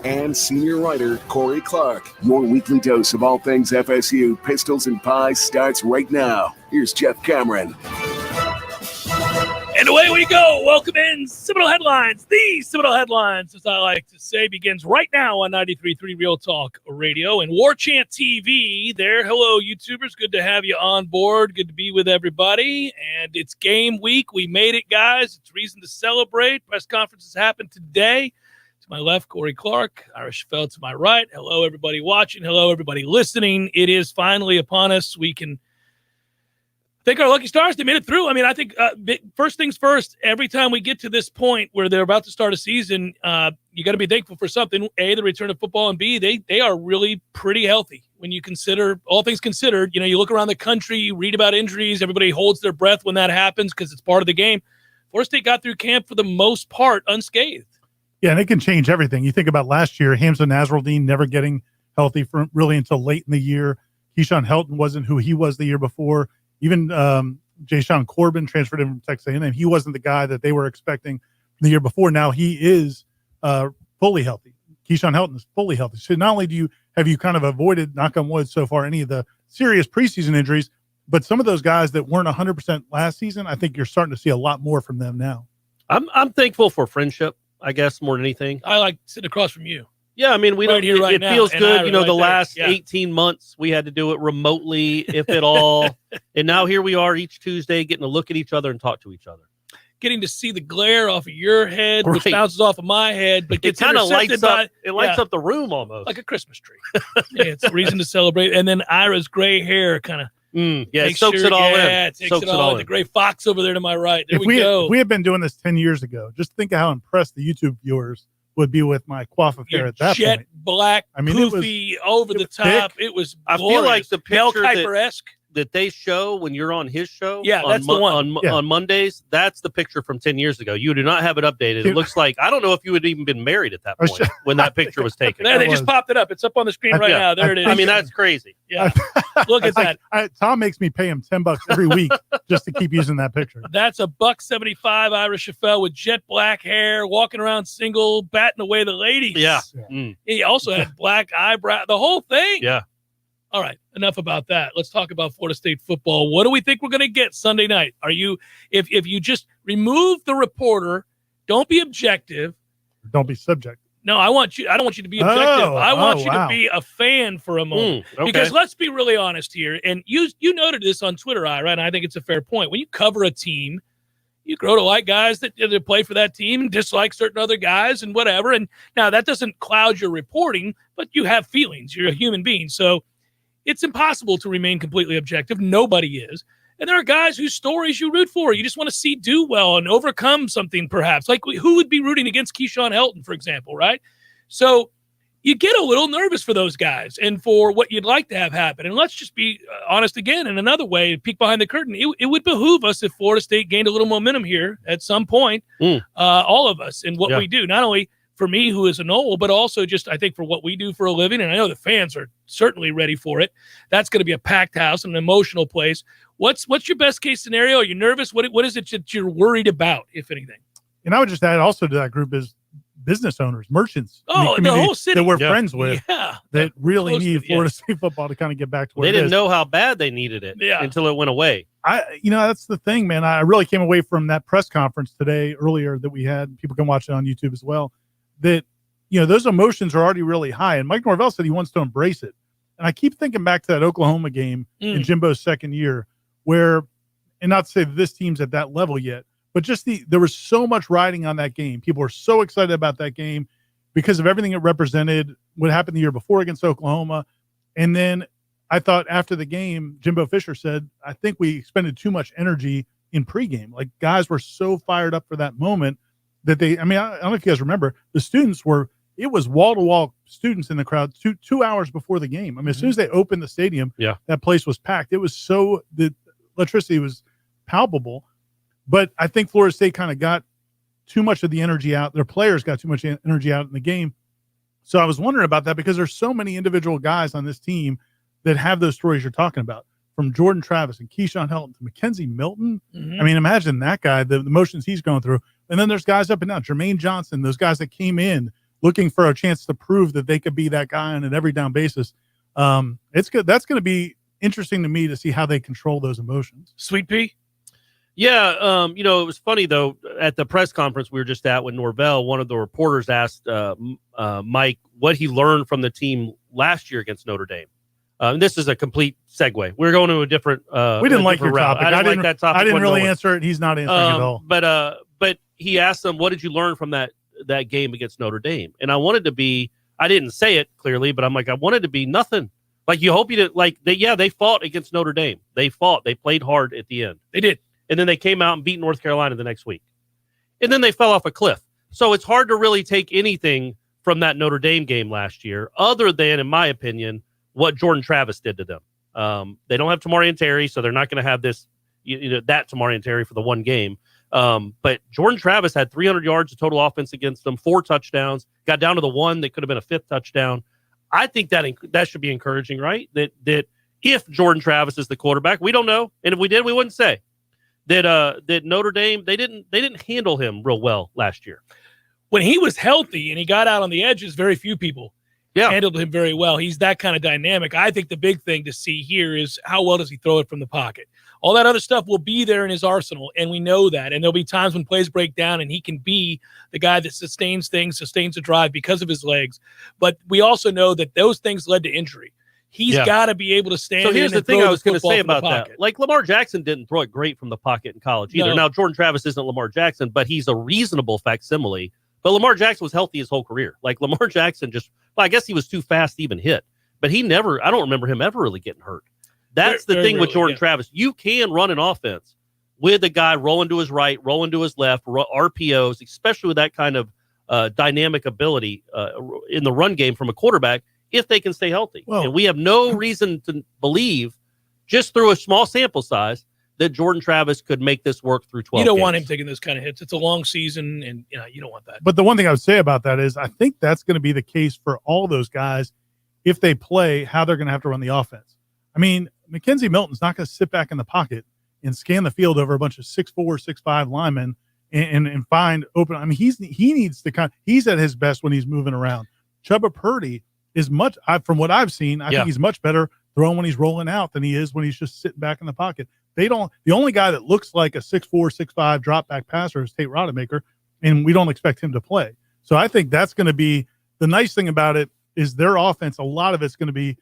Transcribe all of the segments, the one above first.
and senior writer Corey Clark. Your weekly dose of all things FSU, Pistols, and Pies starts right now. Here's Jeff Cameron. And away we go. Welcome in Seminole Headlines. The Seminole Headlines, as I like to say, begins right now on 93.3 Real Talk Radio and Warchant TV. There, hello, YouTubers. Good to have you on board. Good to be with everybody. And it's game week. We made it, guys. It's reason to celebrate. Press conferences happened today. To my left, Corey Clark. Irish Fell to my right. Hello, everybody watching. Hello, everybody listening. It is finally upon us. We can thank our lucky stars. They made it through. I mean, I think first things first, every time we get to this point where they're about to start a season, you got to be thankful for something. A, the return of football, and B, they are really pretty healthy. When you consider, all things considered, you look around the country, you read about injuries, everybody holds their breath when that happens because it's part of the game. Florida State got through camp for the most part unscathed. Yeah, and it can change everything. You think about last year, Hamza Nasruddin never getting healthy for really until late in the year. Keyshawn Helton wasn't who he was the year before. Even Jayshon Corbin transferred in from Texas A&M. He wasn't the guy that they were expecting the year before. Now he is fully healthy. Keyshawn Helton is fully healthy. So not only have you kind of avoided, knock on wood, so far any of the serious preseason injuries, but some of those guys that weren't 100% last season, I think you're starting to see a lot more from them now. I'm thankful for friendship, I guess, more than anything. I like sitting across from you. Yeah, I mean, we don't. It feels good. The right last 18 months we had to do it remotely, if at all, and now here we are each Tuesday getting to look at each other and talk to each other. Getting to see the glare off of your head, which bounces off of my head, but gets kind of lights up. It lights up the room almost like a Christmas tree. It's a reason to celebrate. And then Ira's gray hair kind of it soaks it all in. It takes it all in. The gray fox over there to my right. There we go. If we had been doing this 10 years ago, just think of how impressed the YouTube viewers would be with my coif of hair at that jet point. Black, poofy, over the top. It was glorious. I feel like the Mel picture Kiper-esque that they show when you're on his show that's the one. On Mondays, that's the picture from 10 years ago. You do not have it updated. It looks like, I don't know if you had even been married at that point when that picture was taken. There, they just popped it up. It's up on the screen right now. There it is. I mean, that's crazy. Yeah. Look at that. Tom makes me pay him $10 every week just to keep using that picture. That's a $1.75 Irish Chaffel with jet black hair, walking around single, batting away the ladies. Yeah. He also had black eyebrow, the whole thing. Yeah. All right, enough about that. Let's talk about Florida State football. What do we think we're going to get Sunday night? Are you, if you just remove the reporter, don't be objective. Don't be subjective. No, I don't want you to be objective. I want you to be a fan for a moment. Okay. Because let's be really honest here. And you noted this on Twitter, Ira, and I think it's a fair point. When you cover a team, you grow to like guys that play for that team and dislike certain other guys and whatever. And now that doesn't cloud your reporting, but you have feelings. You're a human being. So it's impossible to remain completely objective. Nobody is. And there are guys whose stories you root for. You just want to see do well and overcome something, perhaps. Like, who would be rooting against Keyshawn Helton, for example, right? So you get a little nervous for those guys and for what you'd like to have happen. And let's just be honest again in another way, peek behind the curtain. It would behoove us if Florida State gained a little momentum here at some point, all of us, in what we do. Not only for me, who is a Nole, but also just, I think, for what we do for a living. And I know the fans are certainly ready for it. That's going to be a packed house and an emotional place. What's your best case scenario? Are you nervous? What is it that you're worried about, if anything? And I would just add also to that group is business owners, merchants. The whole city that we're friends with that really need Florida State football to kind of get back to where they didn't know how bad they needed it until it went away. That's the thing, man. I really came away from that press conference today earlier that we had. People can watch it on YouTube as well. That, those emotions are already really high. And Mike Norvell said he wants to embrace it. And I keep thinking back to that Oklahoma game in Jimbo's second year where, and not to say that this team's at that level yet, but just there was so much riding on that game. People were so excited about that game because of everything it represented, what happened the year before against Oklahoma. And then I thought after the game, Jimbo Fisher said, I think we expended too much energy in pregame. Like, guys were so fired up for that moment that I don't know if you guys remember, the students it was wall-to-wall students in the crowd 2 hours before the game. I mean, as soon as they opened the stadium, that place was packed. It was the electricity was palpable. But I think Florida State kind of got too much of the energy out. Their players got too much energy out in the game. So I was wondering about that because there's so many individual guys on this team that have those stories you're talking about, from Jordan Travis and Keyshawn Helton to Mackenzie Milton. I mean, imagine that guy, the emotions he's going through. And then there's guys up and down, Jermaine Johnson, those guys that came in looking for a chance to prove that they could be that guy on an every down basis. It's good. That's going to be interesting to me to see how they control those emotions. Sweet Pea? Yeah, it was funny, though, at the press conference we were just at with Norvell, one of the reporters asked Mike what he learned from the team last year against Notre Dame. This is a complete segue. We're going to a different we didn't like your route. topic. I didn't like that topic. I didn't really answer it. He's not answering at all. But he asked them, what did you learn from that game against Notre Dame? And I wanted to be, I didn't say it clearly, but I'm like, I wanted to be nothing. Like, you hope you didn't, like, they fought against Notre Dame. They fought. They played hard at the end. They did. And then they came out and beat North Carolina the next week. And then they fell off a cliff. So it's hard to really take anything from that Notre Dame game last year, other than, in my opinion, what Jordan Travis did to them. They don't have Tamari and Terry, so they're not going to have this, that Tamari and Terry for the one game. But Jordan Travis had 300 yards of total offense against them, 4 touchdowns, got down to the one that could have been a 5th touchdown. I think that should be encouraging, right? That if Jordan Travis is the quarterback, we don't know, and if we did, we wouldn't say that Notre Dame they didn't handle him real well last year. When he was healthy and he got out on the edges, very few people handled him very well. He's that kind of dynamic. I think the big thing to see here is how well does he throw it from the pocket. All that other stuff will be there in his arsenal, and we know that. And there'll be times when plays break down, and he can be the guy that sustains a drive because of his legs. But we also know that those things led to injury. He's got to be able to stand. So here's the thing I was going to say about that. Like, Lamar Jackson didn't throw it great from the pocket in college either. No. Now, Jordan Travis isn't Lamar Jackson, but he's a reasonable facsimile. But Lamar Jackson was healthy his whole career. Like, Lamar Jackson I guess he was too fast to even hit. But I don't remember him ever really getting hurt. That's the thing with Jordan Travis. You can run an offense with a guy rolling to his right, rolling to his left, RPOs, especially with that kind of dynamic ability in the run game from a quarterback, if they can stay healthy. Well, and we have no reason to believe, just through a small sample size, that Jordan Travis could make this work through 12 You don't games. want him taking those kind of hits. It's a long season, and you don't want that. But the one thing I would say about that is I think that's going to be the case for all those guys if they play how they're going to have to run the offense. I mean, Mackenzie Milton's not going to sit back in the pocket and scan the field over a bunch of 6'4", 6'5" linemen and find open. I mean, he needs to he's at his best when he's moving around. Chubba Purdy is from what I've seen, I think he's much better throwing when he's rolling out than he is when he's just sitting back in the pocket. The only guy that looks like a 6'4", 6'5" drop back passer is Tate Rodemaker, and we don't expect him to play. So I think that's going to be the nice thing about it is their offense. A lot of it's going to be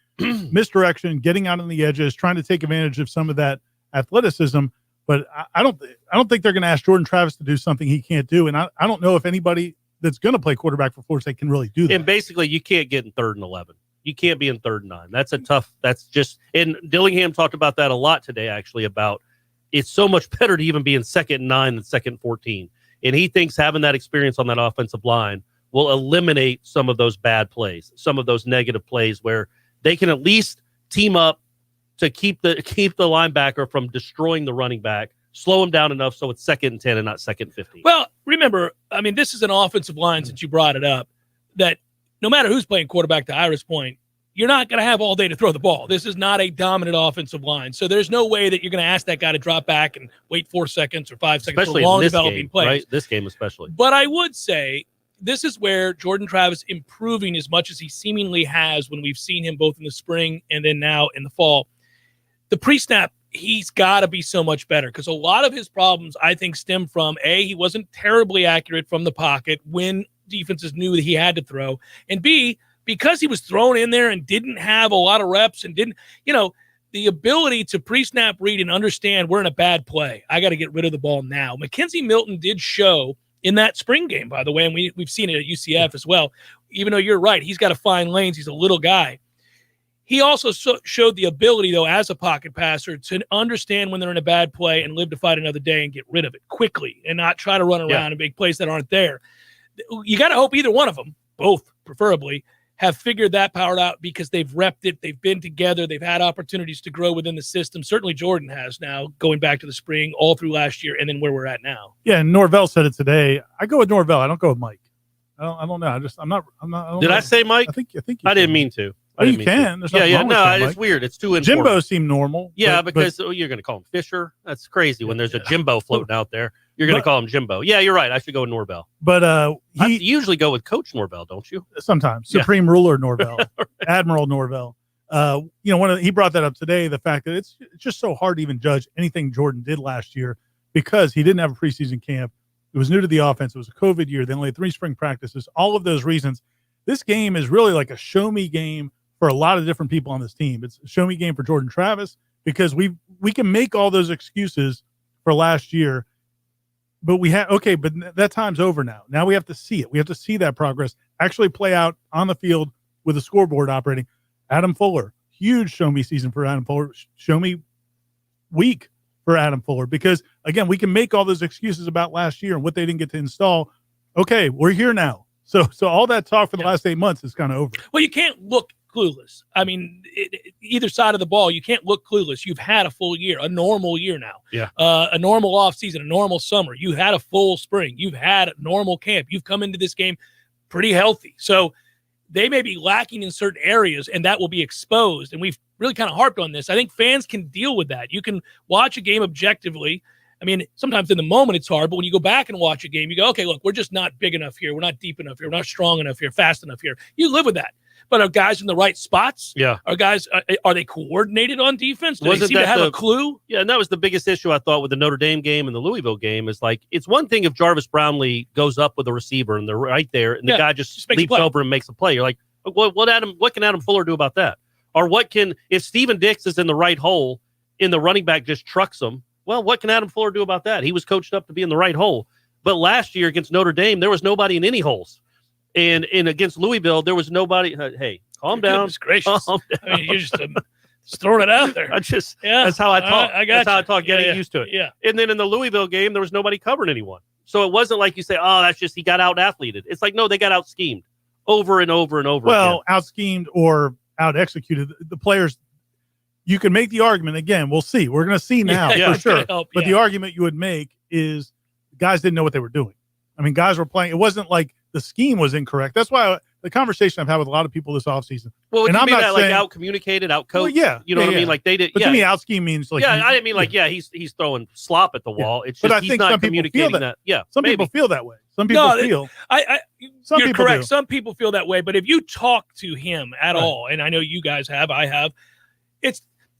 misdirection, getting out on the edges, trying to take advantage of some of that athleticism. But I don't think they're going to ask Jordan Travis to do something he can't do. And I don't know if anybody that's going to play quarterback for Florida State can really do that. And basically, you can't get in 3rd and 11. You can't be in 3rd and 9. That's and Dillingham talked about that a lot today, actually, about it's so much better to even be in 2nd and 9 than 2nd and 14. And he thinks having that experience on that offensive line will eliminate some of those bad plays, some of those negative plays where they can at least team up to keep the linebacker from destroying the running back, slow him down enough so it's 2nd and 10 and not 2nd and 15. Well, remember, I mean, this is an offensive line, since you brought it up, that no matter who's playing quarterback, to Ira's point, you're not going to have all day to throw the ball. This is not a dominant offensive line. So there's no way that you're going to ask that guy to drop back and wait 4 seconds or 5 seconds especially for long in this developing game, plays. right? This game especially. But I would say this is where Jordan Travis improving as much as he seemingly has when we've seen him both in the spring and then now in the fall. The pre-snap, he's got to be so much better because a lot of his problems, I think, stem from, A, he wasn't terribly accurate from the pocket when defenses knew that he had to throw, and B, because he was thrown in there and didn't have a lot of reps and didn't, the ability to pre-snap read and understand we're in a bad play. I got to get rid of the ball now. Mackenzie Milton did show in that spring game, by the way, and we've seen it at UCF as well. Even though you're right, he's got to find lanes. He's a little guy. He also showed the ability, though, as a pocket passer to understand when they're in a bad play and live to fight another day and get rid of it quickly and not try to run around and make plays that aren't there. You got to hope either one of them, both preferably, have figured that part out because they've repped it. They've been together. They've had opportunities to grow within the system. Certainly Jordan has now, going back to the spring, all through last year, and then where we're at now. Yeah, and Norvell said it today. I go with Norvell. I don't go with Mike. I don't know. I'm not. Did I say Mike? I think I didn't mean to. You can. No, it's weird. It's too important. Jimbo seemed normal. Yeah, because you're going to call him Fisher. That's crazy when there's a Jimbo floating out there. You're going to call him Jimbo. Yeah, you're right. I should go with Norvell. But I usually go with Coach Norvell, don't you? Sometimes. Supreme Ruler Norvell, Admiral Norvell. He brought that up today, the fact that it's just so hard to even judge anything Jordan did last year because he didn't have a preseason camp. It was new to the offense. It was a COVID year. They only had 3 spring practices. All of those reasons. This game is really like a show-me game for a lot of different people on this team. It's a show-me game for Jordan Travis because we can make all those excuses for last year. But but that time's over now. Now we have to see it. We have to see that progress actually play out on the field with the scoreboard operating. Adam Fuller, huge show me season for Adam Fuller. Show me week for Adam Fuller because, again, we can make all those excuses about last year and what they didn't get to install. Okay, we're here now. So all that talk for the last 8 months is kind of over. Well, you can't look clueless. I mean, either side of the ball, you can't look clueless. You've had a full year, a normal year now. Yeah. A normal offseason, a normal summer. You had a full spring. You've had a normal camp. You've come into this game pretty healthy. So they may be lacking in certain areas, and that will be exposed. And we've really kind of harped on this. I think fans can deal with that. You can watch a game objectively. I mean, sometimes in the moment it's hard, but when you go back and watch a game, you go, okay, look, we're just not big enough here. We're not deep enough here. We're not strong enough here, fast enough here. You live with that. But are guys in the right spots? Yeah. Are they coordinated on defense? Do they Wasn't seem to that have a clue? Yeah, and that was the biggest issue I thought with the Notre Dame game and the Louisville game is like, it's one thing if Jarvis Brownlee goes up with a receiver and they're right there and the guy just leaps over and makes a play. You're like, what can Adam Fuller do about that? Or if Steven Dix is in the right hole and the running back just trucks him, well, what can Adam Fuller do about that? He was coached up to be in the right hole. But last year against Notre Dame, there was nobody in any holes. And against Louisville, there was nobody. Hey, calm down. Goodness gracious. Calm down. I mean, you're just throwing it out there. That's how I talk. That's how I talk, getting used to it. Yeah. And then in the Louisville game, there was nobody covering anyone. So it wasn't like you say, oh, that's just he got out-athleted. It's like, no, they got out-schemed over and over and over again. Well, out-schemed or out-executed. The players, you can make the argument. Again, we'll see. We're going to see now for sure. But the argument you would make is guys didn't know what they were doing. I mean, guys were playing. It wasn't like the scheme was incorrect. That's why the conversation I've had with a lot of people this offseason. Well, and I'm not saying, like out-communicated, out-coached. Well, you know what I mean? Like they did. But to me, out-scheme means like. Yeah, I didn't mean like, he's throwing slop at the wall. It's just he's not communicating that. Yeah, some people feel that way. Some people feel. You're correct. Some people feel that way. But if you talk to him at all, and I know you guys have, I have,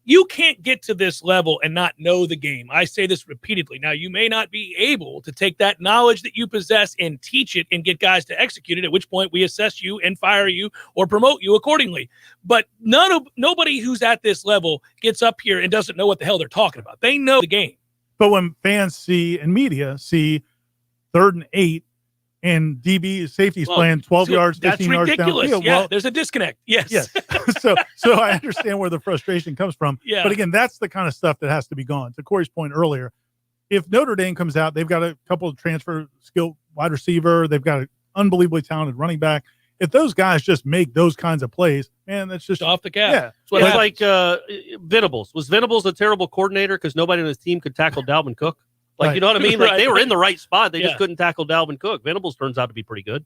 you can't get to this level and not know the game. I say this repeatedly. Now, you may not be able to take that knowledge that you possess and teach it and get guys to execute it, at which point we assess you and fire you or promote you accordingly. But nobody who's at this level gets up here and doesn't know what the hell they're talking about. They know the game. But when fans see and media see 3rd and 8 and DB safety's playing 12 yards, 15 yards downfield. Yeah, there's a disconnect. Yes. so I understand where the frustration comes from. Yeah. But again, that's the kind of stuff that has to be gone. To Corey's point earlier, if Notre Dame comes out, they've got a couple of transfer skill wide receiver. They've got an unbelievably talented running back. If those guys just make those kinds of plays, man, that's just off the cap. Yeah. It's like Venables. Was Venables a terrible coordinator because nobody on his team could tackle Dalvin Cook? Like, you know what I mean? Like, they were in the right spot. They just couldn't tackle Dalvin Cook. Venables turns out to be pretty good.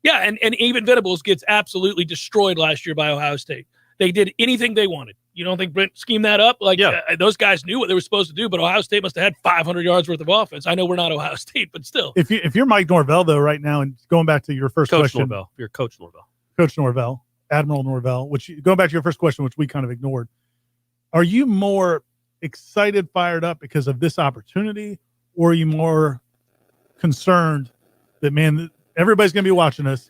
Yeah, and even Venables gets absolutely destroyed last year by Ohio State. They did anything they wanted. You don't think Brent schemed that up? Like, those guys knew what they were supposed to do, but Ohio State must have had 500 yards worth of offense. I know we're not Ohio State, but still. If you're Mike Norvell, though, right now, and going back to your first question. Norvell. You're Coach Norvell. Coach Norvell, Admiral Norvell, going back to your first question, which we kind of ignored. Are you more excited, fired up because of this opportunity, or are you more concerned that, man, everybody's going to be watching us?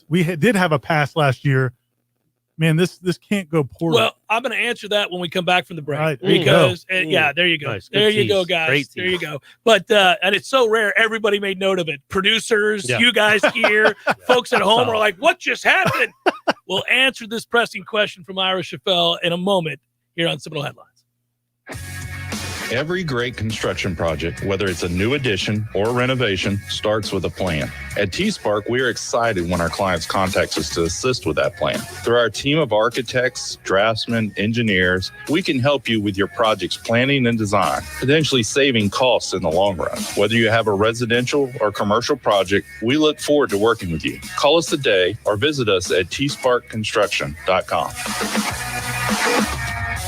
We did have a pass last year. Man, this can't go poorly. Well, I'm going to answer that when we come back from the break. Right, there you go. There you go. Nice. There you go, guys. There you go. But and it's so rare. Everybody made note of it. Producers, you guys here, folks at home are like, what just happened? We'll answer this pressing question from Ira Schafel in a moment here on Seminole Headlines. Every great construction project, whether it's a new addition or renovation, starts with a plan. At T-Spark, we are excited when our clients contact us to assist with that plan. Through our team of architects, draftsmen, engineers, we can help you with your project's planning and design, potentially saving costs in the long run. Whether you have a residential or commercial project, we look forward to working with you. Call us today or visit us at tsparkconstruction.com.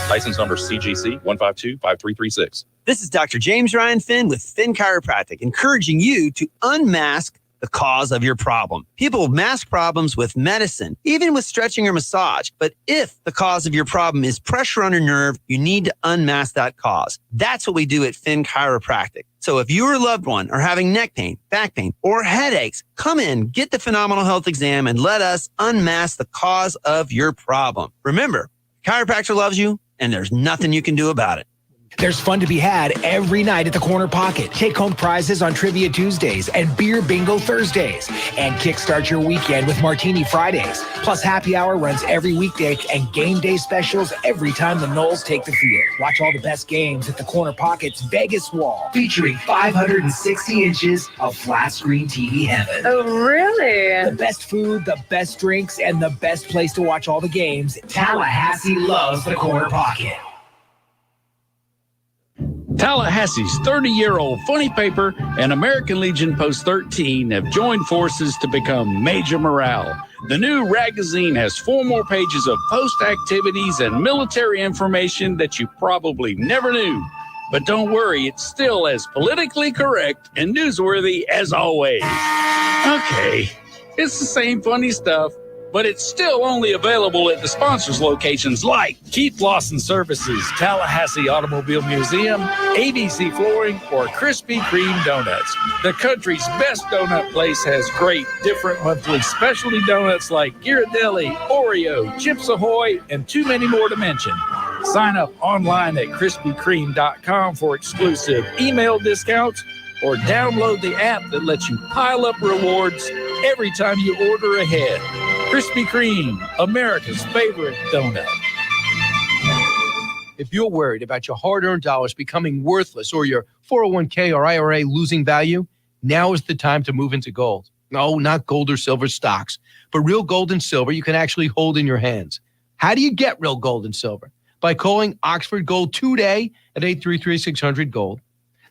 License number CGC 1525336. This is Dr. James Ryan Finn with Finn Chiropractic, encouraging you to unmask the cause of your problem. People mask problems with medicine, even with stretching or massage. But if the cause of your problem is pressure on your nerve, you need to unmask that cause. That's what we do at Finn Chiropractic. So if you or a loved one are having neck pain, back pain, or headaches, come in, get the phenomenal health exam, and let us unmask the cause of your problem. Remember, chiropractor loves you, and there's nothing you can do about it. There's fun to be had every night at the Corner Pocket. Take home prizes on Trivia Tuesdays and Beer Bingo Thursdays. And kickstart your weekend with Martini Fridays. Plus, happy hour runs every weekday and game day specials every time the Noles take the field. Watch all the best games at the Corner Pocket's Vegas wall, featuring 560 inches of flat screen TV heaven. Oh, really? The best food, the best drinks, and the best place to watch all the games. Tallahassee loves the Corner Pocket. Tallahassee's 30-year-old funny paper and American Legion Post 13 have joined forces to become Major Morale. The new magazine has 4 more pages of post activities and military information that you probably never knew. But don't worry, it's still as politically correct and newsworthy as always. Okay, it's the same funny stuff, but it's still only available at the sponsors' locations like Keith Lawson Services, Tallahassee Automobile Museum, ABC Flooring, or Krispy Kreme Donuts. The country's best donut place has great different monthly specialty donuts like Ghirardelli, Oreo, Chips Ahoy, and too many more to mention. Sign up online at KrispyKreme.com for exclusive email discounts or download the app that lets you pile up rewards every time you order ahead. Krispy Kreme, America's favorite donut. If you're worried about your hard-earned dollars becoming worthless or your 401k or IRA losing value, now is the time to move into gold. No, not gold or silver stocks, but real gold and silver you can actually hold in your hands. How do you get real gold and silver? By calling Oxford Gold today at 833-600-GOLD.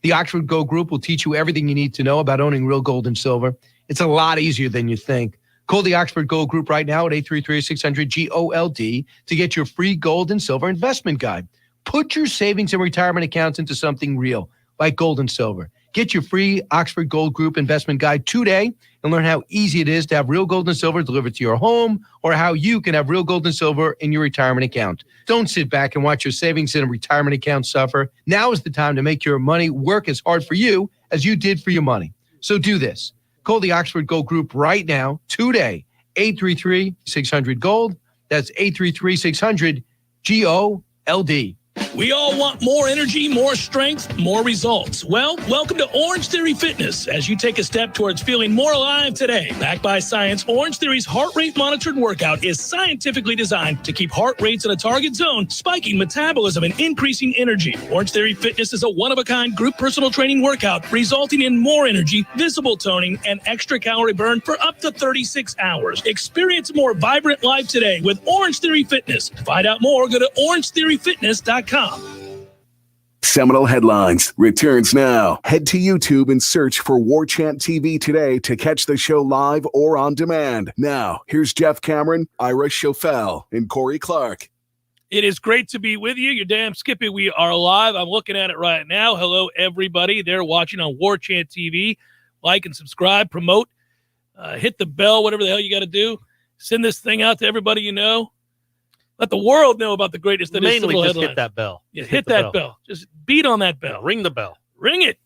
The Oxford Gold Group will teach you everything you need to know about owning real gold and silver. It's a lot easier than you think. Call the Oxford Gold Group right now at 833-600-GOLD to get your free gold and silver investment guide. Put your savings and retirement accounts into something real, like gold and silver. Get your free Oxford Gold Group investment guide today and learn how easy it is to have real gold and silver delivered to your home, or how you can have real gold and silver in your retirement account. Don't sit back and watch your savings and retirement account suffer. Now is the time to make your money work as hard for you as you did for your money. So do this. Call the Oxford Gold Group right now, today, 833-600-GOLD. That's 833-600-GOLD. We all want more energy, more strength, more results. Well, welcome to Orange Theory Fitness as you take a step towards feeling more alive today. Backed by science, Orange Theory's heart rate monitored workout is scientifically designed to keep heart rates in a target zone, spiking metabolism and increasing energy. Orange Theory Fitness is a one-of-a-kind group personal training workout resulting in more energy, visible toning, and extra calorie burn for up to 36 hours. Experience a more vibrant life today with Orange Theory Fitness. To find out more, go to orangetheoryfitness.com. Seminole Headlines returns now. Head to YouTube and search for Warchant TV today to catch the show live or on demand. Now, here's Jeff Cameron, Ira Schofel, and Corey Clark. It is great to be with you. You're damn Skippy. We are live. I'm looking at it right now. Hello, everybody. They're watching on Warchant TV. Like and subscribe, promote, hit the bell, whatever the hell you got to do. Send this thing out to everybody you know. Let the world know about the greatest that is Mainly Seminole just Headlines. hit that bell. Yeah, hit that bell. Just beat on that bell. Ring the bell. Ring it.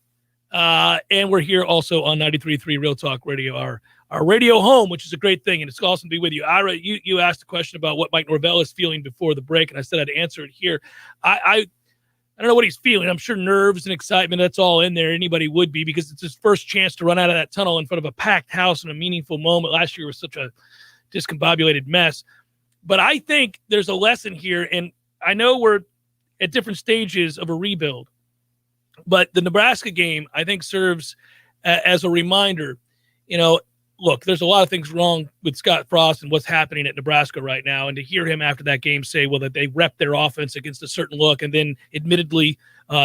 And we're here also on 93.3 Real Talk Radio, our radio home, which is a great thing. And it's awesome to be with you. Ira, you asked a question about what Mike Norvell is feeling before the break, and I said I'd answer it here. I don't know what he's feeling. I'm sure nerves and excitement, that's all in there. Anybody would be, because it's his first chance to run out of that tunnel in front of a packed house in a meaningful moment. Last year was such a discombobulated mess. But I think there's a lesson here, and I know we're at different stages of a rebuild, but the Nebraska game, I think, serves as a reminder. You know, look, there's a lot of things wrong with Scott Frost and what's happening at Nebraska right now, and to hear him after that game say, well, that they repped their offense against a certain look, and then admittedly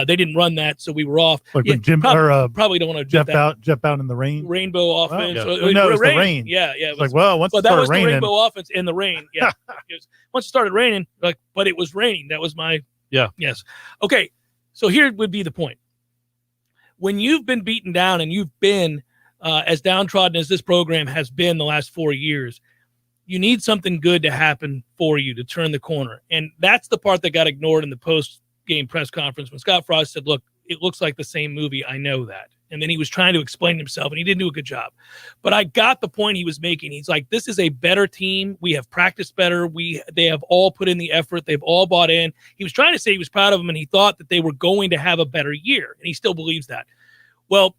they didn't run that, so we were off. Like yeah, when Jim probably don't want to Jeff out in the rain. Rainbow offense. Wow. No, it was the rain. Yeah. It was like, well, once it started that was raining, the rainbow offense in the rain. Yeah. Once it started raining, but it was raining. That was my Yeah. Yes. Okay. So here would be the point. When you've been beaten down and you've been as downtrodden as this program has been the last 4 years, you need something good to happen for you to turn the corner. And that's the part that got ignored in the post-game press conference when Scott Frost said, look, it looks like the same movie. I know that. And then he was trying to explain himself, and he didn't do a good job. But I got the point he was making. He's like, this is a better team. We have practiced better. They have all put in the effort. They've all bought in. He was trying to say he was proud of them, and he thought that they were going to have a better year, and he still believes that. Well,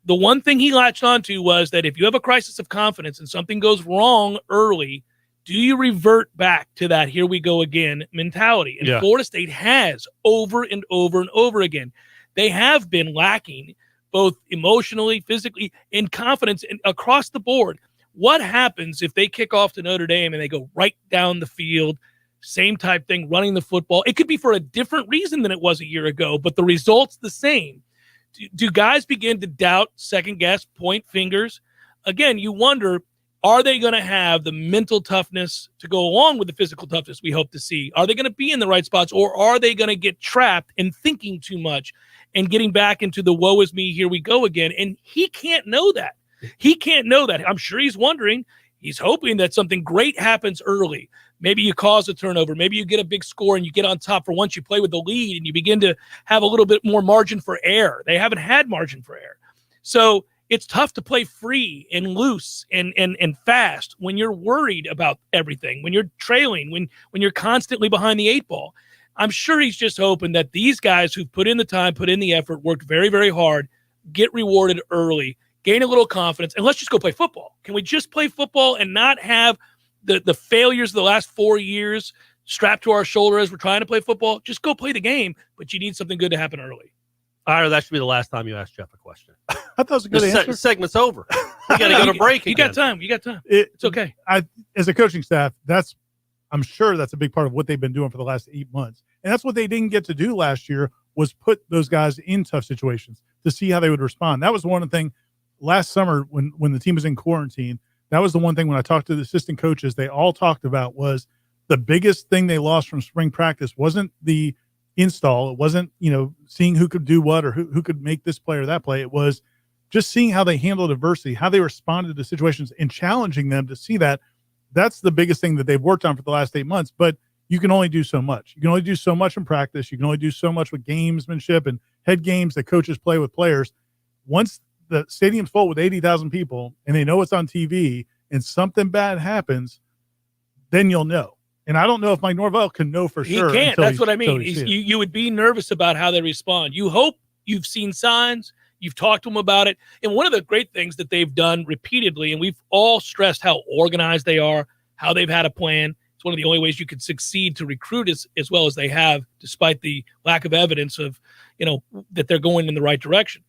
the one thing he latched onto was that if you have a crisis of confidence and something goes wrong early, do you revert back to that here we go again mentality? And Florida State has over and over and over again. They have been lacking both emotionally, physically, in confidence and across the board. What happens if they kick off to Notre Dame and they go right down the field, same type thing, running the football? It could be for a different reason than it was a year ago, but the result's the same. Do guys begin to doubt, second guess, point fingers? Again, you wonder, are they going to have the mental toughness to go along with the physical toughness we hope to see? Are they going to be in the right spots, or are they going to get trapped in thinking too much and getting back into the woe is me, here we go again? And he can't know that. He can't know that. I'm sure he's wondering. He's hoping that something great happens early. Maybe you cause a turnover. Maybe you get a big score and you get on top for once you play with the lead and you begin to have a little bit more margin for error. They haven't had margin for error. So it's tough to play free and loose and fast when you're worried about everything, when you're trailing, when you're constantly behind the eight ball. I'm sure he's just hoping that these guys who've put in the time, put in the effort, worked very, very hard, get rewarded early, gain a little confidence, and let's just go play football. Can we just play football and not have the failures of the last 4 years strapped to our shoulder as we're trying to play football? Just go play the game, but you need something good to happen early. All right, that should be the last time you ask Jeff a question. I thought it was a good answer. The segment's over. We got to go to break. You got time. It's okay. As a coaching staff, I'm sure that's a big part of what they've been doing for the last 8 months. And that's what they didn't get to do last year, was put those guys in tough situations to see how they would respond. That was the one thing last summer when the team was in quarantine. That was the one thing when I talked to the assistant coaches, they all talked about was the biggest thing they lost from spring practice wasn't the install. It wasn't, seeing who could do what or who could make this play or that play. It was just seeing how they handled adversity, how they responded to situations, and challenging them to see that. That's the biggest thing that they've worked on for the last 8 months. But you can only do so much. You can only do so much in practice. You can only do so much with gamesmanship and head games that coaches play with players. Once the stadium's full with 80,000 people and they know it's on TV and something bad happens, then you'll know. And I don't know if Mike Norvell can know for sure. He can't. That's what I mean. You would be nervous about how they respond. You hope you've seen signs. You've talked to them about it. And one of the great things that they've done repeatedly, and we've all stressed how organized they are, how they've had a plan. It's one of the only ways you can succeed to recruit as well as they have, despite the lack of evidence of, that they're going in the right direction.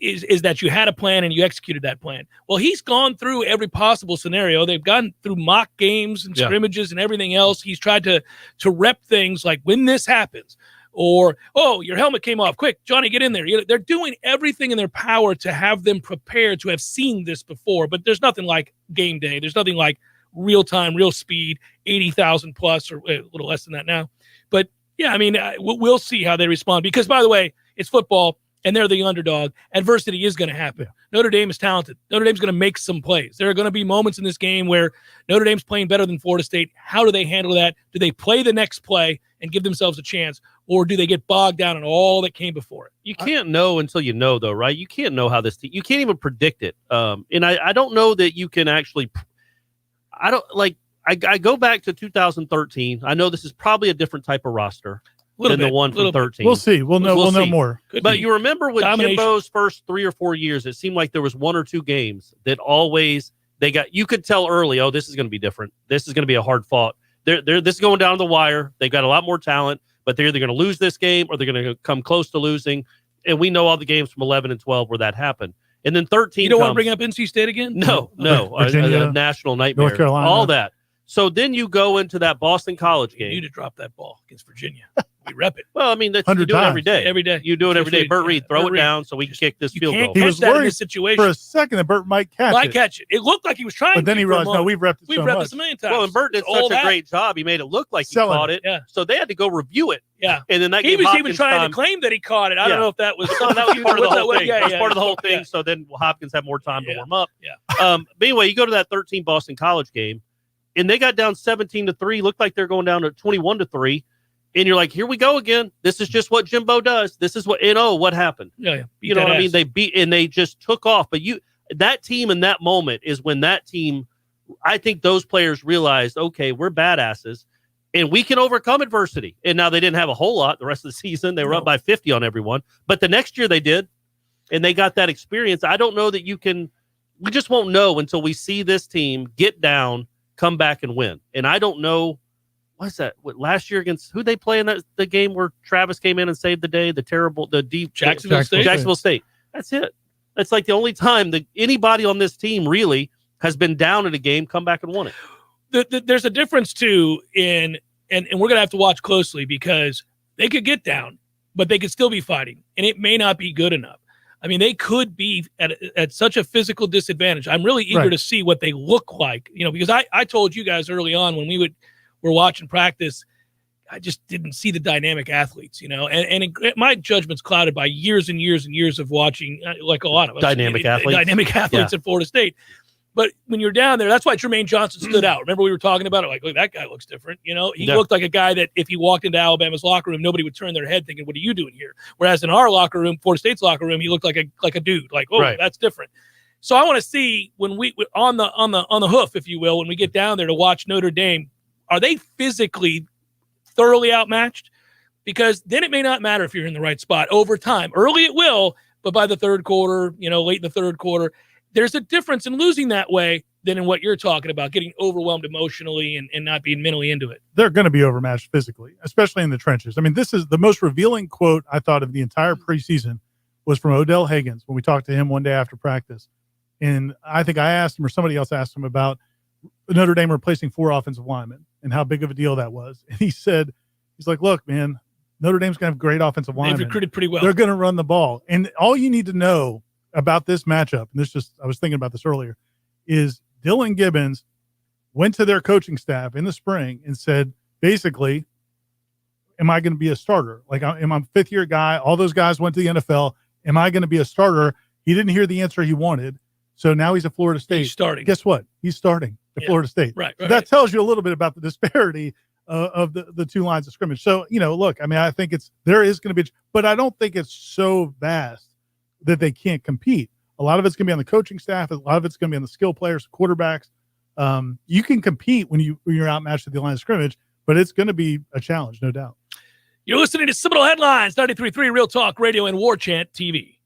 Is that you had a plan and you executed that plan. Well, he's gone through every possible scenario. They've gone through mock games and scrimmages and everything else. He's tried to rep things like, when this happens, or, oh, your helmet came off. Quick, Johnny, get in there. They're doing everything in their power to have them prepared to have seen this before. But there's nothing like game day. There's nothing like real time, real speed, 80,000 plus, or a little less than that now. But, yeah, I mean, we'll see how they respond. Because, by the way, it's football. And they're the underdog. Adversity is going to happen. Notre Dame is talented. Notre Dame's going to make some plays. There are going to be moments in this game where Notre Dame's playing better than Florida State. How do they handle that? Do they play the next play and give themselves a chance? Or do they get bogged down in all that came before it? You can't know until you know, though, right? You can't know how this team – you can't even predict it. And I don't know that you can actually – I go back to 2013. I know this is probably a different type of roster than the one from 13. We'll see. We'll know more. But you remember with Jimbo's first 3 or 4 years, it seemed like there was 1 or 2 games that always you could tell early, oh, this is going to be different. This is going to be a hard fought. This is going down the wire. They've got a lot more talent, but they're either going to lose this game or they're going to come close to losing. And we know all the games from 11 and 12 where that happened. And then 13 You don't want to bring up NC State again? No. Virginia, a national nightmare. North Carolina. All that. So then you go into that Boston College game. You need to drop that ball against Virginia. We rep it. Well, I mean, that's, you 100 do it every times. day. Every day. You do it every day. Burt Reed, throw Burt it Reed. down so we can kick this You field can't goal. He catch was that in worried this situation. for a second that Burt might catch Might it. catch it. It looked like he was trying But then to he for a realized, no, moment. we've repped it We've so repped much. this a million times. Well, and Burt did It's old such a hat. great job. He made it look like he Selling caught it. it. Yeah. So they had to go review it. Yeah. And then that He gave was even Hopkins trying time. to claim that he caught it. I Yeah. don't know if that was. that was part of the whole thing. Yeah, That was yeah, part of the whole yeah. thing. So then Hopkins had more time to Yeah. warm up. Yeah. But anyway, you go to that 13 Boston College game, and they got down 17-3. Looked like they're going down to 21-3. And you're like, here we go again. This is just what Jimbo does. This is what, what happened? Yeah. You know what I mean? They beat, and they just took off. But that team in that moment is when that team, I think those players realized, okay, we're badasses and we can overcome adversity. And now they didn't have a whole lot the rest of the season. They were up by 50 on everyone. But the next year they did, and they got that experience. I don't know that we just won't know until we see this team get down, come back and win. And I don't know. What's that? Last year against who they play in the game where Travis came in and saved the day? The deep Jacksonville State. Jacksonville State. That's it. That's like the only time that anybody on this team really has been down in a game, come back and won it. There's a difference too and we're gonna have to watch closely because they could get down, but they could still be fighting, and it may not be good enough. I mean, they could be at such a physical disadvantage. I'm really eager to see what they look like, because I told you guys early on when we're watching practice, I just didn't see the dynamic athletes, and my judgment's clouded by years and years and years of watching, like a lot of us, dynamic athletes at Florida State. But when you're down there, that's why Jermaine Johnson stood out. Remember we were talking about it, like, look, that guy looks different. He looked like a guy that if he walked into Alabama's locker room, nobody would turn their head thinking, what are you doing here? Whereas in our locker room, Florida State's locker room, he looked like a dude, like, oh, right. That's different. So I want to see when we on the hoof, if you will, when we get down there to watch Notre Dame, are they physically thoroughly outmatched? Because then it may not matter if you're in the right spot over time. Early it will, but by the third quarter, late in the third quarter, there's a difference in losing that way than in what you're talking about, getting overwhelmed emotionally and not being mentally into it. They're going to be overmatched physically, especially in the trenches. I mean, this is the most revealing quote I thought of the entire preseason was from Odell Higgins when we talked to him one day after practice. And I think I asked him or somebody else asked him about Notre Dame replacing 4 offensive linemen and how big of a deal that was. And he said, he's like, look, man, Notre Dame's going to have great offensive linemen. They've recruited pretty well. They're going to run the ball. And all you need to know about this matchup, and I was thinking about this earlier, is Dylan Gibbons went to their coaching staff in the spring and said, basically, am I going to be a starter? Like, am I a fifth-year guy? All those guys went to the NFL. Am I going to be a starter? He didn't hear the answer he wanted. So now he's at Florida State. He's starting. Guess what? He's starting at Florida State. Right. So that tells you a little bit about the disparity of the two lines of scrimmage. So, look, I mean, I think there is going to be, but I don't think it's so vast that they can't compete. A lot of it's going to be on the coaching staff. A lot of it's going to be on the skill players, quarterbacks. You can compete when you're outmatched at the line of scrimmage, but it's going to be a challenge, no doubt. You're listening to Seminole Headlines, 93.3 Real Talk Radio and Warchant TV.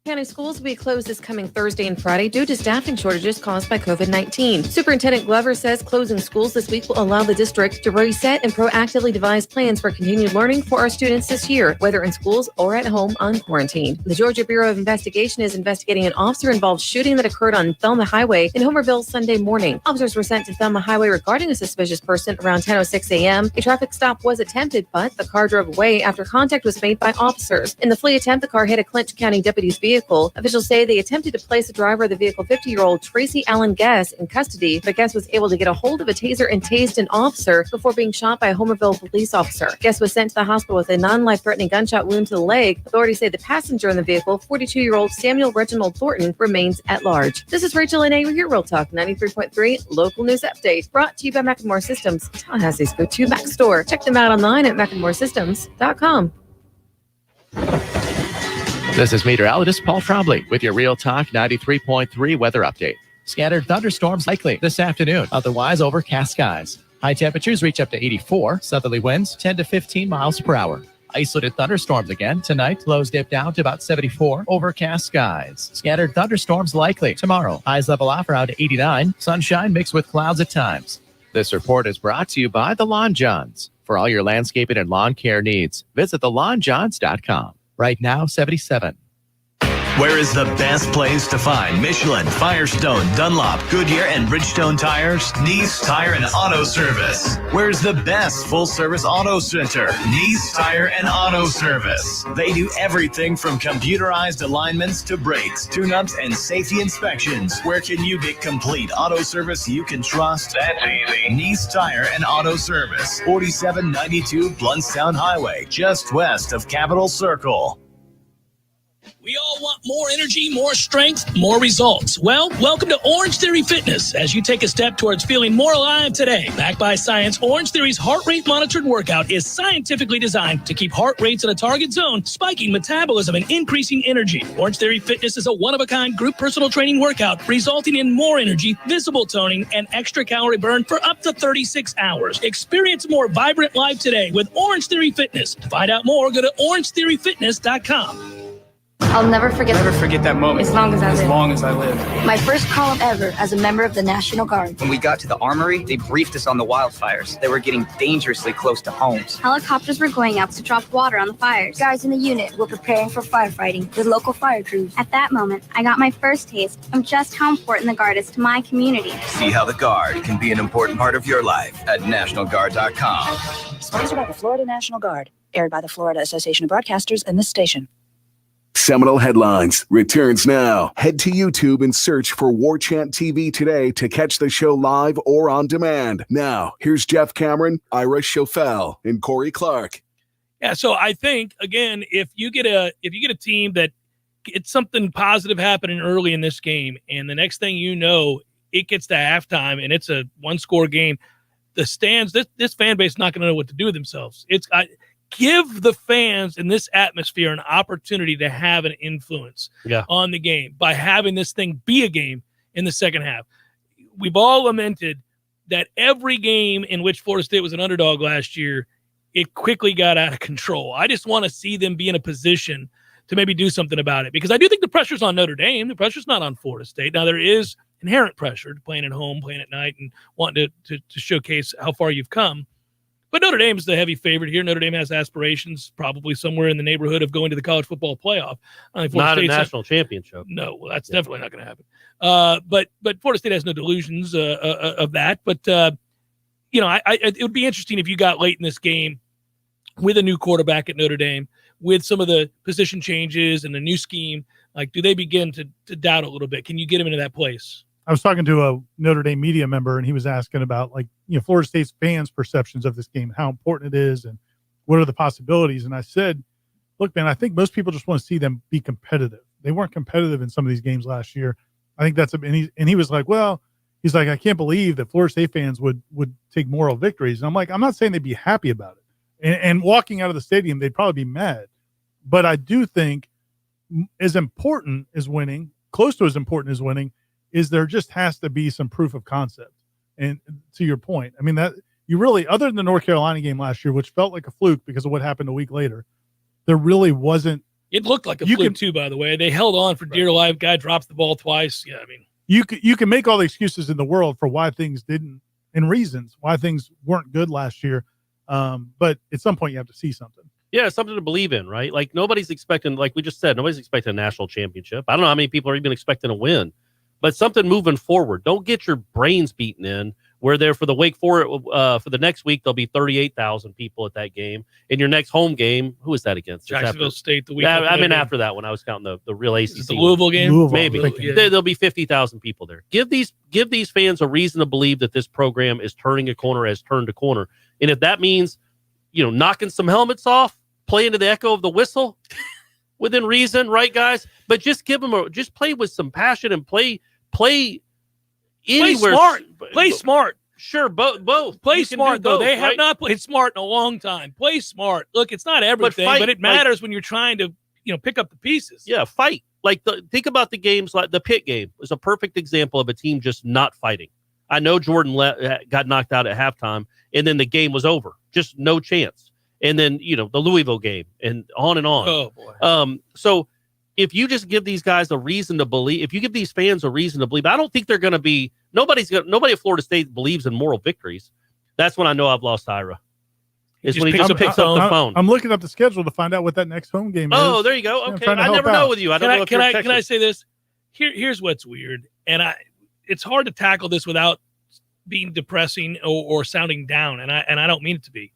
County schools will be closed this coming Thursday and Friday due to staffing shortages caused by COVID-19. Superintendent Glover says closing schools this week will allow the district to reset and proactively devise plans for continued learning for our students this year, whether in schools or at home on quarantine. The Georgia Bureau of Investigation is investigating an officer-involved shooting that occurred on Thelma Highway in Homerville Sunday morning. Officers were sent to Thelma Highway regarding a suspicious person around 10:06 a.m. A traffic stop was attempted, but the car drove away after contact was made by officers. In the flee attempt, the car hit a Clinch County deputy's vehicle. Officials say they attempted to place the driver of the vehicle, 50-year-old Tracy Allen Guess, in custody, but Guess was able to get a hold of a taser and tased an officer before being shot by a Homerville police officer. Guess was sent to the hospital with a non-life-threatening gunshot wound to the leg. Authorities say the passenger in the vehicle, 42-year-old Samuel Reginald Thornton, remains at large. This is Rachel and A. We're here, Real Talk 93.3 Local News Update, brought to you by McLemore Systems, Tallahassee's go-to Mac store. Check them out online at McLemoreSystems.com. This is meteorologist Paul Trombley with your Real Talk 93.3 weather update. Scattered thunderstorms likely this afternoon, otherwise overcast skies. High temperatures reach up to 84, southerly winds 10 to 15 miles per hour. Isolated thunderstorms again tonight, lows dip down to about 74, overcast skies. Scattered thunderstorms likely tomorrow, highs level off around 89, sunshine mixed with clouds at times. This report is brought to you by the Lawn Johns. For all your landscaping and lawn care needs, visit thelawnjohns.com. Right now, 77. Where is the best place to find Michelin, Firestone, Dunlop, Goodyear, and Bridgestone tires? Neese Tire and Auto Service. Where's the best full-service auto center? Neese Tire and Auto Service. They do everything from computerized alignments to brakes, tune-ups, and safety inspections. Where can you get complete auto service you can trust? That's easy. Neese Tire and Auto Service, 4792 Bluntstown Highway, just west of Capitol Circle. We all want more energy, more strength, more results. Well, welcome to Orange Theory Fitness as you take a step towards feeling more alive today. Backed by science, Orange Theory's heart rate monitored workout is scientifically designed to keep heart rates in a target zone, spiking metabolism and increasing energy. Orange Theory Fitness is a one-of-a-kind group personal training workout resulting in more energy, visible toning, and extra calorie burn for up to 36 hours. Experience a more vibrant life today with Orange Theory Fitness. To find out more, go to orangetheoryfitness.com. I'll never forget that moment. As long as I live. My first call ever as a member of the National Guard. When we got to the armory, they briefed us on the wildfires. They were getting dangerously close to homes. Helicopters were going out to drop water on the fires. Guys in the unit were preparing for firefighting with local fire crews. At that moment, I got my first taste of just how important the Guard is to my community. See how the Guard can be an important part of your life at NationalGuard.com. Sponsored by the Florida National Guard. Aired by the Florida Association of Broadcasters and this station. Seminole Headlines returns now. Head to YouTube and search for Warchant TV today to catch the show live or on demand. Now, here's Jeff Cameron, Ira Schofel, and Corey Clark. Yeah, so I think, again, if you get a team that it's something positive happening early in this game, and the next thing you know, it gets to halftime and it's a one-score game, the stands, this fan base is not going to know what to do with themselves. Give the fans in this atmosphere an opportunity to have an influence on the game by having this thing be a game in the second half. We've all lamented that every game in which Florida State was an underdog last year, it quickly got out of control. I just want to see them be in a position to maybe do something about it, because I do think the pressure's on Notre Dame. The pressure's not on Florida State. Now, there is inherent pressure to playing at home, playing at night, and wanting to showcase how far you've come. But Notre Dame is the heavy favorite here. Notre Dame has aspirations probably somewhere in the neighborhood of going to the college football plaillow. Not a national championship. No, well, that's definitely not going to happen. But Florida State has no delusions of that. But, it would be interesting if you got late in this game with a new quarterback at Notre Dame, with some of the position changes and the new scheme. Like, do they begin to doubt a little bit? Can you get them into that place? I was talking to a Notre Dame media member, and he was asking about, Florida State's fans' perceptions of this game, how important it is, and what are the possibilities. And I said, look, man, I think most people just want to see them be competitive. They weren't competitive in some of these games last year. I think that's and he was like, he's like, I can't believe that Florida State fans would take moral victories. And I'm like, I'm not saying they'd be happy about it. And walking out of the stadium, they'd probably be mad. But I do think as important as winning, close to as important as winning, is there just has to be some proof of concept. And to your point, I mean, that you really, other than the North Carolina game last year, which felt like a fluke because of what happened a week later, there really wasn't. It looked like a fluke too, by the way. They held on for dear life. Guy drops the ball twice. Yeah, I mean, you can make all the excuses in the world for why things didn't, and reasons why things weren't good last year. But at some point you have to see something. Yeah, something to believe in, right? Like nobody's expecting, like we just said, nobody's expecting a national championship. I don't know how many people are even expecting a win. But something moving forward. Don't get your brains beaten in. We're there for the Wake Forest. For the next week, there'll be 38,000 people at that game. In your next home game, who is that against? Jacksonville State. The week. After that one, I was counting the real ACC. The Louisville game. Maybe there'll be 50,000 people there. Give these fans a reason to believe that this program is turning a corner, has turned a corner. And if that means, knocking some helmets off, playing to the echo of the whistle. Within reason, right, guys? But just give them just play with some passion and play anywhere. Play smart. Sure, both. Play smart, though. They have not played smart in a long time. Play smart. Look, it's not everything, but it matters when you're trying to, pick up the pieces. Yeah, fight. Think about the games like the Pitt game was a perfect example of a team just not fighting. I know Jordan got knocked out at halftime, and then the game was over. Just no chance. And then, the Louisville game and on and on. Oh, boy. So if you just give these guys a reason to believe, if you give these fans a reason to believe, I don't think they're going to be, nobody at Florida State believes in moral victories. That's when I know I've lost Ira. is when he just picks up the phone. I'm looking up the schedule to find out what that next home game is. Oh, there you go. Okay, I never know with you. I don't know if you're Can I say this? Here's what's weird, and it's hard to tackle this without being depressing or sounding down, and I don't mean it to be.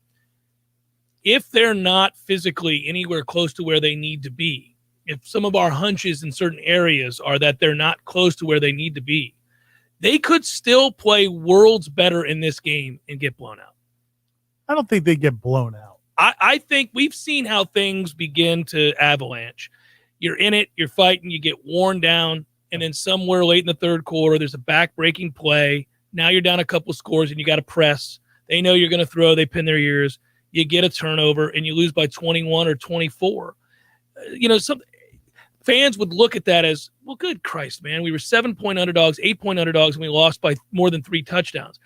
If they're not physically anywhere close to where they need to be, if some of our hunches in certain areas are that they're not close to where they need to be, they could still play worlds better in this game and get blown out. I don't think they get blown out. I think we've seen how things begin to avalanche. You're in it, you're fighting, you get worn down, and then somewhere late in the third quarter, there's a back-breaking play. Now you're down a couple scores and you got to press. They know you're going to throw. They pin their ears. You get a turnover and you lose by 21 or 24. Some fans would look at that as, well, good Christ, man. We were 7-point underdogs, 8-point underdogs, and we lost by more than 3 touchdowns.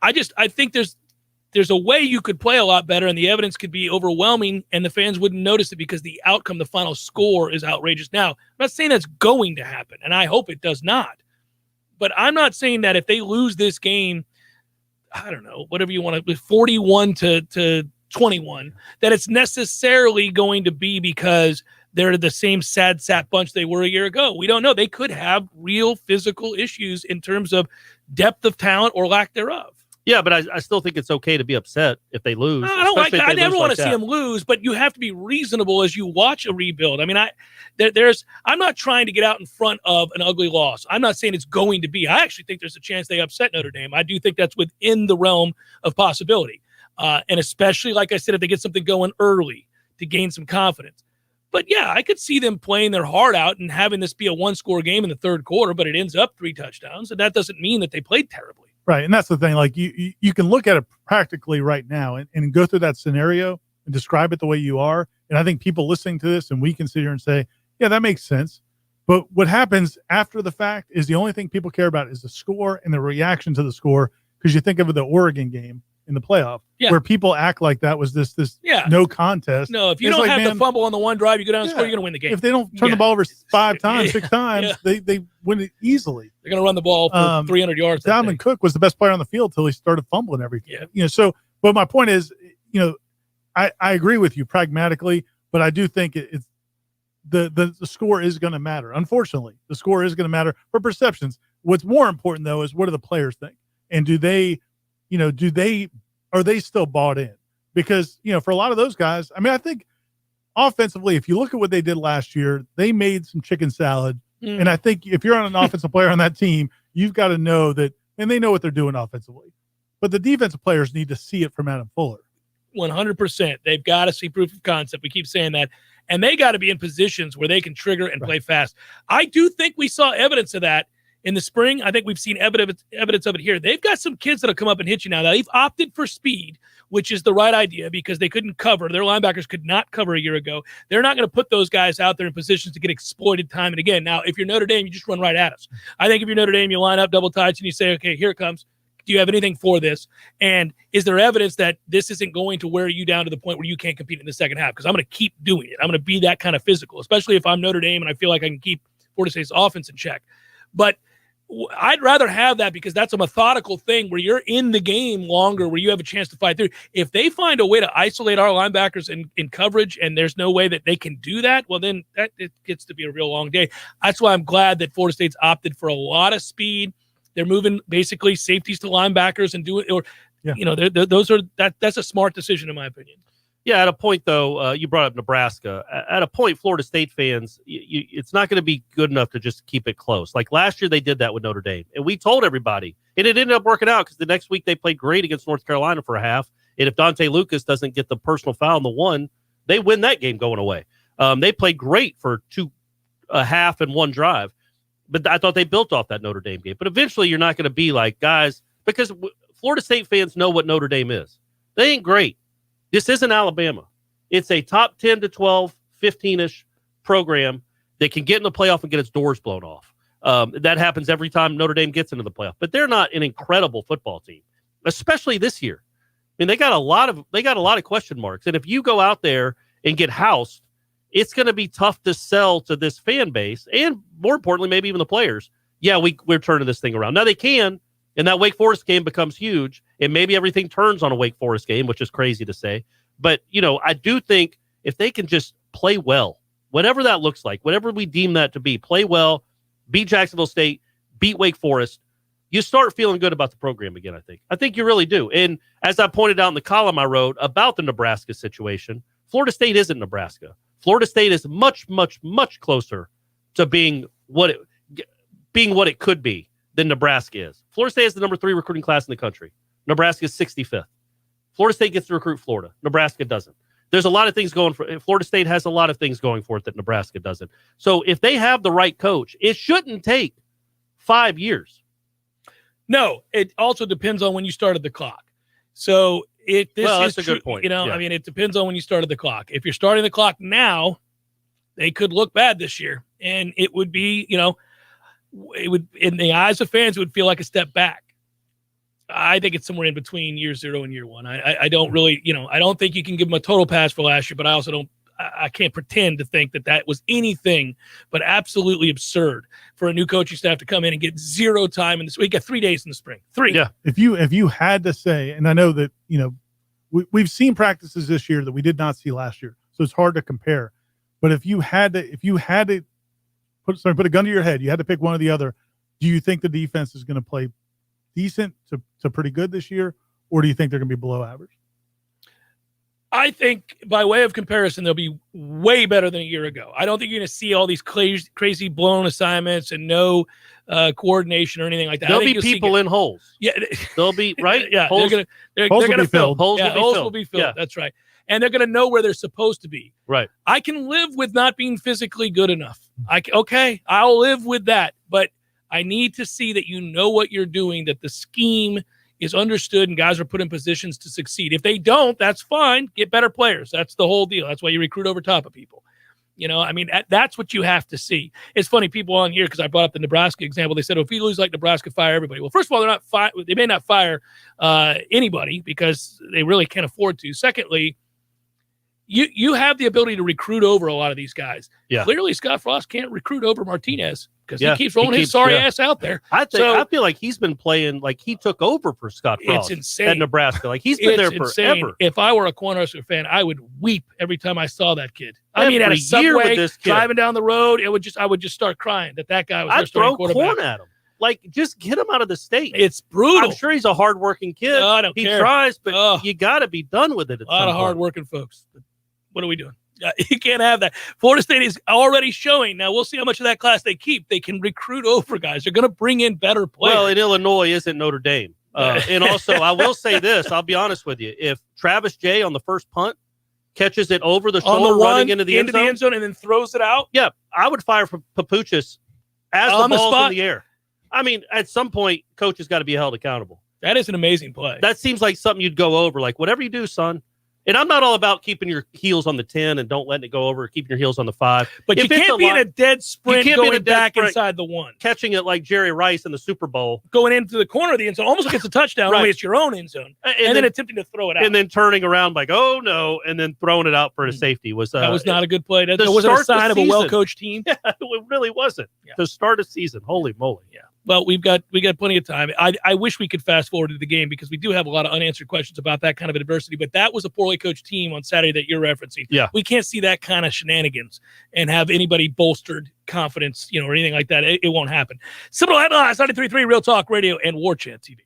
I think there's a way you could play a lot better and the evidence could be overwhelming and the fans wouldn't notice it because the outcome, the final score, is outrageous. Now, I'm not saying that's going to happen, and I hope it does not. But I'm not saying that if they lose this game, I don't know, whatever you want to, 41 to 21, that it's necessarily going to be because they're the same sad sap bunch they were a year ago. We don't know. They could have real physical issues in terms of depth of talent or lack thereof. Yeah, but I still think it's okay to be upset if they lose. I never want to see them lose, but you have to be reasonable as you watch a rebuild. I mean, I'm not trying to get out in front of an ugly loss. I'm not saying it's going to be. I actually think there's a chance they upset Notre Dame. I do think that's within the realm of possibility. And especially, like I said, if they get something going early to gain some confidence. But yeah, I could see them playing their heart out and having this be a 1-score game in the third quarter, but it ends up 3 touchdowns. And that doesn't mean that they played terribly. Right. And that's the thing. Like you can look at it practically right now and go through that scenario and describe it the way you are. And I think people listening to this and we can sit here and say, yeah, that makes sense. But what happens after the fact is the only thing people care about is the score and the reaction to the score. Because you think of the Oregon game in the playoff where people act like that was this no contest. No, if you don't have the fumble on the one drive, you go down and score, you're going to win the game. If they don't turn the ball over 5 times, 6 times, they win it easily. They're going to run the ball for 300 yards. Dalvin Cook was the best player on the field till he started fumbling everything. Yeah. But my point is, I agree with you pragmatically, but I do think it's the score is going to matter. Unfortunately, the score is going to matter for perceptions. What's more important though is what do the players think? And are they still bought in? Because, for a lot of those guys, I mean, I think offensively, if you look at what they did last year, they made some chicken salad. And I think if you're on an offensive player on that team, you've got to know that, and they know what they're doing offensively. But the defensive players need to see it from Adam Fuller. 100%. They've got to see proof of concept. We keep saying that. And they got to be in positions where they can trigger and play fast. I do think we saw evidence of that in the spring. I think we've seen evidence of it here. They've got some kids that'll come up and hit you now. They've opted for speed, which is the right idea because they couldn't cover. Their linebackers could not cover a year ago. They're not going to put those guys out there in positions to get exploited time and again. Now, if you're Notre Dame, you just run right at us. I think if you're Notre Dame, you line up double tights and you say, okay, here it comes. Do you have anything for this? And is there evidence that this isn't going to wear you down to the point where you can't compete in the second half? Because I'm going to keep doing it. I'm going to be that kind of physical, especially if I'm Notre Dame and I feel like I can keep Florida State's offense in check. But I'd rather have that because that's a methodical thing where you're in the game longer, where you have a chance to fight through. If they find a way to isolate our linebackers in coverage and there's no way that they can do that, well, then it gets to be a real long day. That's why I'm glad that Florida State's opted for a lot of speed. They're moving basically safeties to linebackers and that's a smart decision in my opinion. Yeah, at a point, though, you brought up Nebraska. At a point, Florida State fans, it's not going to be good enough to just keep it close. Like last year, they did that with Notre Dame. And we told everybody. And it ended up working out because the next week they played great against North Carolina for a half. And if Dante Lucas doesn't get the personal foul in the one, they win that game going away. They played great for a half and one drive. But I thought they built off that Notre Dame game. But eventually, you're not going to be like, guys, because Florida State fans know what Notre Dame is. They ain't great. This isn't Alabama. It's a top 10 to 12, 15-ish program that can get in the playoff and get its doors blown off. That happens every time Notre Dame gets into the playoff. But they're not an incredible football team, especially this year. I mean, they got a lot of question marks. And if you go out there and get housed, it's going to be tough to sell to this fan base and, more importantly, maybe even the players. Yeah, we're turning this thing around. Now they can, and that Wake Forest game becomes huge, And maybe everything turns on a Wake Forest game, which is crazy to say. But, I do think if they can just play well, whatever that looks like, whatever we deem that to be, play well, beat Jacksonville State, beat Wake Forest, you start feeling good about the program again, I think. I think you really do. And as I pointed out in the column I wrote about the Nebraska situation, Florida State isn't Nebraska. Florida State is much, much, much closer to being what it could be than Nebraska is. Florida State is the number 3 recruiting class in the country. Nebraska is 65th. Florida State gets to recruit Florida. Nebraska doesn't. There's a lot of things going for Florida State has a lot of things going for it that Nebraska doesn't. So if they have the right coach, it shouldn't take 5 years. No, it also depends on when you started the clock. So that's a good point. I mean, it depends on when you started the clock. If you're starting the clock now, they could look bad this year, and it would be, it would, in the eyes of fans, it would feel like a step back. I think it's somewhere in between year 0 and year 1. I don't really, I don't think you can give them a total pass for last year, but I also don't. I can't pretend to think that was anything but absolutely absurd for a new coaching staff to come in and get 0 time in this week. 3 days in the spring. 3. Yeah. If you had to say, and I know that, we've seen practices this year that we did not see last year, so it's hard to compare. But if you had to put a gun to your head, you had to pick one or the other. Do you think the defense is going to play decent to pretty good this year, or do you think they're going to be below average? I think by way of comparison, they'll be way better than a year ago. I don't think you're going to see all these crazy blown assignments and no coordination or anything like that. There'll be people in holes. Yeah. They'll be, right? Yeah. Holes, they're going to fill. Holes will be filled. Yeah. That's right. And they're going to know where they're supposed to be. Right. I can live with not being physically good enough. I'll live with that. But I need to see that you know what you're doing, that the scheme is understood and guys are put in positions to succeed. If they don't, that's fine. Get better players. That's the whole deal. That's why you recruit over top of people. That's what you have to see. It's funny, people on here, because I brought up the Nebraska example, they said, if we lose like Nebraska, fire everybody. Well, first of all, they may not fire anybody because they really can't afford to. Secondly, you have the ability to recruit over a lot of these guys. Yeah. Clearly, Scott Frost can't recruit over Martinez because he keeps rolling his sorry ass out there. I feel like he's been playing like he took over for Scott Frost. It's insane. At Nebraska. Like he's been there forever. If I were a Cornhusker fan, I would weep every time I saw that kid. At a subway, driving down the road, I would just start crying that guy was their starting quarterback. I'd throw corn at him. Like, just get him out of the state. It's brutal. I'm sure he's a hardworking kid. No, I don't care. He tries, but you got to be done with it. A lot of hardworking folks. What are we doing? You can't have that. Florida State is already showing. Now, we'll see how much of that class they keep. They can recruit over guys. They're going to bring in better players. Well, in Illinois isn't Notre Dame. And also, I will say this. I'll be honest with you. If Travis Jay on the first punt catches it over the shoulder, running into the end zone, and then throws it out, yeah, I would fire for Papuchis as the ball's in the air. I mean, at some point, coach has got to be held accountable. That is an amazing play. That seems like something you'd go over. Like, whatever you do, son. And I'm not all about keeping your heels on the 10 and don't letting it go over, keeping your heels on the 5. But you can't be in a dead sprint going back inside the 1. Catching it like Jerry Rice in the Super Bowl. Going into the corner of the end zone, almost gets a touchdown, right. Only it's your own end zone. And then attempting to throw it out. And then turning around like, oh, no, and then throwing it out for a safety. That was not a good play. That wasn't a sign of a well-coached team. Yeah, it really wasn't. Yeah. To start a season. Holy moly. Yeah. Well, we got plenty of time. I wish we could fast forward to the game because we do have a lot of unanswered questions about that kind of adversity. But that was a poorly coached team on Saturday that you're referencing. Yeah, we can't see that kind of shenanigans and have anybody bolstered confidence, or anything like that. It won't happen. Seminole Headlines, 93.3 Real Talk Radio and Warchant TV.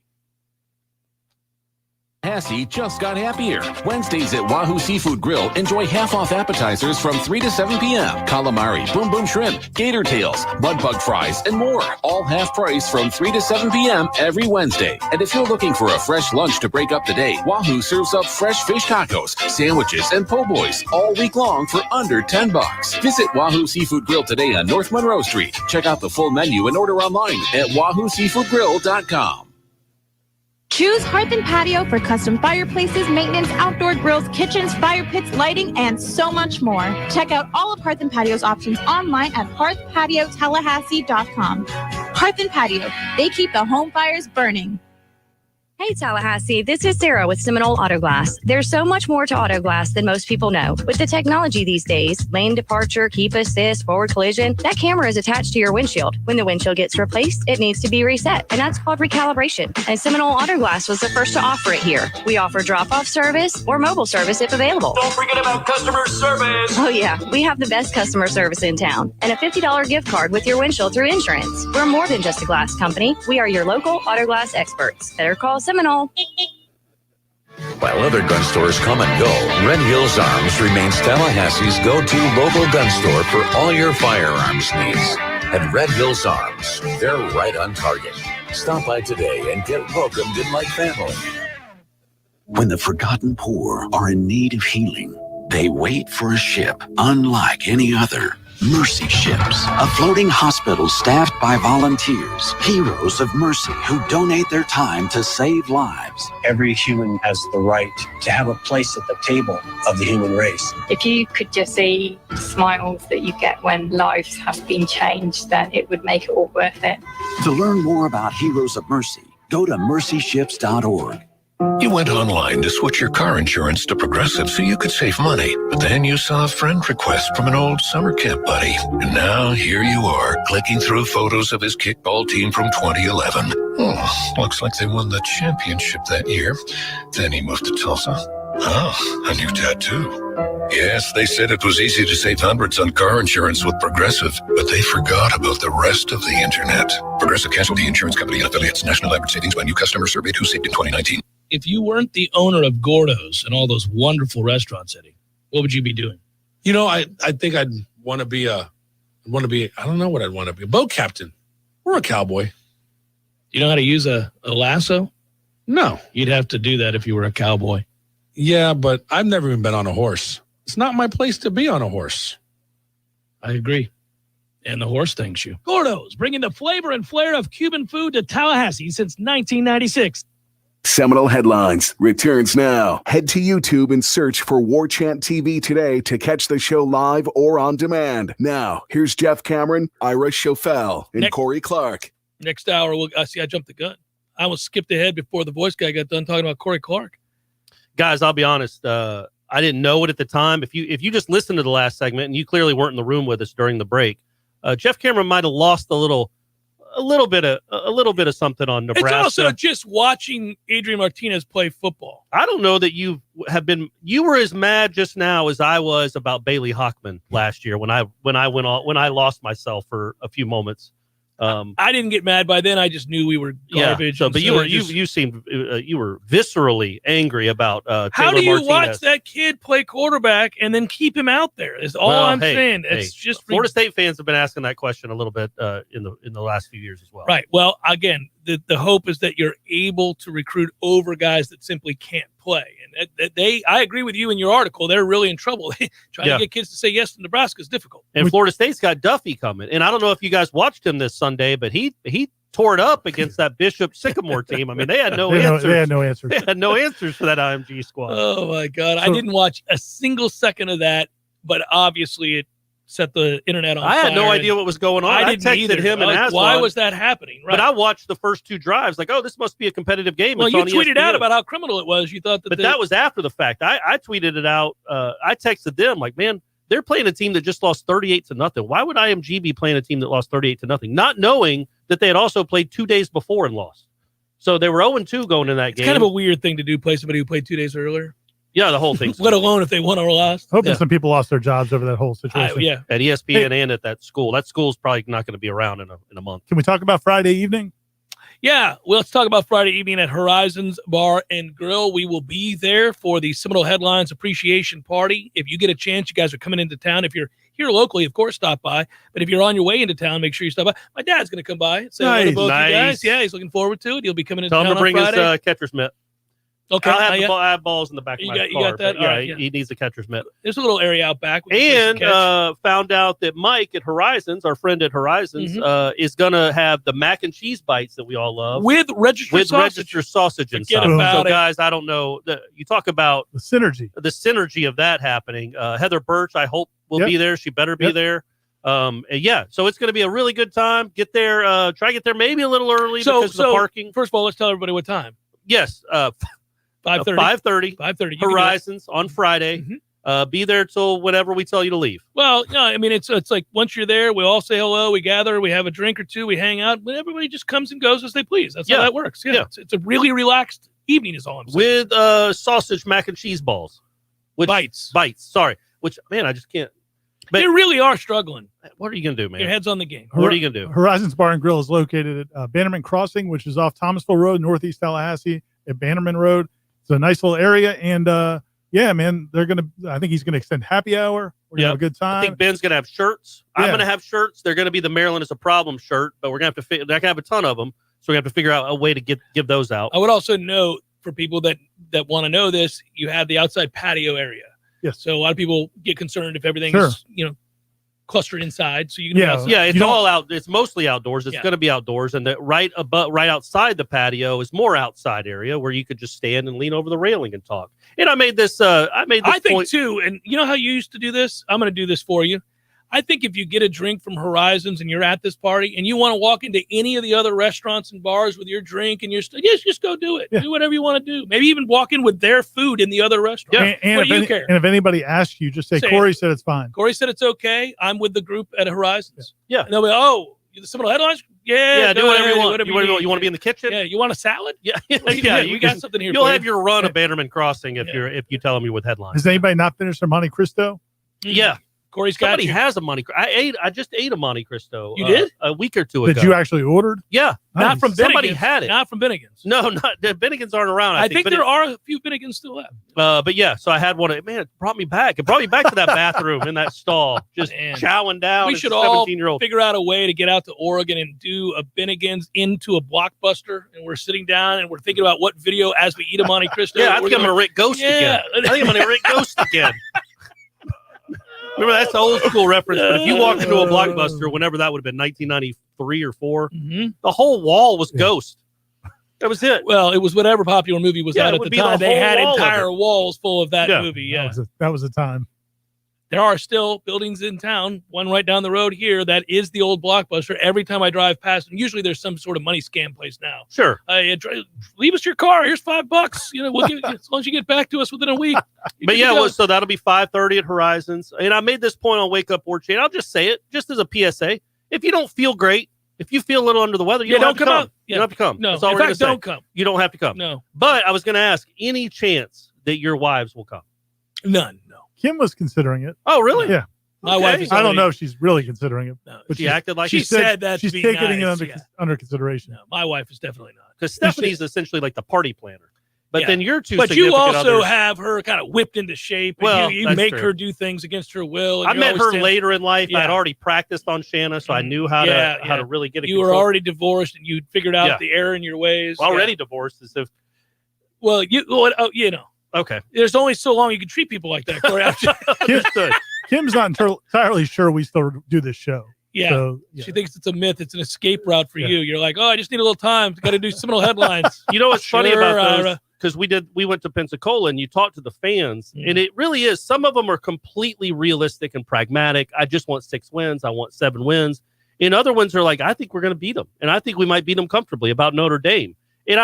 Hassie just got happier. Wednesdays at Wahoo Seafood Grill, enjoy half-off appetizers from 3 to 7 p.m. Calamari, boom boom shrimp, gator tails, mud bug fries, and more. All half price from 3 to 7 p.m. every Wednesday. And if you're looking for a fresh lunch to break up the day, Wahoo serves up fresh fish tacos, sandwiches, and po' boys all week long for under $10. Visit Wahoo Seafood Grill today on North Monroe Street. Check out the full menu and order online at wahooseafoodgrill.com. Choose Hearth & Patio for custom fireplaces, maintenance, outdoor grills, kitchens, fire pits, lighting, and so much more. Check out all of Hearth & Patio's options online at hearthpatiotallahassee.com. Hearth & Patio, they keep the home fires burning. Hey Tallahassee, this is Sarah with Seminole Auto Glass. There's so much more to auto glass than most people know. With the technology these days, lane departure, keep assist, forward collision, that camera is attached to your windshield. When the windshield gets replaced, it needs to be reset, and that's called recalibration. And Seminole Auto Glass was the first to offer it here. We offer drop-off service or mobile service if available. Don't forget about customer service. Oh yeah, we have the best customer service in town, and a $50 gift card with your windshield through insurance. We're more than just a glass company. We are your local auto glass experts. Better call Seminole. While other gun stores come and go, Red Hills Arms remains Tallahassee's go-to local gun store for all your firearms needs. At Red Hills Arms, they're right on target. Stop by today and get welcomed in like family. When the forgotten poor are in need of healing, they wait for a ship unlike any other. Mercy Ships, a floating hospital staffed by volunteers, heroes of mercy who donate their time to save lives. Every human has the right to have a place at the table of the human race. If you could just see the smiles that you get when lives have been changed, then it would make it all worth it. To learn more about Heroes of Mercy, go to mercyships.org. You went online to switch your car insurance to Progressive so you could save money. But then you saw a friend request from an old summer camp buddy. And now here you are, clicking through photos of his kickball team from 2011. Oh, looks like they won the championship that year. Then he moved to Tulsa. Oh, a new tattoo. Yes, they said it was easy to save hundreds on car insurance with Progressive, but they forgot about the rest of the internet. Progressive Casualty Insurance Company and affiliates. National average savings by new customer surveyed who saved in 2019. If you weren't the owner of Gordo's and all those wonderful restaurants, Eddie, what would you be doing? You know, I think I'd want to be I don't know what I'd want to be, a boat captain or a cowboy. Do you know how to use a lasso? No. You'd have to do that if you were a cowboy. Yeah, but I've never even been on a horse. It's not my place to be on a horse. I agree. And the horse thanks you. Gordo's, bringing the flavor and flair of Cuban food to Tallahassee since 1996. Seminole Headlines returns now. Head to YouTube and search for Warchant TV today to catch the show live or on demand. Now, here's Jeff Cameron, Ira Schofel, and Corey Clark. Next hour, I jumped the gun. I almost skipped ahead before the voice guy got done talking about Corey Clark. Guys, I'll be honest. I didn't know it at the time. If you just listened to the last segment, and you clearly weren't in the room with us during the break, Jeff Cameron might have lost a little bit of something on Nebraska. It's also just watching Adrian Martinez play football. I don't know that you were as mad just now as I was about Bailey Hockman last year when I lost myself for a few moments. I didn't get mad by then. I just knew we were garbage. Yeah, but you were viscerally angry about Taylor how do you Martinez. watch that kid play quarterback and then keep him out there? Is all I'm saying. It's just Florida State fans have been asking that question a little bit in the last few years as well. Right. Well, again, the hope is that you're able to recruit over guys that simply can't play. And I agree with you in your article. They're really in trouble. Trying to get kids to say yes to Nebraska is difficult. And Florida State's got Duffy coming. And I don't know if you guys watched him this Sunday, but he tore it up against that Bishop Sycamore team. I mean, they had no answers. They had no answers. They had no answers for that IMG squad. Oh, my God. I didn't watch a single second of that, but obviously it set the internet on fire. I had no idea what was going on. I texted him and asked why was that happening? Right. But I watched the first two drives like, oh, this must be a competitive game. Well, it's you on tweeted ESPN. out about how criminal it was. You thought that. But that was after the fact. I tweeted it out. I texted them like, man, they're playing a team that just lost 38-0. Why would IMG be playing a team that lost 38-0? Not knowing that they had also played 2 days before and lost. So they were 0-2 going in that game. It's kind of a weird thing to do, play somebody who played 2 days earlier. Yeah, the whole thing. Let alone if they won or lost. Hoping some people lost their jobs over that whole situation. At ESPN and at that school. That school's probably not going to be around in a month. Can we talk about Friday evening? Yeah, well, let's talk about Friday evening at Horizons Bar and Grill. We will be there for the Seminole Headlines Appreciation Party. If you get a chance, you guys are coming into town. If you're here locally, of course, stop by. But if you're on your way into town, make sure you stop by. My dad's going to come by and say hello to both you guys. Yeah, he's looking forward to it. He'll be coming into town on Friday. Tell him to bring his catcher's mitt. Okay, I have balls in the back of my car. You got that? Yeah, right, he needs a catcher's mitt. There's a little area out back. And found out that Mike at Horizons, our friend at Horizons, is going to have the mac and cheese bites that we all love. With registered sausage inside. So, guys, I don't know. You talk about the synergy of that happening. Heather Birch, I hope, will be there. She better be there. So it's going to be a really good time. Get there. Try to get there maybe a little early because of the parking. First of all, let's tell everybody what time. Yes. 5:30. 5:30. Horizons on Friday. Be there till whenever we tell you to leave. Well, no, I mean, it's like once you're there, we all say hello, we gather, we have a drink or two, we hang out, but everybody just comes and goes as they please. That's how that works. Yeah. It's a really relaxed evening is all I'm saying. With sausage, mac and cheese balls. Bites. Sorry. Which, man, I just can't. But you really are struggling. What are you going to do, man? Your head's on the game. What are you going to do? Horizons Bar and Grill is located at Bannerman Crossing, which is off Thomasville Road, Northeast Tallahassee, at Bannerman Road. It's a nice little area. And, yeah, man, I think he's going to extend happy hour. We're going to have a good time. I think Ben's going to have shirts. I'm going to have shirts. They're going to be the Maryland is a problem shirt, but we're going to have to I can have a ton of them. So we're going to have to figure out a way to give those out. I would also note for people that want to know this, you have the outside patio area. Yes. So a lot of people get concerned if everything is, clustered inside. So you can it's all out. It's mostly outdoors. It's going to be outdoors, and right outside the patio is more outside area where you could just stand and lean over the railing and talk. And I made this. I think too. And you know how you used to do this? I'm going to do this for you. I think if you get a drink from Horizons and you're at this party and you want to walk into any of the other restaurants and bars with your drink and just go do it. Yeah. Do whatever you want to do. Maybe even walk in with their food in the other restaurant. Yeah. And if anybody asks you, just say Corey said it's fine. Corey said it's okay. I'm with the group at Horizons. Yeah. And they'll be, you're the Seminole Headlines? Yeah, do whatever you want. You want to be in the kitchen? Yeah. You want a salad? Yeah. We got something here. You'll have your run of Bannerman Crossing if you tell them you're with Headlines. Has anybody not finished their Monte Cristo? Yeah. Corey's got Somebody has a Monte Cristo. I just ate a Monte Cristo. You did? A week or two ago. Did you actually ordered? Yeah. Not from Bennigan's. Somebody had it. Not from Bennigan's. No, the Bennigan's aren't around. I think there are a few Bennigan's still left. But yeah, so I had one. Man, it brought me back. It brought me back to that bathroom in that stall, just chowing down. We should all figure out a way to get out to Oregon and do a Bennigan's into a Blockbuster. And we're sitting down and we're thinking about what video as we eat a Monte Cristo. Yeah, I think I'm going to Rick Ghost again. I think I'm going to Rick Ghost again. Remember, that's the old school reference. But if you walked into a Blockbuster, whenever that would have been 1993 or 4, the whole wall was Ghost. That was it. Well, it was whatever popular movie was out at the time. They had entire walls full of that movie. Yeah, that was a time. There are still buildings in town, one right down the road here, that is the old Blockbuster. Every time I drive past, and usually there's some sort of money scam place now. Sure. Leave us your car. Here's $5. We'll give as long as you get back to us within a week. But yeah, so that'll be 5:30 at Horizons. And I made this point on Wake Up Warchant. I'll just say it, just as a PSA. If you don't feel great, if you feel a little under the weather, you don't have to come out. You don't have to come. No, that's all in we're fact, gonna don't say. come. You don't have to come. No. But I was going to ask, any chance that your wives will come? None. No. Kim was considering it. Oh, really? Yeah. My wife is I don't know if she's really considering it. No, but she acted like she said that she's taking it under consideration. No, my wife is definitely not. Because Stephanie's essentially like the party planner. But then you're two. But you also others, have her kind of whipped into shape. Well, you make her do things against her will. I met her later in life. I had already practiced on Shanna, so I knew how to really get it. You were already divorced, and you figured out the error in your ways. Already divorced, as if. Well, Okay. There's only so long you can treat people like that, Corey. Kim's not entirely sure we still do this show. Yeah. So, She thinks it's a myth. It's an escape route for you. You're like, I just need a little time. Got to do Seminole Headlines. You know what's funny about those? Because we went to Pensacola and you talked to the fans, and it really is. Some of them are completely realistic and pragmatic. I just want 6 wins. I want 7 wins. And other ones are like, I think we're going to beat them, and I think we might beat them comfortably about Notre Dame. And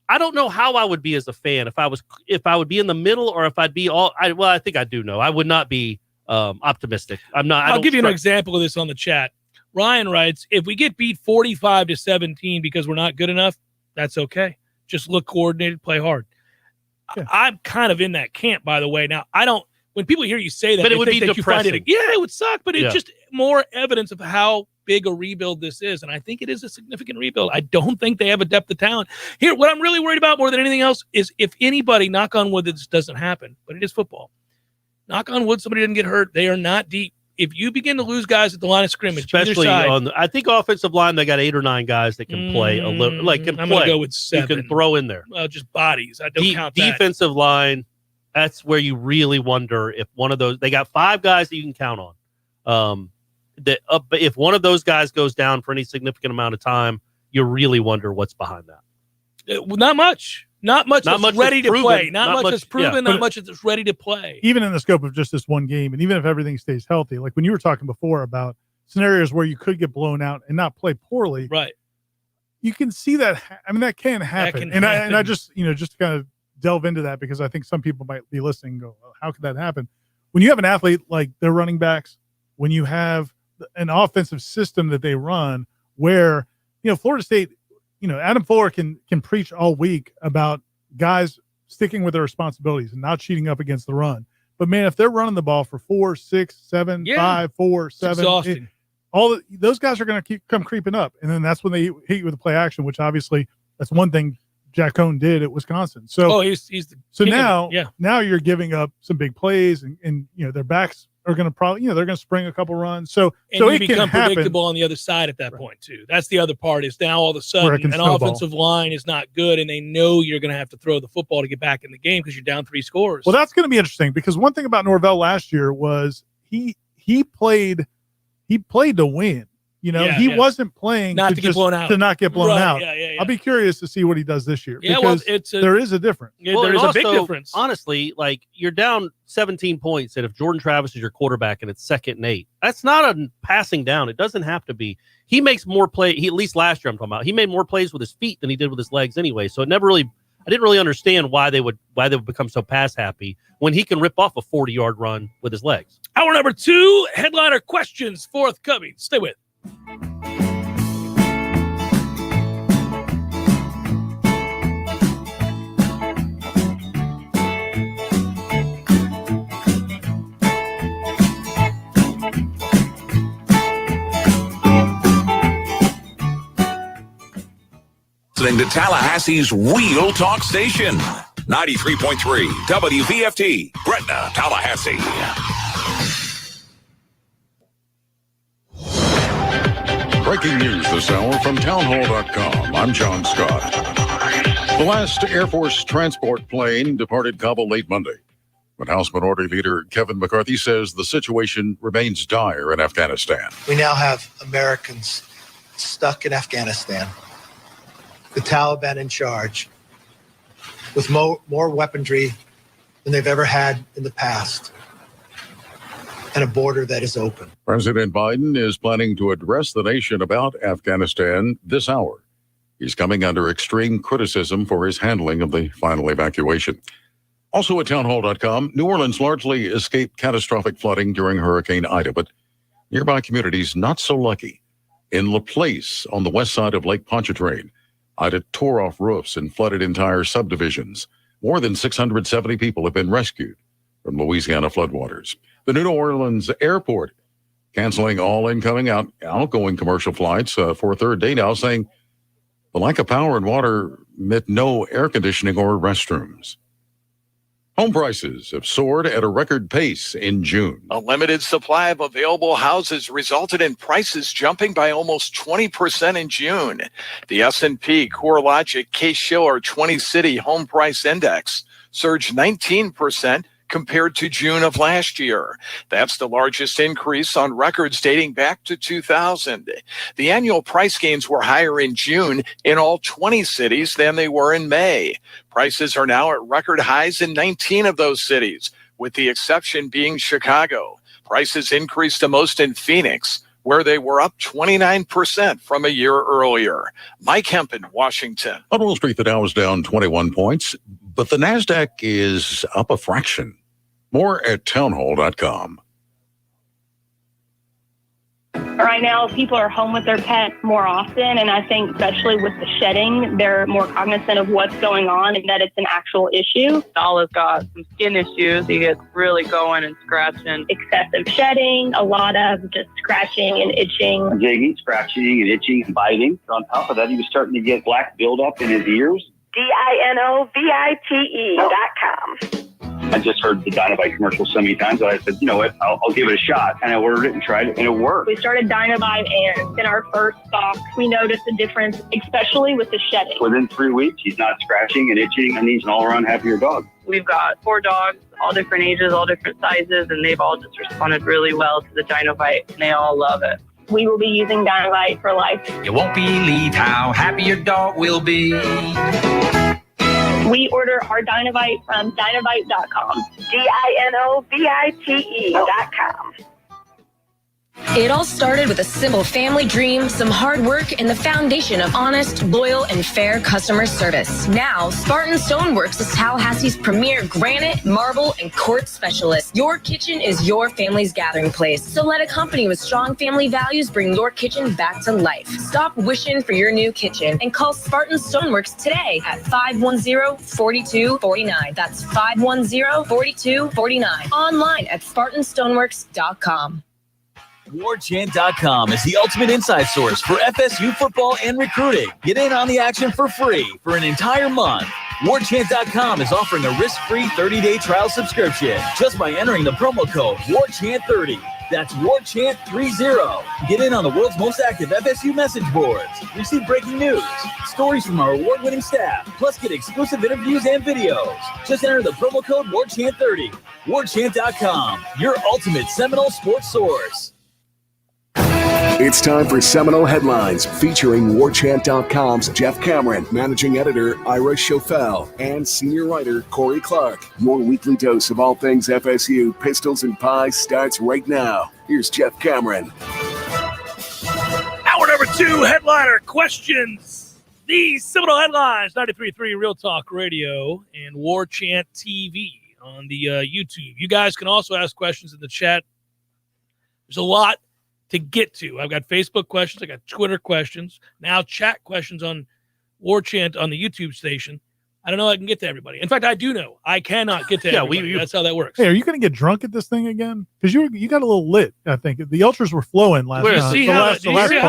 I don't know how I would be as a fan if I would be in the middle or if I'd be I think I do know. I would not be optimistic. I'm not. I'll give you an example of this on the chat. Ryan writes, if we get beat 45-17 because we're not good enough, that's okay. Just look coordinated, play hard. Yeah. I'm kind of in that camp, by the way. Now, when people hear you say that, but it would be depressing. It would suck, but it's just more evidence of how big a rebuild this is. And I think it is a significant rebuild. I don't think they have a depth of talent. Here, what I'm really worried about more than anything else is if anybody, knock on wood, this doesn't happen, but it is football. Knock on wood, somebody didn't get hurt. They are not deep. If you begin to lose guys at the line of scrimmage, especially I think offensive line, they got 8 or 9 guys that can play a little. I'm going to go with 7. You can throw in there. Well, just bodies. I don't count that. Defensive line, that's where you really wonder if one of those. They got 5 guys that you can count on. But if one of those guys goes down for any significant amount of time, you really wonder what's behind that. Not much. Not much that's ready to play. Not much that's proven. Yeah. Not much that's ready to play. Even in the scope of just this one game, and even if everything stays healthy, like when you were talking before about scenarios where you could get blown out and not play poorly, right? you can see that. I mean, that can happen. I just, just to kind of delve into that, because I think some people might be listening and go, well, how could that happen? When you have an athlete like their running backs, when you have an offensive system that they run where, Florida State, Adam Fuller can preach all week about guys sticking with their responsibilities and not cheating up against the run. But man, if they're running the ball for 4, 6, 7, 5, 4, 7, those guys are going to come creeping up. And then that's when they hit you with the play action, which obviously that's one thing Jack Cohn did at Wisconsin. So, now you're giving up some big plays and their backs are going to probably, they're going to spring a couple runs. So it become predictable on the other side at that point too. That's the other part, is now all of a sudden an offensive line is not good, and they know you're going to have to throw the football to get back in the game because you're down 3 scores. Well, that's going to be interesting, because one thing about Norvell last year was he played to win. He wasn't playing not to get blown out. To not get blown out. Yeah. I'll be curious to see what he does this year. Yeah, because there is a difference. Yeah, there is a big difference. Honestly, like, you're down 17 points, and if Jordan Travis is your quarterback and it's 2nd and 8, that's not a passing down. It doesn't have to be. He makes more play. At least last year I'm talking about. He made more plays with his feet than he did with his legs anyway. So I didn't really understand why they would become so pass happy when he can rip off a 40-yard run with his legs. Hour number 2, headliner questions forthcoming. Stay with. Listening to Tallahassee's Real Talk Station, 93.3 WVFT, Gretna, Tallahassee. Breaking news this hour from townhall.com. I'm John Scott. The last Air Force transport plane departed Kabul late Monday, but House Minority Leader Kevin McCarthy says the situation remains dire in Afghanistan. We now have Americans stuck in Afghanistan, the Taliban in charge, with more weaponry than they've ever had in the past, and a border that is open. President Biden is planning to address the nation about Afghanistan this hour. He's coming under extreme criticism for his handling of the final evacuation. Also at townhall.com, New Orleans largely escaped catastrophic flooding during Hurricane Ida, but nearby communities not so lucky. In LaPlace, on the west side of Lake Pontchartrain, Ida tore off roofs and flooded entire subdivisions. More than 670 people have been rescued from Louisiana floodwaters. The New Orleans airport canceling all incoming, outgoing commercial flights for a 3rd day now, saying the lack of power and water meant no air conditioning or restrooms. Home prices have soared at a record pace in June. A limited supply of available houses resulted in prices jumping by almost 20% in June. The S&P CoreLogic Case-Shiller 20-City Home Price Index surged 19% compared to June of last year. That's the largest increase on records dating back to 2000. The annual price gains were higher in June in all 20 cities than they were in May. Prices are now at record highs in 19 of those cities, with the exception being Chicago. Prices increased the most in Phoenix, where they were up 29% from a year earlier. Mike Hempen, Washington. On Wall Street, the Dow is down 21 points, but the NASDAQ is up a fraction. More at townhall.com. Right now, people are home with their pet more often, and I think especially with the shedding, they're more cognizant of what's going on and that it's an actual issue. Nala's got some skin issues. He gets really going and scratching. Excessive shedding, a lot of just scratching and itching. Jigging, scratching and itching and biting. On top of that, he was starting to get black buildup in his ears. DINOVITE.com. I just heard the Dynovite commercial so many times that I said, you know what, I'll give it a shot. And I ordered it and tried it, and it worked. We started Dynovite, and in our first stock, we noticed a difference, especially with the shedding. Within 3 weeks, he's not scratching and itching, and he's an all-around happier dog. We've got 4 dogs, all different ages, all different sizes, and they've all just responded really well to the Dynovite, and they all love it. We will be using Dynovite for life. You won't believe how happy your dog will be. We order our Dynovite from Dynovite.com. DINOVITE.com. It all started with a simple family dream, some hard work, and the foundation of honest, loyal, and fair customer service. Now, Spartan Stoneworks is Tallahassee's premier granite, marble, and quartz specialist. Your kitchen is your family's gathering place. So let a company with strong family values bring your kitchen back to life. Stop wishing for your new kitchen and call Spartan Stoneworks today at 510-4249. That's 510-4249. Online at SpartanStoneworks.com. Warchant.com is the ultimate inside source for FSU football and recruiting. Get in on the action for free for an entire month. Warchant.com is offering a risk-free 30-day trial subscription just by entering the promo code Warchant30. That's Warchant30. Get in on the world's most active FSU message boards. Receive breaking news, stories from our award-winning staff, plus get exclusive interviews and videos. Just enter the promo code Warchant30. Warchant.com, your ultimate Seminole sports source. It's time for Seminole Headlines, featuring Warchant.com's Jeff Cameron, managing editor Ira Schofel, and senior writer Corey Clark. Your weekly dose of all things FSU, pistols, and pies starts right now. Here's Jeff Cameron. Hour number 2, headliner questions. The Seminole Headlines, 93.3 Real Talk Radio and Warchant TV on the YouTube. You guys can also ask questions in the chat. There's a lot to get to. I've got Facebook questions. I got Twitter questions. Now chat questions on Warchant on the YouTube station. I don't know if I can get to everybody. In fact, I do know. I cannot get to everybody. That's how that works. Hey, are you going to get drunk at this thing again? Because you got a little lit, I think. The ultras were flowing last night. See how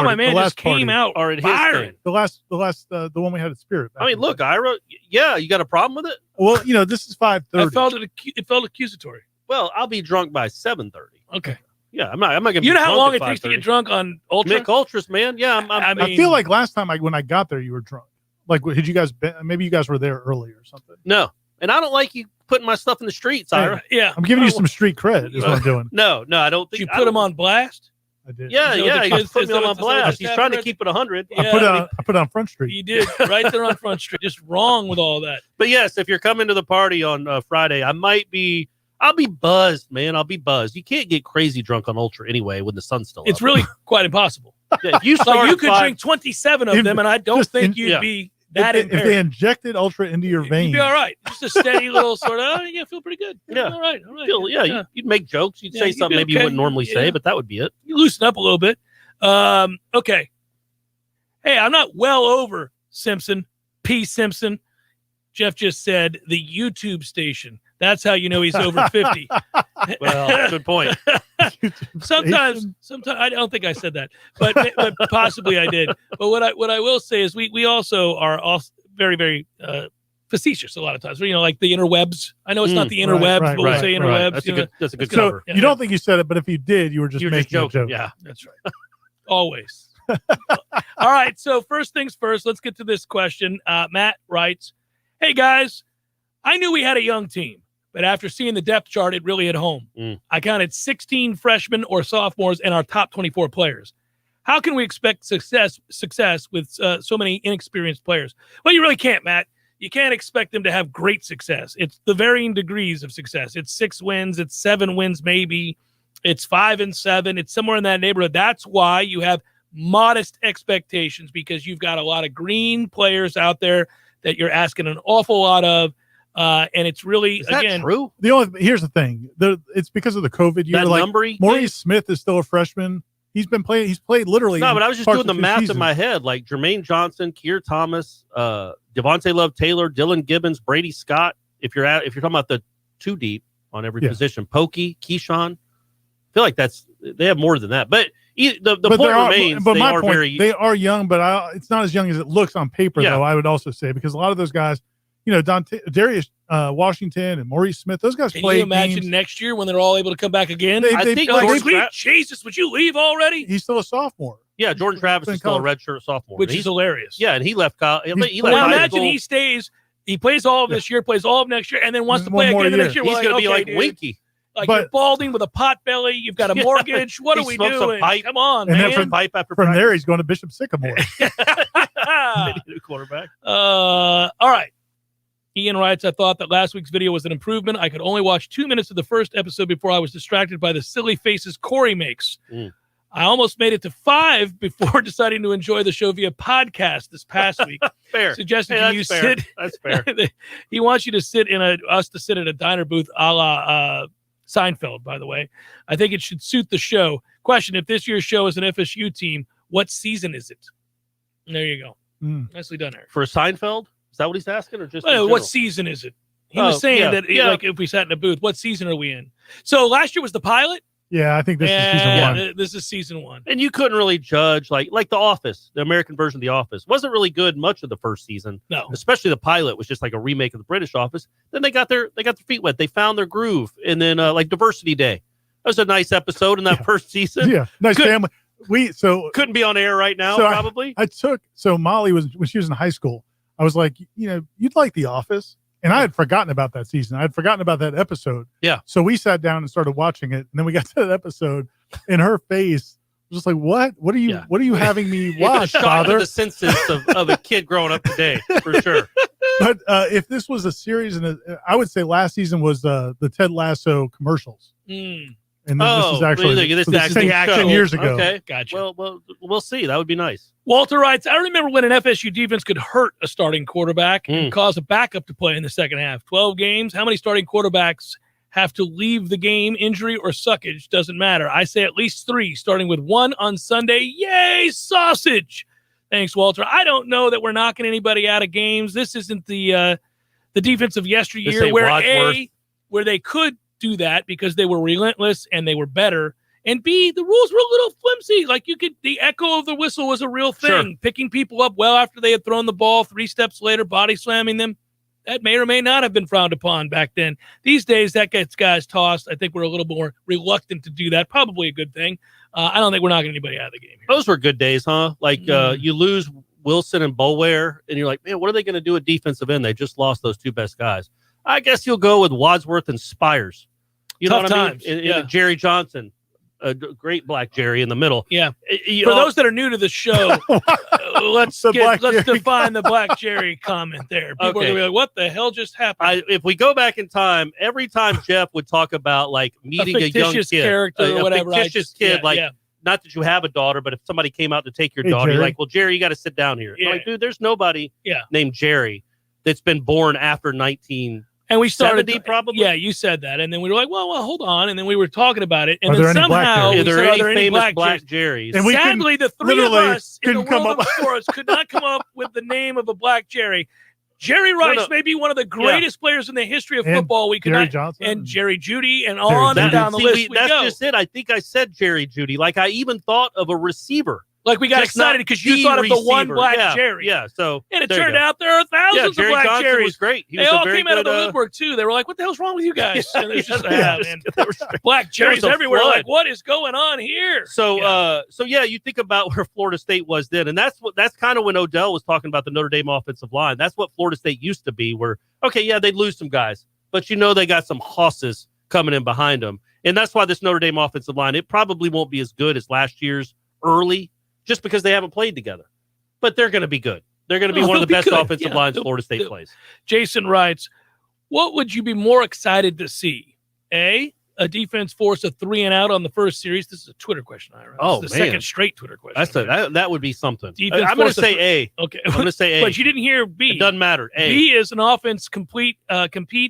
my man just came out firing. The one we had at Spirit. I mean, look, Ira, yeah, you got a problem with it? Well, this is 5:30. It felt accusatory. Well, I'll be drunk by 7:30. Okay. Yeah, I'm not going to be You know how drunk long at it takes to 5:30. get drunk on Ultra? Mick Ultras, man. Yeah, I feel like last time when I got there, you were drunk. Like, had you guys been? Maybe you guys were there early or something. No, and I don't like you putting my stuff in the streets, Ira. Yeah, I'm giving you some street cred. Is what I'm doing. No, I don't think you put him on blast. I did. Yeah, he put me on blast. He's trying to keep it 100. I put it on Front Street. You did right there on Front Street. Just wrong with all that. But yes, if you're coming to the party on Friday, I'll be buzzed, man. I'll be buzzed. You can't get crazy drunk on Ultra anyway when the sun's still up. It's really quite impossible. Yeah, if you start you could drink 27 of them, and I don't think you'd be that impaired. If they injected Ultra into your veins, you'd be all right. Just a steady little sort of, feel pretty good. Yeah. All right. You'd make jokes. You'd say something maybe you wouldn't normally say, but that would be it. You loosen up a little bit. Okay. Hey, I'm not well over Simpson. P. Simpson. Jeff just said the YouTube station. That's how you know he's over 50. Well, good point. Sometimes I don't think I said that, but possibly I did. But what I will say is we also are very, very facetious a lot of times. Like the interwebs. I know it's not the interwebs, but we'll say interwebs. That's a good cover. You don't think you said it, but if you did, you were just making a joke. Yeah, that's right. Always. All right. So first things first, let's get to this question. Matt writes, "Hey guys, I knew we had a young team, but after seeing the depth chart, it really hit home. I counted 16 freshmen or sophomores in our top 24 players. How can we expect success with so many inexperienced players?" Well, you really can't, Matt. You can't expect them to have great success. It's the varying degrees of success. It's 6 wins. It's 7 wins, maybe. It's 5 and 7. It's somewhere in that neighborhood. That's why you have modest expectations, because you've got a lot of green players out there that you're asking an awful lot of. And it's really, is that again, true? Here's the thing. It's because of the COVID year. Maurice Smith is still a freshman. He's played literally. No, but I was just doing the math in my head. Like Jermaine Johnson, Keir Thomas, Devontae Love Taylor, Dylan Gibbons, Brady Scott. If you're talking about the 2 deep on every position, Pokey, Keyshawn. I feel like they have more than that. But the point remains. But my point, they are young, but it's not as young as it looks on paper, though. I would also say, because a lot of those guys, Darius Washington and Maurice Smith, those guys play. Can you imagine next year when they're all able to come back again? I think sweet Jesus, would you leave already? He's still a sophomore. Yeah, Jordan Travis is still a redshirt sophomore, which is hilarious. Yeah, and he left college. Imagine he stays. He plays all of this year, plays all of next year, and then wants to play again the next year. He's going to be like Winky. Like, you're balding with a pot belly. You've got a mortgage. What are we doing? Come on, and man. Then from there, he's going to Bishop Sycamore. New quarterback. All right. Ian writes, "I thought that last week's video was an improvement. I could only watch 2 minutes of the first episode before I was distracted by the silly faces Corey makes. I almost made it to 5 before deciding to enjoy the show via podcast this past week. Fair. Suggested you sit. That's fair. He wants you to sit us to sit at a diner booth a la Seinfeld, by the way. I think it should suit the show. Question, if this year's show is an FSU team, what season is it? And there you go. Nicely done, Eric. For Seinfeld? Is that what he's asking? Or just what season is it? He was saying that like if we sat in a booth, what season are we in? So last year was the pilot? Yeah, I think this is season 1. This is season 1. And you couldn't really judge like The Office, the American version of The Office. Wasn't really good much of the first season. No. Especially the pilot was just like a remake of the British Office. Then they got their feet wet. They found their groove. And then like Diversity Day. That was a nice episode in that first season. Yeah, nice family. Couldn't be on air right now, probably. Molly when she was in high school, I was like, you'd like The Office. And I had forgotten about that season. I had forgotten about that episode. Yeah. So we sat down and started watching it. And then we got to that episode and her face was just like, what? What are you having me watch, Father? The senses of a kid growing up today, for sure. But if this was a series, I would say last season was the Ted Lasso commercials. And this is actually this is the action 10 years ago. Okay, gotcha. Well, we'll see. That would be nice. Walter writes, I remember when an FSU defense could hurt a starting quarterback and cause a backup to play in the second half. 12 games. How many starting quarterbacks have to leave the game? Injury or suckage? Doesn't matter. I say at least 3, starting with 1 on Sunday. Yay, sausage. Thanks, Walter. I don't know that we're knocking anybody out of games. This isn't the defense of yesteryear where they could do that because they were relentless and they were better. And B, the rules were a little flimsy. Like the echo of the whistle was a real thing. Sure. Picking people up well after they had thrown the ball, 3 steps later, body slamming them. That may or may not have been frowned upon back then. These days, that gets guys tossed. I think we're a little more reluctant to do that. Probably a good thing. I don't think we're knocking anybody out of the game here. Those were good days, huh? Like you lose Wilson and Boulware, and you're like, man, what are they going to do at defensive end? They just lost those 2 best guys. I guess you'll go with Wadsworth and Spires. You know Tough what times. I mean? And Jerry Johnson, a great black Jerry in the middle. Yeah. For those that are new to the show, let's define the black Jerry comment there. People are going to be like, what the hell just happened? If we go back in time, every time Jeff would talk about like meeting a young kid, character or whatever, ficticious kid, not that you have a daughter, but if somebody came out to take your daughter, you're like, well, Jerry, you got to sit down here. Yeah. Like, dude, there's nobody named Jerry that's been born after 1970 and we started probably. Yeah, you said that, and then we were like, well, hold on, and then we were talking about it, and then somehow are there any famous black Jerrys? And sadly, the 3 of us in the world before us could not come up with the name of a black Jerry. Jerry Rice may be one of the greatest players in the history of football. We could Jerry not, Johnson and Jerry Judy, and on and down the list. That's just it. I think I said Jerry Judy. Like I even thought of a receiver. Like we got excited because you thought of the one black Jerry. Yeah. So and it turned out there are thousands of black Johnson Jerrys. Was great. They all came out of the woodwork too. They were like, "What the hell's wrong with you guys?" And there's just black Jerrys everywhere. Like, what is going on here? So, you think about where Florida State was then, and that's kind of when Odell was talking about the Notre Dame offensive line. That's what Florida State used to be. Where they'd lose some guys, but they got some hosses coming in behind them, and that's why this Notre Dame offensive line it probably won't be as good as last year's early. Just because they haven't played together. But they're going to be good. They're going to be one of the best offensive lines Florida State plays. Jason writes, what would you be more excited to see? A defense force a 3-and-out on the first series. This is a Twitter question, Ira. Oh, the second straight Twitter question. That would be something. Defense I'm going to say A. Okay. I'm going to say A. But you didn't hear B. It doesn't matter. A. B is an offense compete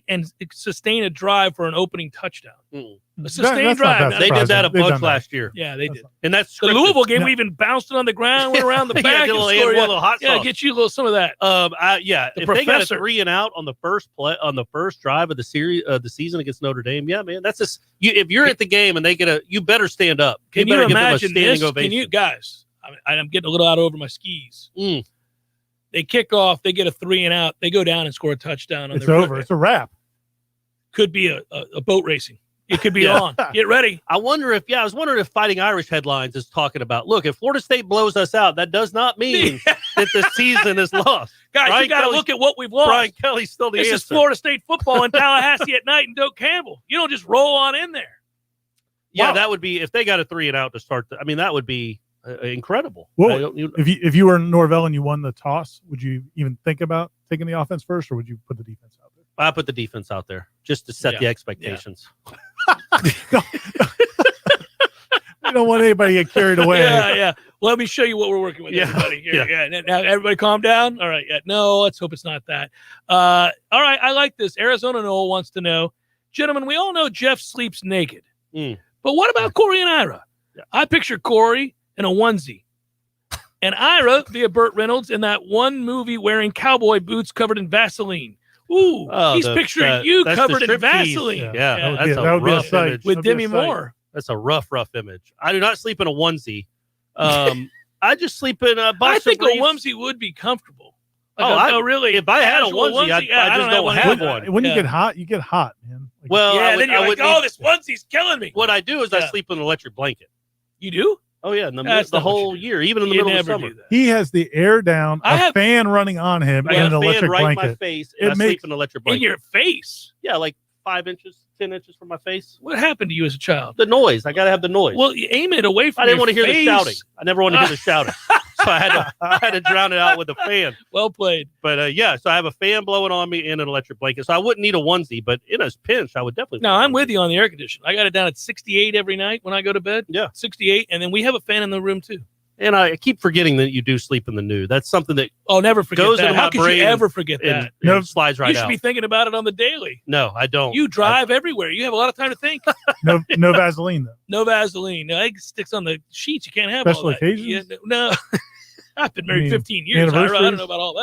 and sustain a drive for an opening touchdown. A sustained drive. They did that a bunch last year. Yeah, they did. And that's the Louisville game. We even bounced it on the ground, went around the back, and little hot sauce. Get you a little some of that. If they got a 3-and-out on the first play on the first drive of the series the season against Notre Dame, man, that's just if you're at the game and they get you better stand up. Can you imagine this? Ovation. Can you guys? I'm getting a little out over my skis. They kick off, they get a 3-and-out, they go down and score a touchdown. It's over. It's a wrap. Could be a boat racing. It could be on. Get ready. I wonder I was wondering if Fighting Irish Headlines is talking about, look, if Florida State blows us out, that does not mean that the season is lost. Guys, you got to look at what we've lost. Brian Kelly's still the answer. This is Florida State football in Tallahassee at night and Doak Campbell. You don't just roll on in there. Yeah, that would be, if they got a 3-and-out to start, that would be incredible. Well, if you were Norvell and you won the toss, would you even think about taking the offense first, or would you put the defense out there? I put the defense out there just to set the expectations. You don't want anybody to get carried away. Yeah. Let me show you what we're working with, everybody. Here. Yeah. Now, everybody calm down. All right. Yeah. No, let's hope it's not that. All right. I like this. Arizona Noel wants to know, gentlemen, we all know Jeff sleeps naked. But what about Corey and Ira? Yeah. I picture Corey in a onesie. And Ira via Burt Reynolds in that one movie wearing cowboy boots covered in Vaseline. Ooh, he's picturing you covered in Vaseline. Yeah. That's a rough image. With Demi Moore. That's a rough image. I do not sleep in a onesie. I just sleep in a box. I think a onesie would be comfortable. Like really. If I had a onesie, I just don't have one. When you get hot, man. Like, then you're like, this onesie's killing me. What I do is I sleep in an electric blanket. You do? Oh, yeah. The whole year, even in the middle of summer. He has the air down, a fan running on him, and an electric right blanket. In my face, and I sleep in an electric blanket. In your face? Yeah, like 5 inches, 10 inches from my face. What happened to you as a child? The noise. I got to have the noise. Well, you aim it away from I didn't want to hear face. the shouting. I never wanted to hear the shouting. So I had to drown it out with a fan. Well played. But so I have a fan blowing on me and an electric blanket. So I wouldn't need a onesie, but in a pinch, I would definitely. No, I'm with you on the air conditioner. I got it down at 68 every night when I go to bed. Yeah. 68. And then we have a fan in the room too. And I keep forgetting that you do sleep in the nude. That's something that never forget goes that. into How my could brain you ever forget that? No, slides right out. You should be thinking about it on the daily. No, I don't. You drive everywhere. You have a lot of time to think. No Vaseline though. No Vaseline. No, it sticks on the sheets. You can't have special all that. occasions. No. I've been married 15 years. I don't know about all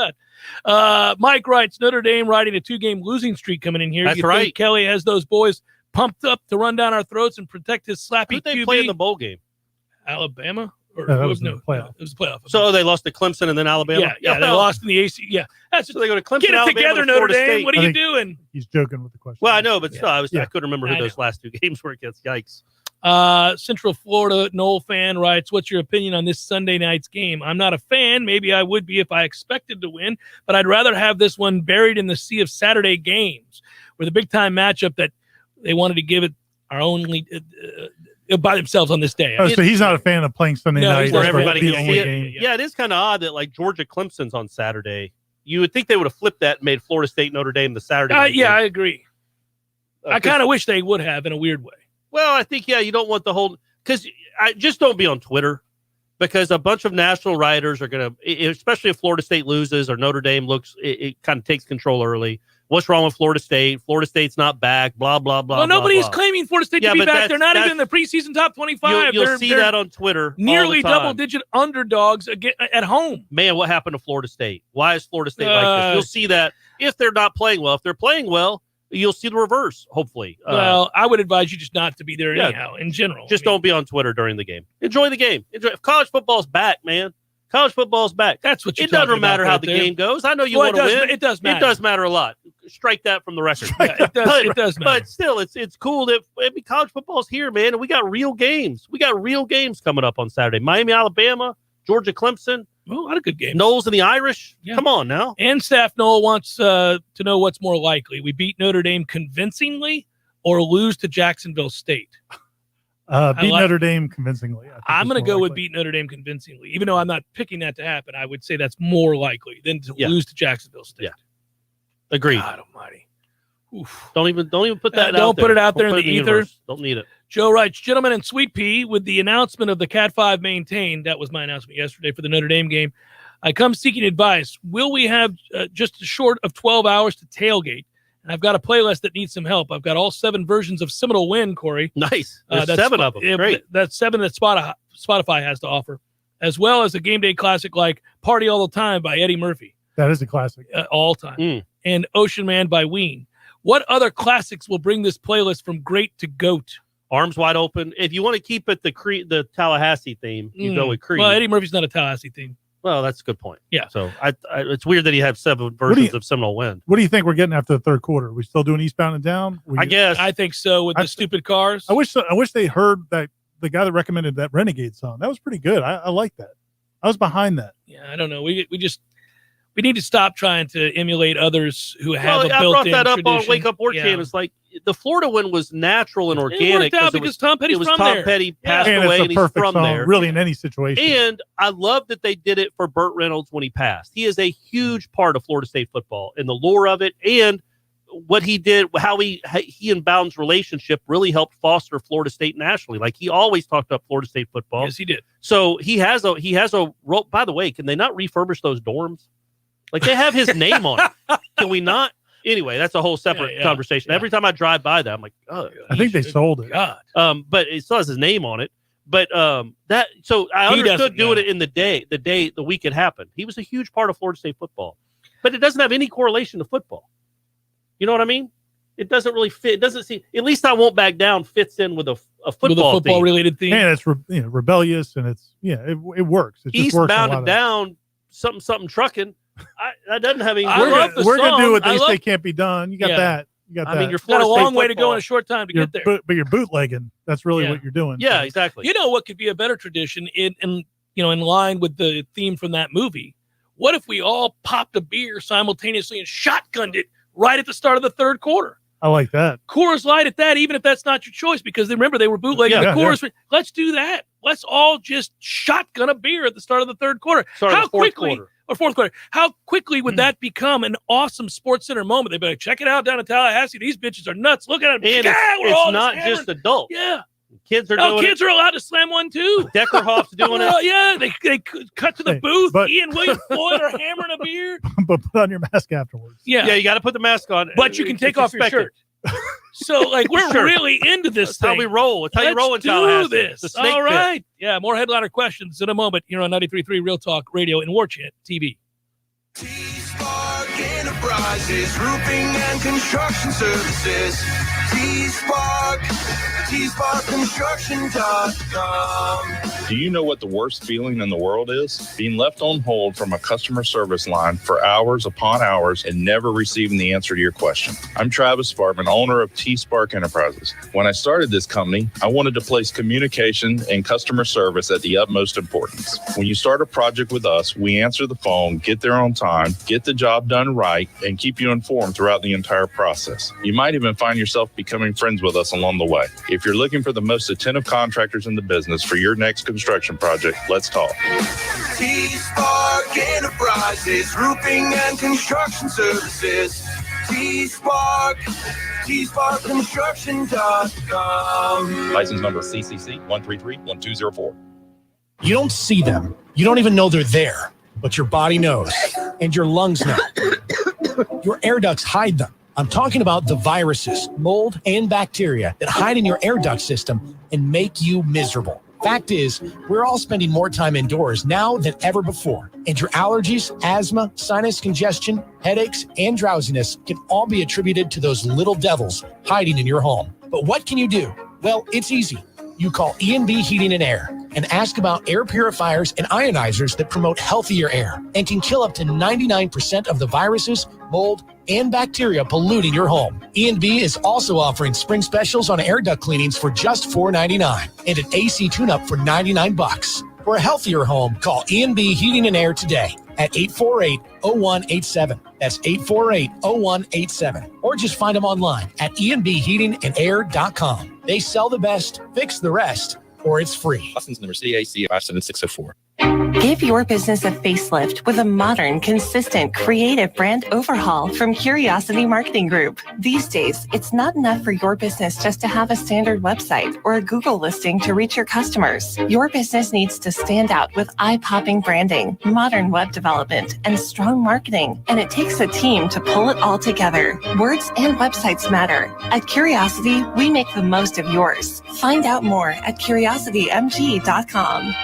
that. Mike writes, Notre Dame riding a 2-game losing streak coming in here. That's you right. Think Kelly has those boys pumped up to run down our throats and protect his slappy Who'd they QB? play in the bowl game? Alabama? Or that was the playoff. It was a playoff. So they lost to Clemson and then Alabama? Yeah, they lost in the AC. Yeah. That's so they go to Clemson, get it Alabama, together, Notre Dame. State. What are you doing? He's joking with the question. Well, I know, but still, I couldn't remember who those last 2 games were against. Yikes. Central Florida Noel fan writes, what's your opinion on this Sunday night's game? I'm not a fan. Maybe I would be if I expected to win, but I'd rather have this one buried in the sea of Saturday games where the big-time matchup that they wanted to give it our only by themselves on this day. So he's not a fan of playing Sunday night where everybody can see it. Game. Yeah, it is kind of odd that like Georgia Clemson's on Saturday. You would think they would have flipped that and made Florida State Notre Dame the Saturday night game. I agree. I kind of wish they would have in a weird way. Well, I think, you don't want the whole – because I just don't be on Twitter because a bunch of national writers are going to – especially if Florida State loses or Notre Dame looks – it kind of takes control early. What's wrong with Florida State? Florida State's not back, blah, blah, blah. Well, nobody's blah. claiming Florida State to be back. They're not even in the preseason top 25. You'll see that on Twitter. Nearly double-digit underdogs at home. Man, what happened to Florida State? Why is Florida State like this? You'll see that if they're not playing well. If they're playing well, you'll see the reverse, hopefully. Well, I would advise you just not to be there anyhow, in general. Just don't be on Twitter during the game. Enjoy the game. If college football's back, man. College football's back. That's what you're It doesn't matter how the game goes. I know you want to win. It does matter. It does matter a lot. Strike that from the record. It does matter. But still, it's cool that college football's here, man, and we got real games. We got real games coming up on Saturday. Miami, Alabama, Georgia, Clemson. Well, a lot of good games. Noles and the Irish. Yeah. Come on now. And Staff Noel wants to know what's more likely. We beat Notre Dame convincingly or lose to Jacksonville State? Beat Notre Dame convincingly. I'm going to go with beat Notre Dame convincingly. Even though I'm not picking that to happen, I would say that's more likely than to lose to Jacksonville State. Yeah. Agreed. God almighty. Oof. Don't even put that out don't there. Put it out there in the ether. Universe. Don't need it. Joe writes, gentlemen and Sweet Pea, with the announcement of the Cat 5 maintained, that was my announcement yesterday for the Notre Dame game, I come seeking advice. Will we have just short of 12 hours to tailgate? And I've got a playlist that needs some help. I've got all 7 versions of Seminole Win, Corey. Nice. There's 7 of them. Great. That's 7 that Spotify has to offer, as well as a game day classic like Party All the Time by Eddie Murphy. That is a classic. All time. And Ocean Man by Ween. What other classics will bring this playlist from great to goat? Arms Wide Open. If you want to keep it the Tallahassee theme, you go with Creed. Well, Eddie Murphy's not a Tallahassee theme. Well, that's a good point. Yeah. So it's weird that he had 7 versions of Seminole Wind. What do you think we're getting after the third quarter? Are we still doing Eastbound and Down? I guess. I think so with the stupid cars. I wish they heard that the guy that recommended that Renegade song. That was pretty good. I like that. I was behind that. Yeah, I don't know. We need to stop trying to emulate others who have a built-in I brought that up tradition. on Wake Up Warchant. It's like the Florida one was natural and organic. It worked out because Tom Petty's from Tom there. Petty passed and away, it's a and he's perfect from song, there. really, in any situation. And I love that they did it for Burt Reynolds when he passed. He is a huge part of Florida State football and the lore of it. And what he did, how he and Bowden's relationship really helped foster Florida State nationally. Like, he always talked about Florida State football. Yes, he did. So he has a role. By the way, can they not refurbish those dorms? Like, they have his name on it. Can we not? Anyway, that's a whole separate conversation. Every time I drive by that, I'm like, oh, I think they sold it. God. But it still has his name on it. But so I understood doing it in the week it happened. He was a huge part of Florida State football, but it doesn't have any correlation to football. You know what I mean? It doesn't really fit. It doesn't seem, at least I Won't Back Down fits in with a football related theme. And it's rebellious, and it works. It just works. Eastbound and Down, something trucking. That doesn't have any. We're gonna do what they say can't be done. You got that. You got that. I mean, you're got a long way to go in a short time to get there. But you're bootlegging. That's really what you're doing. Yeah, so. exactly. You know what could be a better tradition in line with the theme from that movie? What if we all popped a beer simultaneously and shotgunned it right at the start of the third quarter? I like that. Coors Light at that, even if that's not your choice, because remember they were bootlegging the Coors. Yeah. Let's do that. Let's all just shotgun a beer at the start of the third quarter. Fourth quarter. How quickly would that become an awesome Sports Center moment? They'd be like, check it out down in Tallahassee. These bitches are nuts. Look at them. And it's not just adults. Yeah. Kids are doing kids are allowed to slam one too. Deckerhoff's doing it. Yeah, they cut to the booth. Ian William Floyd are hammering a beer. But put on your mask afterwards. Yeah, you got to put the mask on. But you can take off your shirt. So, like, we're really into this thing. How we roll. It's how you roll in Tallahassee. Let's do this. All right. Yeah, more headliner questions in a moment here on 93.3 Real Talk Radio and Warchant TV. T-Spark Enterprises, roofing and construction services. T-Spark Construction.com. Do you know what the worst feeling in the world is? Being left on hold from a customer service line for hours upon hours and never receiving the answer to your question. I'm Travis Sparkman, owner of T-Spark Enterprises. When I started this company, I wanted to place communication and customer service at the utmost importance. When you start a project with us, we answer the phone, get there on time, get the job done right, and keep you informed throughout the entire process. You might even find yourself becoming friends with us along the way. If you're looking for the most attentive contractors in the business for your next construction project, let's talk. T-Spark Enterprises, roofing and construction services. T-Spark Construction.com. License number CCC 1331204. You don't see them. You don't even know they're there, but your body knows, and your lungs know. Your air ducts hide them. I'm talking about the viruses, mold, and bacteria that hide in your air duct system and make you miserable. Fact is, we're all spending more time indoors now than ever before, and your allergies, asthma, sinus congestion, headaches, and drowsiness can all be attributed to those little devils hiding in your home. But what can you do? Well, it's easy. You call E&B Heating and Air and ask about air purifiers and ionizers that promote healthier air and can kill up to 99% of the viruses, mold, and bacteria polluting your home. E&B is also offering spring specials on air duct cleanings for just $4.99 and an AC tune-up for $99. For a healthier home, call E&B Heating and Air today at 848-0187. That's 848-0187. Or just find them online at enbheatingandair.com. They sell the best, fix the rest, or it's free. License number CAC 57604. Give your business a facelift with a modern, consistent, creative brand overhaul from Curiosity Marketing Group. These days, it's not enough for your business just to have a standard website or a Google listing to reach your customers. Your business needs to stand out with eye-popping branding, modern web development, and strong marketing. And it takes a team to pull it all together. Words and websites matter. At Curiosity, we make the most of yours. Find out more at curiositymg.com.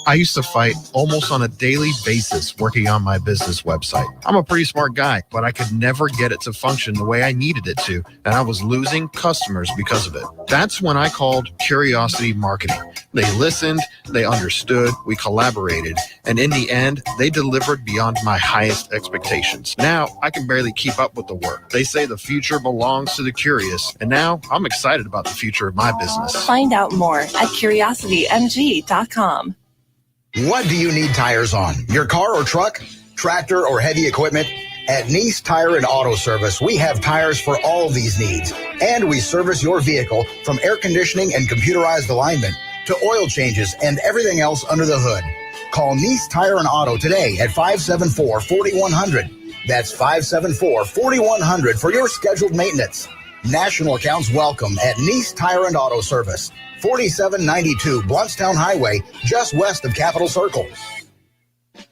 I used to fight almost on a daily basis working on my business website. I'm a pretty smart guy, but I could never get it to function the way I needed it to, and I was losing customers because of it. That's when I called Curiosity Marketing. They listened, they understood, we collaborated, and in the end, they delivered beyond my highest expectations. Now, I can barely keep up with the work. They say the future belongs to the curious, and now I'm excited about the future of my business. Find out more at curiositymg.com. What do you need tires on? Your car or truck, tractor or heavy equipment? At Neese Tire and Auto Service, we have tires for all these needs. And we service your vehicle from air conditioning and computerized alignment to oil changes and everything else under the hood. Call Neese Tire and Auto today at 574-4100. That's 574-4100 for your scheduled maintenance. National accounts welcome at Neese Tire and Auto Service, 4792 Bluntstown Highway, just west of Capitol Circle.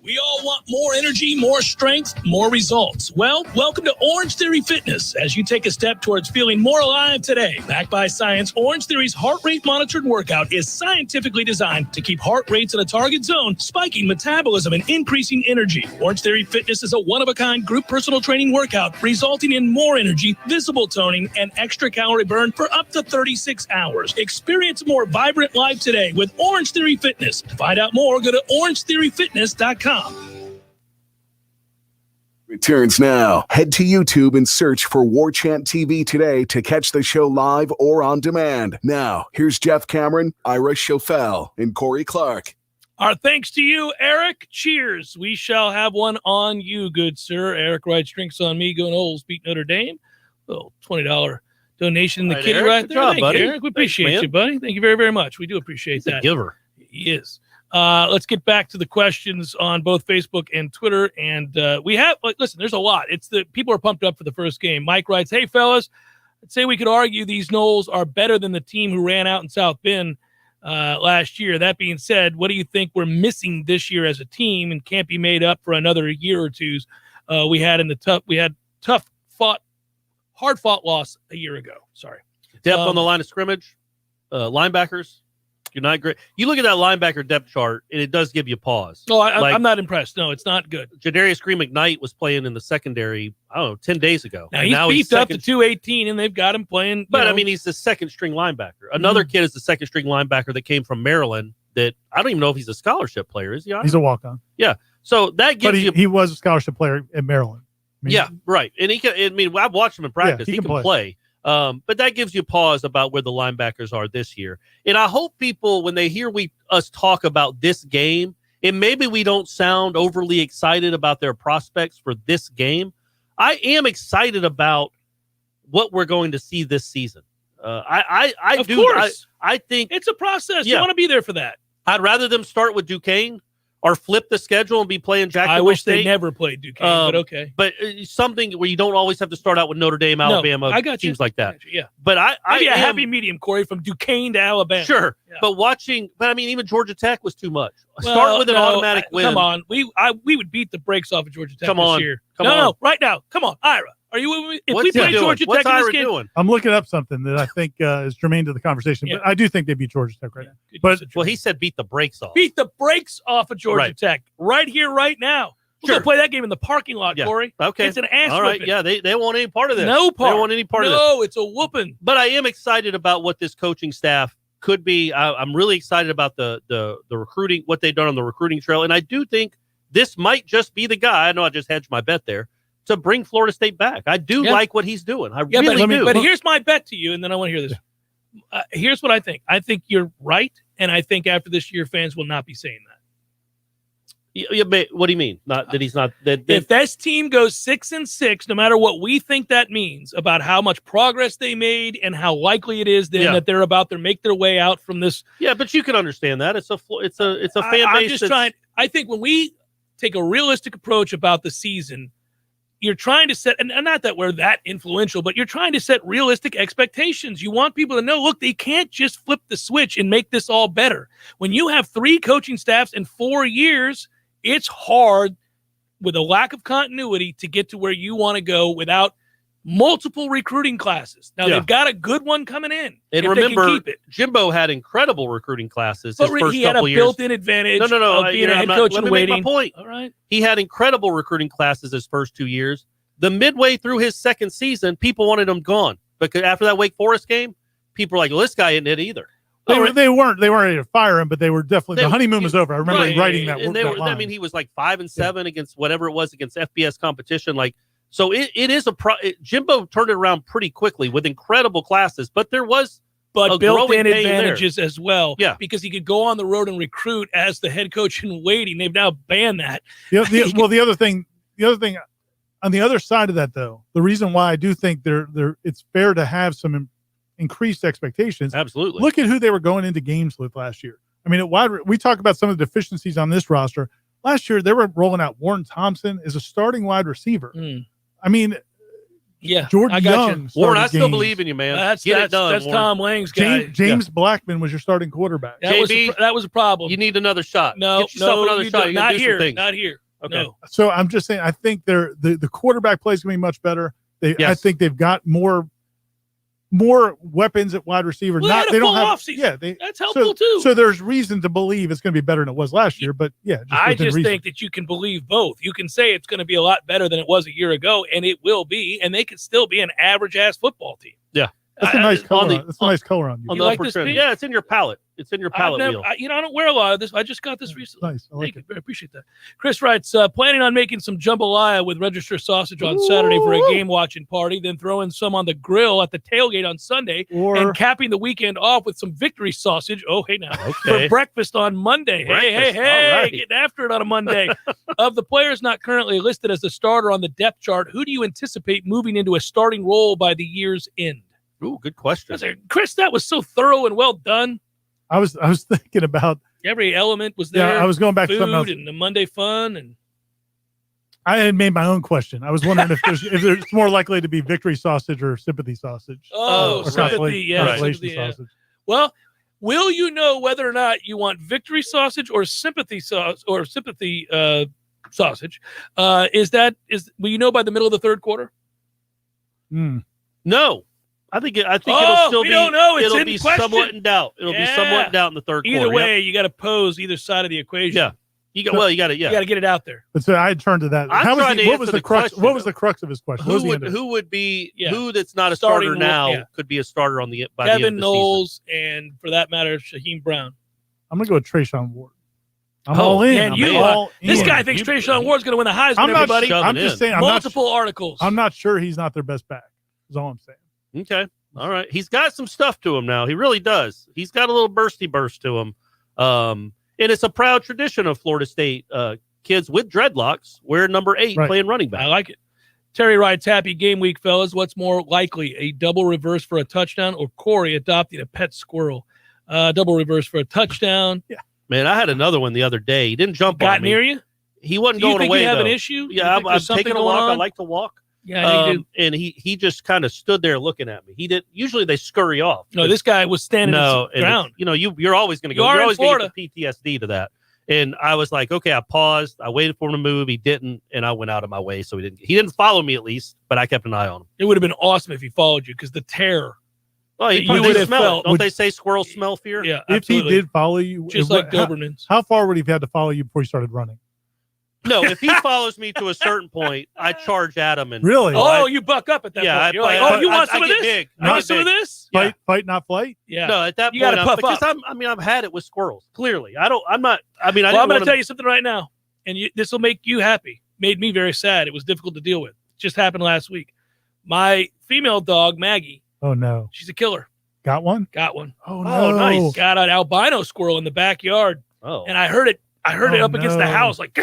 We all want more energy, more strength, more results. Well, welcome to Orange Theory Fitness as you take a step towards feeling more alive today. Backed by science, Orange Theory's heart rate monitored workout is scientifically designed to keep heart rates in a target zone, spiking metabolism and increasing energy. Orange Theory Fitness is a one-of-a-kind group personal training workout resulting in more energy, visible toning, and extra calorie burn for up to 36 hours. Experience a more vibrant life today with Orange Theory Fitness. To find out more, go to orangetheoryfitness.com. Returns now. Head to YouTube and search for Warchant TV today to catch the show live or on demand. Now, here's Jeff Cameron, Ira Schofel, and Corey Clark. Our thanks to you, Eric. Cheers. We shall have one on you, good sir. Eric writes, drinks on me, go Noles, beat Notre Dame. Little $20 donation in the kitty Eric. right Good there. job, Thank buddy. you, Eric. We appreciate Thanks, you, buddy. Thank you very, very much. We do appreciate that. Giver. He is. Let's get back to the questions on both Facebook and Twitter. And we have, listen, there's a lot. It's the people are pumped up for the first game. Mike writes, hey, fellas, I'd say we could argue these Noles are better than the team who ran out in South Bend last year. That being said, what do you think we're missing this year as a team and can't be made up for another year or two's we had hard fought loss a year ago. Sorry. Depth on the line of scrimmage, linebackers. You're not great. You look at that linebacker depth chart, and it does give you pause. No, I'm not impressed. No, it's not good. Jadarius Green McKnight was playing in the secondary, 10 days ago. Now he's beefed up to 218, and they've got him playing. But, I mean, he's the second-string linebacker. Another kid is the second-string linebacker that came from Maryland that I don't even know if he's a scholarship player. Is he? He's a walk-on. Yeah. So that gives you – he was a scholarship player at Maryland. Yeah, right. And he can – I mean, I've watched him in practice. Yeah, he can play. But that gives you pause about where the linebackers are this year. And I hope people, when they hear us talk about this game, and maybe we don't sound overly excited about their prospects for this game, I am excited about what we're going to see this season. I think it's a process. Yeah. You want to be there for that. I'd rather them start with Duquesne or flip the schedule and be playing Jacksonville I wish State. they never played Duquesne, but okay. But something where you don't always have to start out with Notre Dame, Alabama, I got teams like that. Yeah. But Maybe a happy medium, Corey, from Duquesne to Alabama. Sure. Yeah. But I mean, even Georgia Tech was too much. Start with an automatic win. Come on. We would beat the brakes off of Georgia Tech this year. Come on. No, right now. Come on, Ira. Are you with me? If we play Georgia What's Tech in this Ira game, doing? I'm looking up something that I think is germane to the conversation, but I do think they beat Georgia Tech right now. But he said beat the brakes off. Beat the brakes off of Georgia Tech right here, right now. We're going to play that game in the parking lot, Corey. Okay. It's an ass All right. whooping. Yeah, they want any part of this. No part. They don't want any part of this. No, it's a whooping. But I am excited about what this coaching staff could be. I'm really excited about the recruiting, what they've done on the recruiting trail. And I do think this might just be the guy. I know I just hedged my bet there. To bring Florida State back. I do like what he's doing. I really do. But here's my bet to you, and then I want to hear this. Here's what I think. I think you're right, and I think after this year, fans will not be saying that. What do you mean? Not that he's not. If this team goes 6-6, no matter what we think that means about how much progress they made and how likely it is then that they're about to make their way out from this. Yeah, but you can understand that. It's a fan base. I'm just trying. I think when we take a realistic approach about the season, you're trying to set, and not that we're that influential, but you're trying to set realistic expectations. You want people to know, look, they can't just flip the switch and make this all better. When you have 3 coaching staffs in 4 years, it's hard with a lack of continuity to get to where you want to go without multiple recruiting classes. Now, they've got a good one coming in. And remember, Jimbo had incredible recruiting classes his first he had couple a years. built-in advantage of being a head coach and waiting. Make my point. All right. He had incredible recruiting classes his first 2 years. The midway through his second season, people wanted him gone. Because after that Wake Forest game, people were like, well, this guy isn't it either. They weren't ready to fire him, but they were definitely the honeymoon was over. I remember writing that. And I mean, he was like 5-7 against whatever it was against FBS competition. So it is Jimbo turned it around pretty quickly with incredible classes, but there was built-in advantages as well. Yeah, because he could go on the road and recruit as the head coach in waiting. They've now banned that. The other thing on the other side of that, though, the reason why I do think it's fair to have some increased expectations. Absolutely. Look at who they were going into games with last year. I mean, we talk about some of the deficiencies on this roster. last year they were rolling out Warren Thompson as a starting wide receiver. I mean, yeah, Jordan I got Young. you. Warren, I still believe in you, man. That's Get it done, That's Warren. Tom Lang's guy. James Blackman was your starting quarterback. That was a problem. You need another shot. No, Get yourself another you shot. don't. You gotta Not do some here. things. Not here. Okay. No. So I'm just saying, I think the quarterback play is going to be much better. I think they've got more weapons at wide receiver. Well, they don't have offseason. Yeah, that's helpful too. So there's reason to believe it's going to be better than it was last year. But yeah, I just think that you can believe both. You can say it's going to be a lot better than it was a year ago, and it will be, and they could still be an average ass football team. Yeah, that's a nice color. That's a nice color on you. On the like upper this trim. piece? Yeah, it's in your palette. It's in your palette wheel. I don't wear a lot of this. I just got this recently. Nice. I like Thank you. I appreciate that. Chris writes, planning on making some jambalaya with register sausage on Saturday for a game watching party, then throwing some on the grill at the tailgate on Sunday, and capping the weekend off with some victory sausage. Oh, hey now. For breakfast on Monday. Hey, All right. getting after it on a Monday. Of the players not currently listed as a starter on the depth chart, who do you anticipate moving into a starting role by the year's end? Ooh, good question. Chris, that was so thorough and well done. I was thinking about every element was there. Yeah, I was going back to something else. And the Monday fun, and I had made my own question. I was wondering if there's more likely to be victory sausage or sympathy sausage. Oh, or sympathy, yeah, consolation sympathy, sausage. Well, will you know whether or not you want victory sausage or sympathy sausage sausage? Will you know by the middle of the third quarter? No. I think it'll still be. Don't know. It's it'll in be question. somewhat in doubt. It'll be somewhat in doubt in the third quarter. Either way, you got to pose either side of the equation. Yeah, you got to. You got to get it out there. But so I turned to that. What was the crux? What was the crux of his question? Who would be who that's not a starter now could be a starter on the by the end of the Knowles and for that matter, Shaheem Brown. I'm gonna go with Trayshawn Ward. I'm all in. Man, this guy thinks Trayshawn Ward's going to win the Heisman. Everybody, I'm just saying. Multiple articles. I'm not sure he's not their best back. Is all I'm saying. Okay. All right. He's got some stuff to him now. He really does. He's got a little bursty burst to him. And it's a proud tradition of Florida State kids with dreadlocks wear number 8 playing running back. I like it. Terry writes, happy game week, fellas. What's more likely, a double reverse for a touchdown or Corey adopting a pet squirrel? Double reverse for a touchdown. Yeah. Man, I had another one the other day. He didn't jump on me. Got near you? He wasn't Do you going think away, you have though. an issue? Yeah, I'm taking a walk. On? I like to walk. Yeah, you do. And he just kind of stood there looking at me. He didn't. Usually they scurry off. No, this guy was standing on the ground. You're always going to go. You're always going to get the PTSD to that. And I was like, okay, I paused. I waited for him to move. He didn't, and I went out of my way. So he didn't follow me at least, but I kept an eye on him. It would have been awesome if he followed you because the terror. Oh, you would have smelled. Don't they say squirrels smell fear? Yeah, if absolutely. he did follow you, just like Dobermans. How far would he have had to follow you before he started running? No, if he follows me to a certain point, I charge at him. And really? You buck up at that point. You're like, you want some of this? Big. You want some of this? Fight, not flight? Yeah. No, at that you point, got to puff because up. I've had it with squirrels. Clearly, I'm going to tell you something right now, and this will make you happy. Made me very sad. It was difficult to deal with. It just happened last week. My female dog, Maggie. Oh, no. She's a killer. Got one? Got one. Oh, no. Nice. Got an albino squirrel in the backyard. Oh. And I heard it up against the house, like,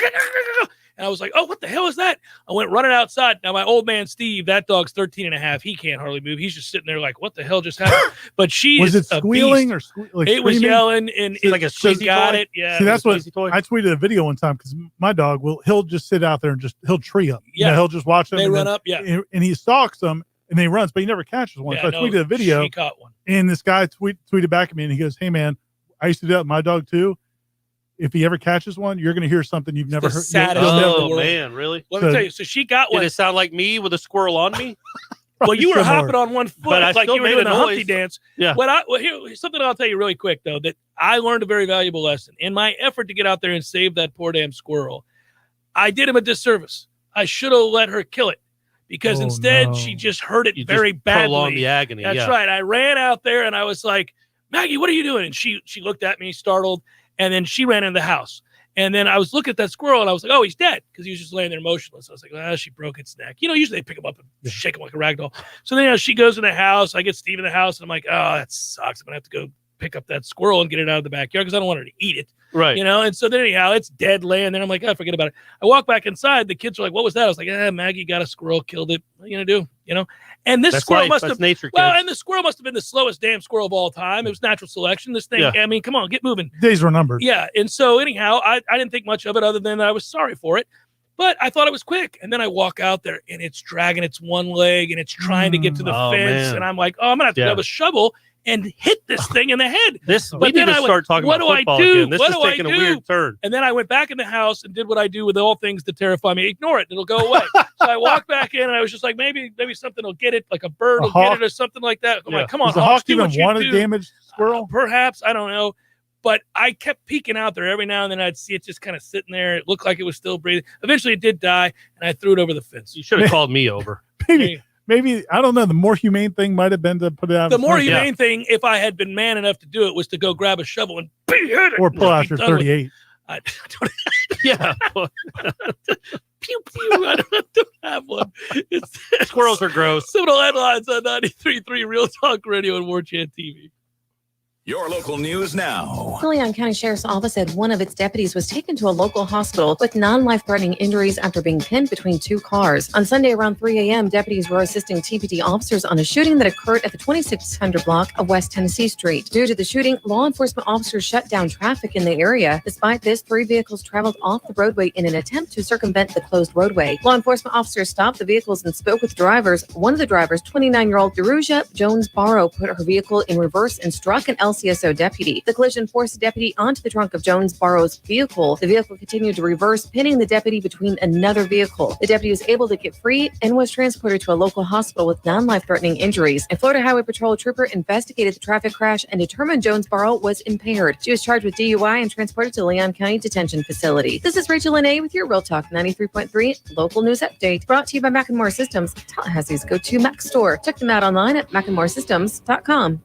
and I was like, oh, what the hell is that? I went running outside. Now, my old man, Steve, that dog's 13 and a half. He can't hardly move. He's just sitting there like, what the hell just happened? But she was is it squealing or it was yelling, and like a squeezy got toy? it. Yeah. See, that's what I tweeted a video one time because my dog he'll just sit out there and he'll tree them. Yeah. He'll just watch them. They run up. Yeah. And he stalks them and he runs, but he never catches one. So I tweeted a video. He caught one. And this guy tweeted back at me and he goes, hey, man, I used to do that with my dog too. If he ever catches one, you're going to hear something you've never heard. Oh, man, really? Let me tell you. So she got one. Did it sound like me with a squirrel on me? Well, you were hopping on one foot, but I like still you were made doing a a noise. Humpty dance. Yeah. Here's something I'll tell you really quick, though, that I learned a very valuable lesson. In my effort to get out there and save that poor damn squirrel, I did him a disservice. I should have let her kill it because instead she just hurt it very badly. Prolonged the agony. That's right. I ran out there and I was like, Maggie, what are you doing? And she looked at me, startled, and then she ran in the house. And then I was looking at that squirrel and I was like, oh, he's dead because he was just laying there motionless. I was like, she broke its neck. Usually they pick him up and shake him like a rag doll. So then she goes in the house. I get Steve in the house and I'm like, oh, that sucks. I'm going to have to go pick up that squirrel and get it out of the backyard because I don't want her to eat it. Right. And so then anyhow, it's dead laying there. I'm like, oh, forget about it. I walk back inside. The kids are like, what was that? I was like, Maggie got a squirrel, killed it. What are you going to do? And this squirrel must have nature. And the squirrel must have been the slowest damn squirrel of all time. It was natural selection. This thing, I mean, come on, get moving. Days were numbered. Yeah. And so anyhow, I didn't think much of it other than I was sorry for it. But I thought it was quick. And then I walk out there and it's dragging its one leg and it's trying to get to the fence. Man. And I'm like, I'm going to have to have a shovel and hit this thing in the head. We need to start talking about football again. This is taking a weird turn. And then I went back in the house and did what I do with all things that terrify me. Ignore it. It'll go away. So I walked back in and I was just like, maybe something will get it, like a bird will get it or something like that. I'm like, come on, Does the hawk even want to damage squirrel? Perhaps. I don't know. But I kept peeking out there every now and then. I'd see it just kind of sitting there. It looked like it was still breathing. Eventually it did die and I threw it over the fence. You should have called me over. Maybe, I don't know, the more humane thing might have been to put it out. The more humane thing, if I had been man enough to do it, was to go grab a shovel and hit it. Or pull out your 38. Yeah. Pew, pew. I don't have one. Squirrels are gross. Seminole Headlines on 93.3 Real Talk Radio and Warchant TV. Your local news now. The Leon County Sheriff's Office said one of its deputies was taken to a local hospital with non-life-threatening injuries after being pinned between two cars. On Sunday around 3 a.m., deputies were assisting TPD officers on a shooting that occurred at the 2600 block of West Tennessee Street. Due to the shooting, law enforcement officers shut down traffic in the area. Despite this, 3 vehicles traveled off the roadway in an attempt to circumvent the closed roadway. Law enforcement officers stopped the vehicles and spoke with drivers. One of the drivers, 29-year-old Deruja Jones-Barrow, put her vehicle in reverse and struck an LCSO deputy. The collision forced the deputy onto the trunk of Jones-Barrow's vehicle. The vehicle continued to reverse, pinning the deputy between another vehicle. The deputy was able to get free and was transported to a local hospital with non-life-threatening injuries. A Florida Highway Patrol trooper investigated the traffic crash and determined Jones-Barrow was impaired. She was charged with DUI and transported to Leon County Detention Facility. This is Rachel Lene with your Real Talk 93.3 local news update, brought to you by Macklemore Systems, Tallahassee's go-to Mac store. Check them out online at MacklemoreSystems.com.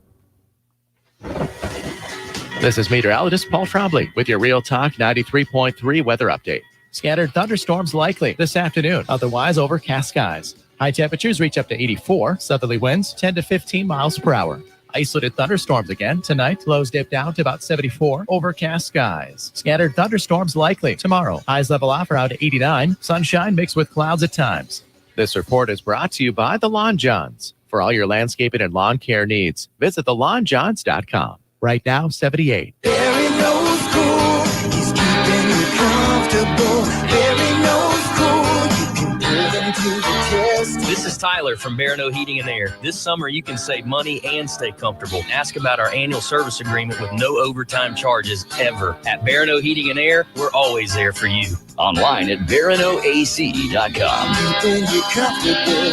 This is meteorologist Paul Trombley with your Real Talk 93.3 weather update. Scattered thunderstorms likely this afternoon, otherwise overcast skies. High temperatures reach up to 84, southerly winds 10 to 15 miles per hour. Isolated thunderstorms again tonight, lows dip down to about 74, overcast skies. Scattered thunderstorms likely tomorrow, highs level off around 89, sunshine mixed with clouds at times. This report is brought to you by the Lawn Johns. For all your landscaping and lawn care needs, visit thelawnjohns.com. Right now, 78. Barry knows cool. He's keeping you comfortable. Barry knows cool. You can put him to the test. This is Tyler from Barano Heating and Air. This summer, you can save money and stay comfortable. Ask about our annual service agreement with no overtime charges ever. At Barano Heating and Air, we're always there for you. Online at baranoac.com. Keeping you comfortable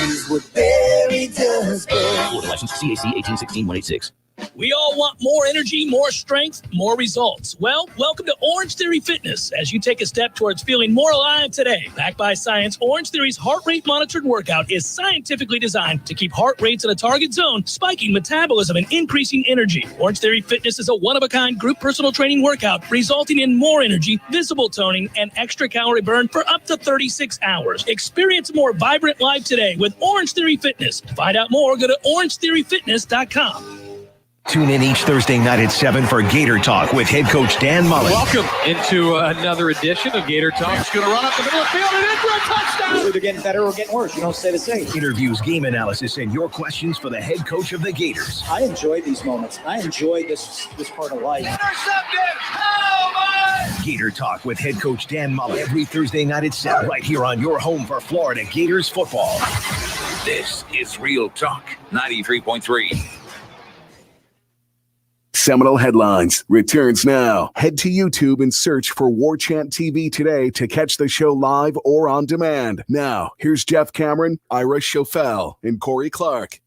is what Barry does best. Florida license CAC 1816-186. We all want more energy, more strength, more results. Well, welcome to Orange Theory Fitness as you take a step towards feeling more alive today. Backed by science, Orange Theory's heart rate monitored workout is scientifically designed to keep heart rates in a target zone, spiking metabolism and increasing energy. Orange Theory Fitness is a one-of-a-kind group personal training workout resulting in more energy, visible toning, and extra calorie burn for up to 36 hours. Experience more vibrant life today with Orange Theory Fitness. To find out more, go to orangetheoryfitness.com. Tune in each Thursday night at 7 for Gator Talk with head coach Dan Mullen. Welcome into another edition of Gator Talk. It's going to run up the middle of the field and in for a touchdown. It's either getting better or getting worse. You don't stay the same. Interviews, game analysis, and your questions for the head coach of the Gators. I enjoy these moments. I enjoy this part of life. Intercepted. Oh, my. Gator Talk with head coach Dan Mullen every Thursday night at 7 right here on your home for Florida Gators football. This is Real Talk 93.3. Seminole Headlines returns now. Head to YouTube and search for Warchant TV today to catch the show live or on demand. Now, here's Jeff Cameron, Ira Schofel, and Corey Clark.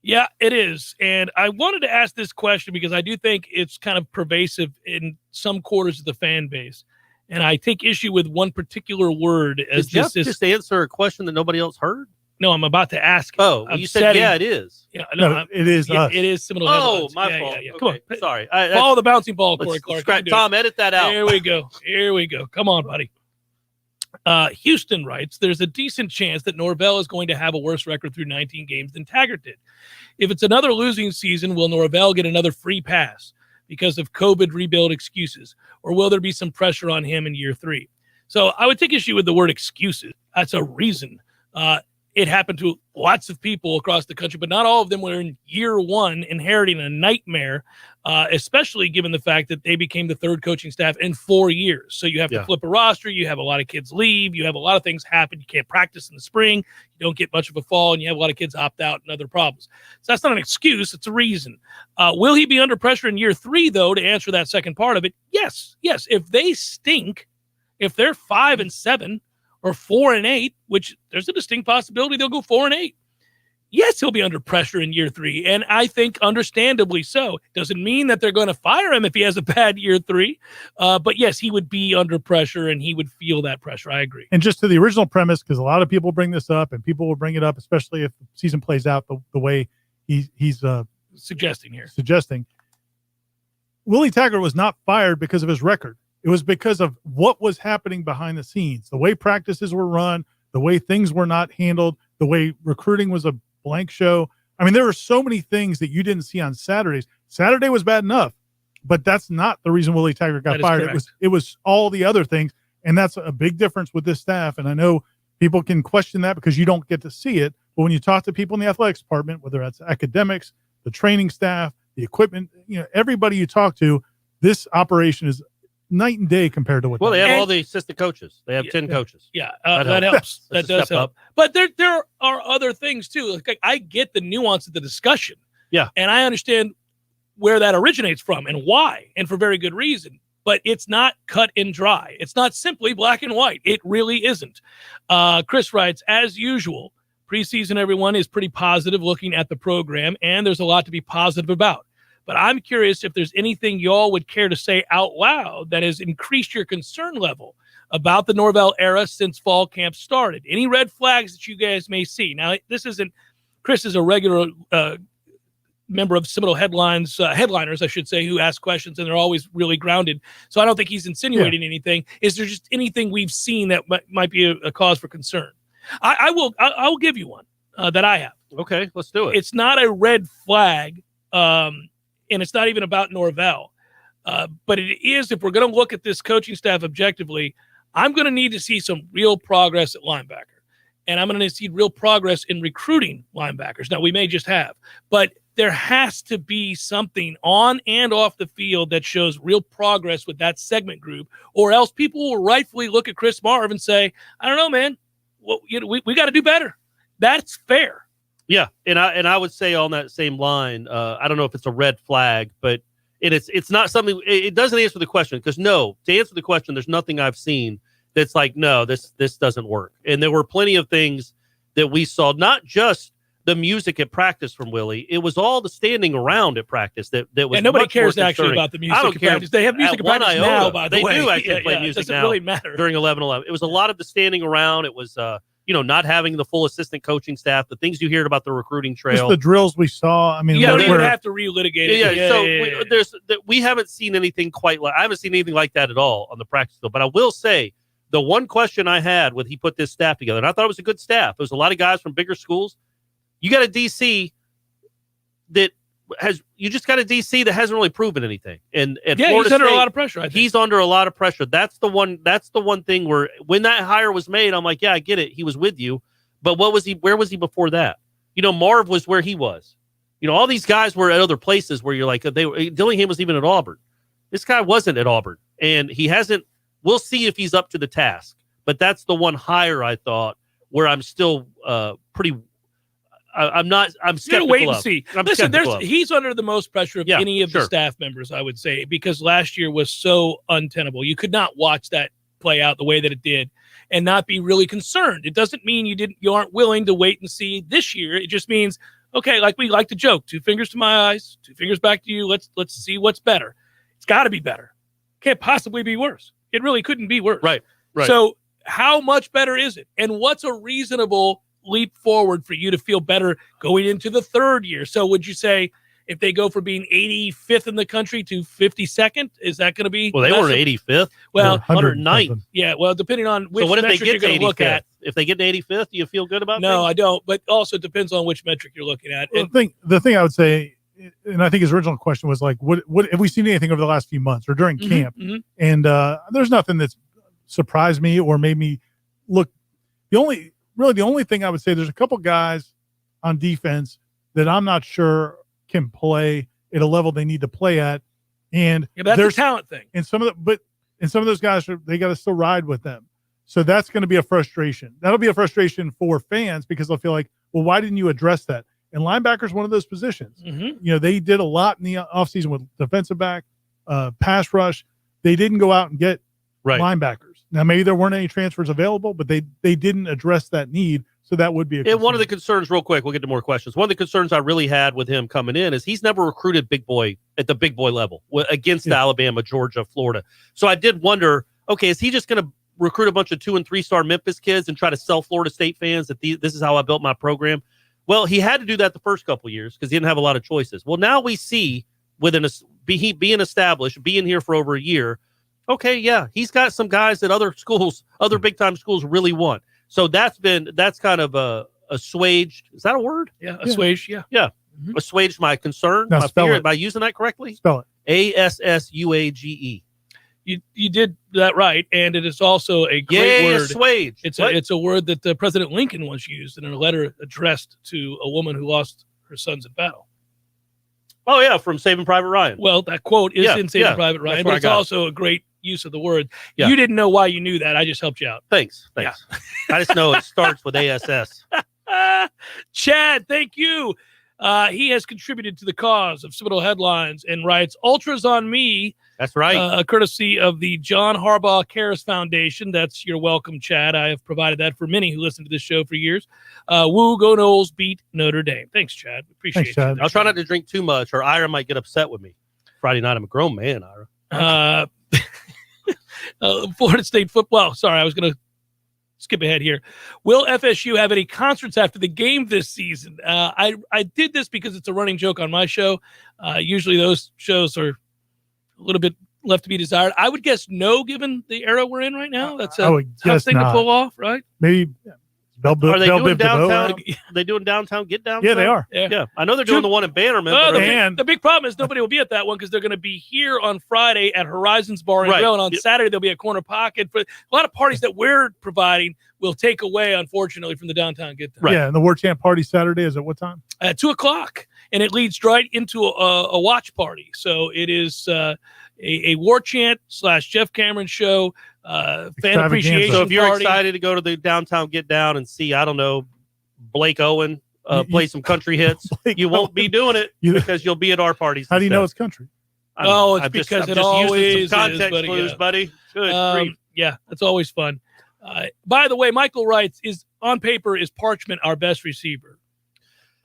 Yeah, it is. And I wanted to ask this question because I do think it's kind of pervasive in some quarters of the fan base. And I take issue with one particular word. Did Jeff just answer a question that nobody else heard? No, I'm about to ask. Oh, well, you said, yeah, it is. Yeah, no, it is us. It is Seminole Oh, Headlines. my fault. Yeah. Okay, Come on. Sorry. Follow the bouncing ball, Corey Clark. Tom, edit that out. Here we go. Come on, buddy. Houston writes, there's a decent chance that Norvell is going to have a worse record through 19 games than Taggart did. If it's another losing season, will Norvell get another free pass because of COVID rebuild excuses? Or will there be some pressure on him in year 3? So I would take issue with the word excuses. That's a reason. It happened to lots of people across the country, but not all of them were in year 1 inheriting a nightmare, especially given the fact that they became the third coaching staff in 4 years. So you have to flip a roster. You have a lot of kids leave. You have a lot of things happen. You can't practice in the spring. You don't get much of a fall, and you have a lot of kids opt out and other problems. So that's not an excuse. It's a reason. Will he be under pressure in year 3, though, to answer that second part of it? Yes. Yes. If they stink, if they're 5-7, or 4-8, which there's a distinct possibility they'll go 4-8. Yes, he'll be under pressure in year 3, and I think understandably so. Doesn't mean that they're going to fire him if he has a bad year 3, but yes, he would be under pressure, and he would feel that pressure. I agree. And just to the original premise, because a lot of people bring this up, and people will bring it up, especially if the season plays out the way he's suggesting here. Willie Taggart was not fired because of his record. It was because of what was happening behind the scenes, the way practices were run, the way things were not handled, the way recruiting was a blank show. I mean, there were so many things that you didn't see on Saturdays. Saturday was bad enough, but that's not the reason Willie Taggart got fired. It was all the other things, and that's a big difference with this staff. And I know people can question that because you don't get to see it, but when you talk to people in the athletics department, whether that's academics, the training staff, the equipment, everybody you talk to, this operation is night and day compared to what. Well, they have all the assistant coaches. They have 10 coaches. Yeah, that helps. That does help. But there are other things too. Like I get the nuance of the discussion. Yeah, and I understand where that originates from and why, and for very good reason. But it's not cut and dry. It's not simply black and white. It really isn't. Chris writes, as usual, preseason everyone is pretty positive looking at the program, and there's a lot to be positive about. But I'm curious if there's anything y'all would care to say out loud that has increased your concern level about the Norvell era since fall camp started. Any red flags that you guys may see? Now, Chris is a regular member of Seminole Headlines, headliners, I should say, who ask questions, and they're always really grounded. So I don't think he's insinuating anything. Is there just anything we've seen that might be a cause for concern? I will give you one that I have. Okay, let's do it. It's not a red flag. And it's not even about Norvell. But it is, if we're going to look at this coaching staff objectively, I'm going to need to see some real progress at linebacker. And I'm going to need to see real progress in recruiting linebackers. Now, we may just have. But there has to be something on and off the field that shows real progress with that segment group, or else people will rightfully look at Chris Marv and say, I don't know, man. Well, we got to do better. That's fair. Yeah, and I would say on that same line, I don't know if it's a red flag, but it's not something. It doesn't answer the question, because to answer the question, there's nothing I've seen that's like, no, this doesn't work. And there were plenty of things that we saw, not just the music at practice from Willie. It was all the standing around at practice that was. And nobody cares actually about the music. I don't care. Practice. They have music at practice now. By the way, they do actually play music it doesn't now. Really matter during 11-11. It was a lot of the standing around. It was. Not having the full assistant coaching staff, the things you heard about the recruiting trail, just the drills we saw. I mean, we don't have to relitigate it. We haven't seen anything quite like. I haven't seen anything like that at all on the practice field. But I will say, the one question I had when he put this staff together, and I thought it was a good staff. It was a lot of guys from bigger schools. You got a DC that got a DC that hasn't really proven anything. And at Florida he's under State, a lot of pressure. I think. He's under a lot of pressure. That's the one thing where when that hire was made, I'm like, yeah, I get it. He was with you. But where was he before that? Marv was where he was. All these guys were at other places where you're like, Dillingham was even at Auburn. This guy wasn't at Auburn. And he hasn't. We'll see if he's up to the task. But that's the one hire I thought where I'm still pretty. I'm skeptical. Wait and see. Listen, skeptical he's under the most pressure of any of the staff members, I would say, because last year was so untenable. You could not watch that play out the way that it did and not be really concerned. It doesn't mean you aren't willing to wait and see this year. It just means, okay, like we like to joke, 2 fingers to my eyes, 2 fingers back to you. Let's see what's better. It's got to be better. Can't possibly be worse. It really couldn't be worse. Right. So how much better is it? And what's a reasonable leap forward for you to feel better going into the third year? So would you say, if they go from being 85th in the country to 52nd, is that going to be? Well, they weren't 85th. Well, 109th. Yeah. Well, depending on which So what if they metric get you're to going to look 85th? at. If they get to 85th, do you feel good about No, things? I don't. But also it depends on which metric you're looking at. Well, the thing I would say, and I think his original question was like, what have we seen anything over the last few months or during camp? And there's nothing that's surprised me or made me look. The only thing I would say, there's a couple guys on defense that I'm not sure can play at a level they need to play at, and that's a talent thing. And some of those guys they got to still ride with them. So that's going to be a frustration. That'll be a frustration for fans because they'll feel like, well, why didn't you address that? And linebacker's one of those positions. You know, they did a lot in the offseason with defensive back, pass rush. They didn't go out and get linebackers. Now, maybe there weren't any transfers available, but they didn't address that need. So that would be a concern. And one of the concerns, real quick, we'll get to more questions. One of the concerns I really had with him coming in is he's never recruited big boy at the big boy level against Alabama, Georgia, Florida. So I did wonder, okay, is he just going to recruit a bunch of 2- and 3-star Memphis kids and try to sell Florida State fans that this is how I built my program? Well, he had to do that the first couple of years because he didn't have a lot of choices. Well, now we see being established, being here for over a year, okay, yeah, he's got some guys that other big-time schools really want. So that's kind of assuaged. Is that a word? Yeah, assuaged. Yeah. Yeah. Assuaged my concern, now my fear. Am I using that correctly? Spell it. ASSUAGE. You did that right, and it is also a great word. Assuaged. It's a word that President Lincoln once used in a letter addressed to a woman who lost her sons in battle. Oh yeah, from Saving Private Ryan. Well, that quote is in Saving Private Ryan, but it's also a great use of the word. Yeah. You didn't know why you knew that. I just helped you out. Thanks. Yeah. I just know it starts with ASS. Chad, thank you. He has contributed to the cause of Seminole Headlines and writes, Ultras on Me. That's right. Courtesy of the John Harbaugh Cares Foundation. That's your welcome, Chad. I have provided that for many who listen to this show for years. Woo, go Noles, beat Notre Dame. Thanks, Chad. Appreciate it. I'll try not to drink too much or Ira might get upset with me. Friday night, I'm a grown man, Ira. Florida State football. Sorry, I was going to skip ahead here. Will FSU have any concerts after the game this season? I did this because it's a running joke on my show. Usually those shows are a little bit left to be desired. I would guess no, given the era we're in right now. That's a tough thing to pull off, right? Maybe. Are they doing downtown? They doing downtown Get Down? Yeah, they are. Yeah. I know they're doing the one in Bannerman. The big problem is nobody will be at that one because they're going to be here on Friday at Horizons Bar and Grill, and on Saturday there'll be a Corner Pocket. But a lot of parties that we're providing will take away, unfortunately, from the downtown Get Down. Right. Yeah, and the Warchant party Saturday is at what time? At 2:00, and it leads right into a watch party. So it is a Warchant / Jeff Cameron show. Fan appreciation. So if you're party. excited to go to the downtown Get Down and see, I don't know, Blake Owen play some country hits, you won't be doing it because you'll be at our parties. How do you know it's country? It's because it always is. Context clues, buddy. Good grief. Yeah, that's always fun. By the way, Michael writes, on paper, is Parchment our best receiver?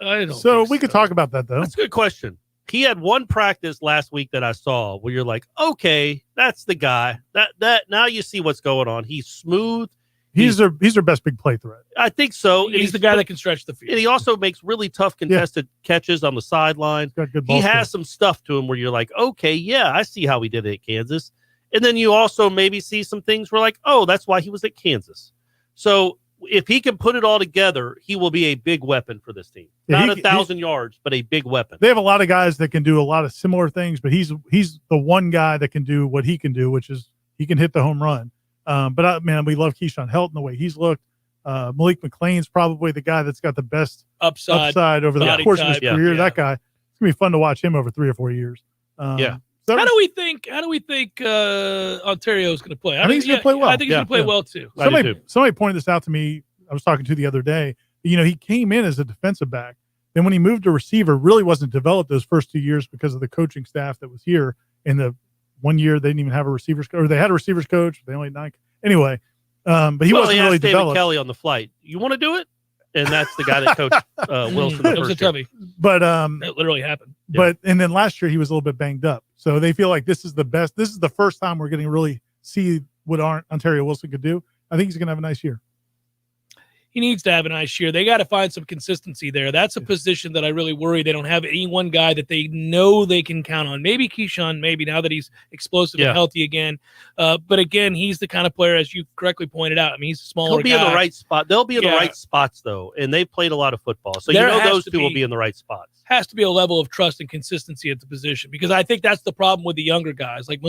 I don't so we could talk about that, though. That's a good question. He had one practice last week that I saw where you're like, okay, that's the guy. That now you see what's going on. He's smooth. He's their best big play threat. I think so. He's the guy that can stretch the field. And he also makes really tough contested catches on the sideline. He has some stuff to him where you're like, okay, yeah, I see how he did it at Kansas. And then you also maybe see some things where like, oh, that's why he was at Kansas. So if he can put it all together, he will be a big weapon for this team. Not 1,000 yards, but a big weapon. They have a lot of guys that can do a lot of similar things, but he's the one guy that can do what he can do, which is he can hit the home run. But we love Keyshawn Helton the way he's looked. Malik McLean's probably the guy that's got the best upside over the course of his career. That guy, it's gonna be fun to watch him over 3 or 4 years. So how do we think Ontario is going to play? I think he's going to play well. I think he's going to play well too. Somebody pointed this out to me. I was talking to the other day. He came in as a defensive back. Then when he moved to receiver, really wasn't developed those first 2 years because of the coaching staff that was here. In the 1 year, they didn't even have a receivers coach, or they had a receivers coach. They only had 9. Anyway, but he wasn't really David developed. Kelly on the flight. You want to do it? And that's the guy that coached Wilson. It was a tubby. But that literally happened. And then last year he was a little bit banged up. So they feel like this is the best. This is the first time we're getting to really see what Ontario Wilson could do. I think he's going to have a nice year. He needs to have a nice year. They got to find some consistency there. That's a position that I really worry they don't have any one guy that they know they can count on. Maybe Keyshawn, maybe now that he's explosive and healthy again. But again, he's the kind of player, as you correctly pointed out. I mean, he's a smaller He'll be guy. in the right spot. They'll be in the right spots, though, and they've played a lot of football. So those two will be in the right spots. Has to be a level of trust and consistency at the position, because I think that's the problem with the younger guys. Like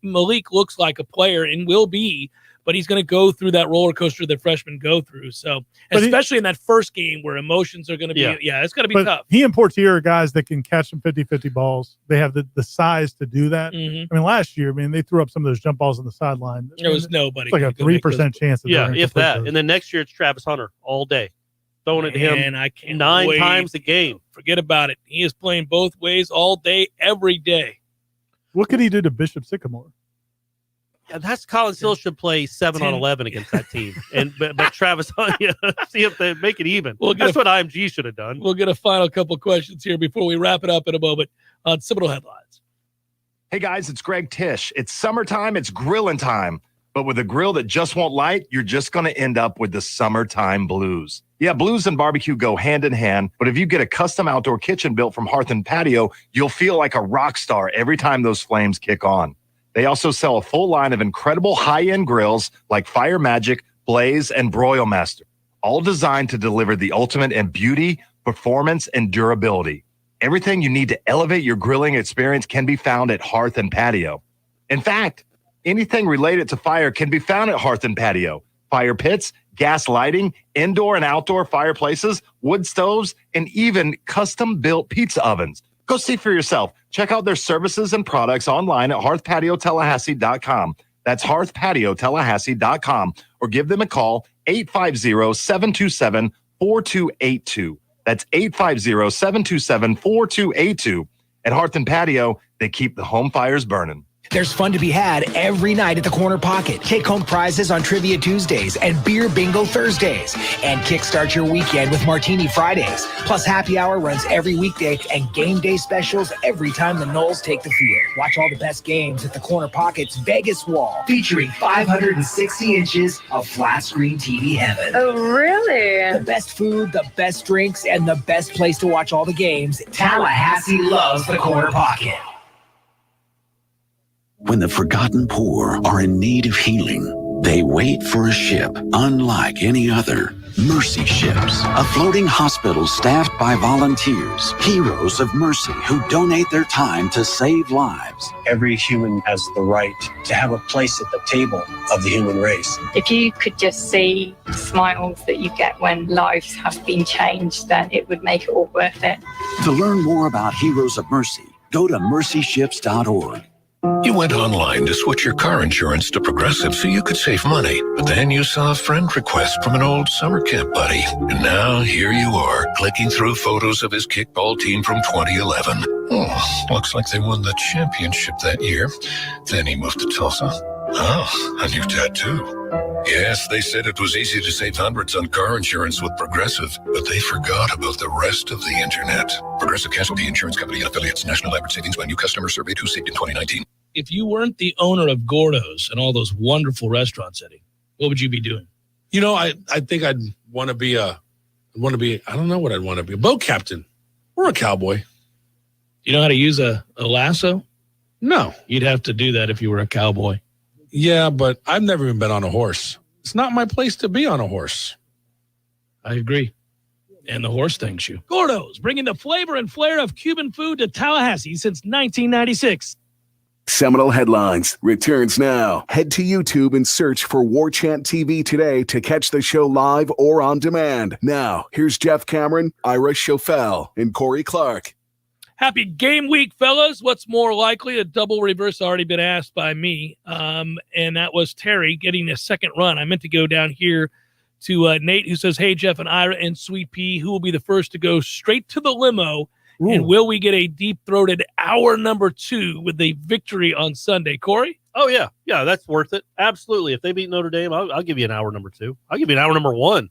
Malik looks like a player and will be, but he's going to go through that roller coaster that freshmen go through. So, especially in that first game where emotions are going to be, it's going to be tough. He and Portier are guys that can catch some 50-50 balls. They have the size to do that. Mm-hmm. I mean, last year, they threw up some of those jump balls on the sideline. There was nobody. It's like a 3% chance. If that. And then next year it's Travis Hunter all day. Throwing it to him and I can't 9 times a game. Forget about it. He is playing both ways all day, every day. What could he do to Bishop Sycamore? Yeah, that's Collins Hill should play 7 on 11 against that team, but Travis, see if they make it even. That's what IMG should have done. We'll get a final couple questions here before we wrap it up in a moment on Seminole Headlines. Hey guys, it's Greg Tish. It's summertime. It's grilling time. But with a grill that just won't light, you're just going to end up with the summertime blues. Yeah, blues and barbecue go hand in hand, but if you get a custom outdoor kitchen built from Hearth and Patio, you'll feel like a rock star every time those flames kick on. They also sell a full line of incredible high-end grills like Fire Magic, Blaze, and Broil Master, all designed to deliver the ultimate in beauty, performance, and durability. Everything you need to elevate your grilling experience can be found at Hearth and Patio. In fact, anything related to fire can be found at Hearth and Patio. Fire pits, gas lighting, indoor and outdoor fireplaces, wood stoves, and even custom-built pizza ovens. Go see for yourself. Check out their services and products online at hearthpatiotallahassee.com. That's hearthpatiotallahassee.com, or give them a call, 850-727-4282. That's 850-727-4282. At Hearth and Patio, they keep the home fires burning. There's fun to be had every night at the Corner Pocket. Take home prizes on Trivia Tuesdays and Beer Bingo Thursdays. And kickstart your weekend with Martini Fridays. Plus, happy hour runs every weekday and game day specials every time the Noles take the field. Watch all the best games at the Corner Pocket's Vegas wall, featuring 560 inches of flat screen TV heaven. Oh, really? The best food, the best drinks, and the best place to watch all the games. Tallahassee loves the Corner Pocket. When the forgotten poor are in need of healing, they wait for a ship unlike any other. Mercy Ships, a floating hospital staffed by volunteers, heroes of mercy who donate their time to save lives. Every human has the right to have a place at the table of the human race. If you could just see the smiles that you get when lives have been changed, then it would make it all worth it. To learn more about Heroes of Mercy, go to mercyships.org. You went online to switch your car insurance to Progressive so you could save money. But then you saw a friend request from an old summer camp buddy. And now here you are, clicking through photos of his kickball team from 2011. Oh, looks like they won the championship that year. Then he moved to Tulsa. Oh, a new tattoo. Yes, they said it was easy to save hundreds on car insurance with Progressive, but they forgot about the rest of the internet. Progressive Casualty Insurance Company and affiliates. National average savings by new customer surveyed who saved in 2019. If you weren't the owner of Gordo's and all those wonderful restaurants, Eddie, what would you be doing? You know, I think I'd want to be I don't know what I'd want to be, a boat captain or a cowboy. You know how to use a lasso? No. You'd have to do that if you were a cowboy. Yeah, but I've never even been on a horse. It's not my place to be on a horse. I agree. And the horse thanks you. Gordo's, bringing the flavor and flair of Cuban food to Tallahassee since 1996. Seminole Headlines returns now. Head to YouTube and search for Warchant TV today to catch the show live or on demand. Now, here's Jeff Cameron, Ira Schofel, and Corey Clark. Happy game week, fellas. What's more likely? A double reverse already been asked by me, and that was Terry getting a second run. I meant to go down here to Nate, who says, hey, Jeff and Ira and Sweet Pea, who will be the first to go straight to the limo? Ooh. And will we get a deep-throated hour number 2 with a victory on Sunday? Corey? Oh, yeah. Yeah, that's worth it. Absolutely. If they beat Notre Dame, I'll give you an hour number 2. I'll give you an hour number 1.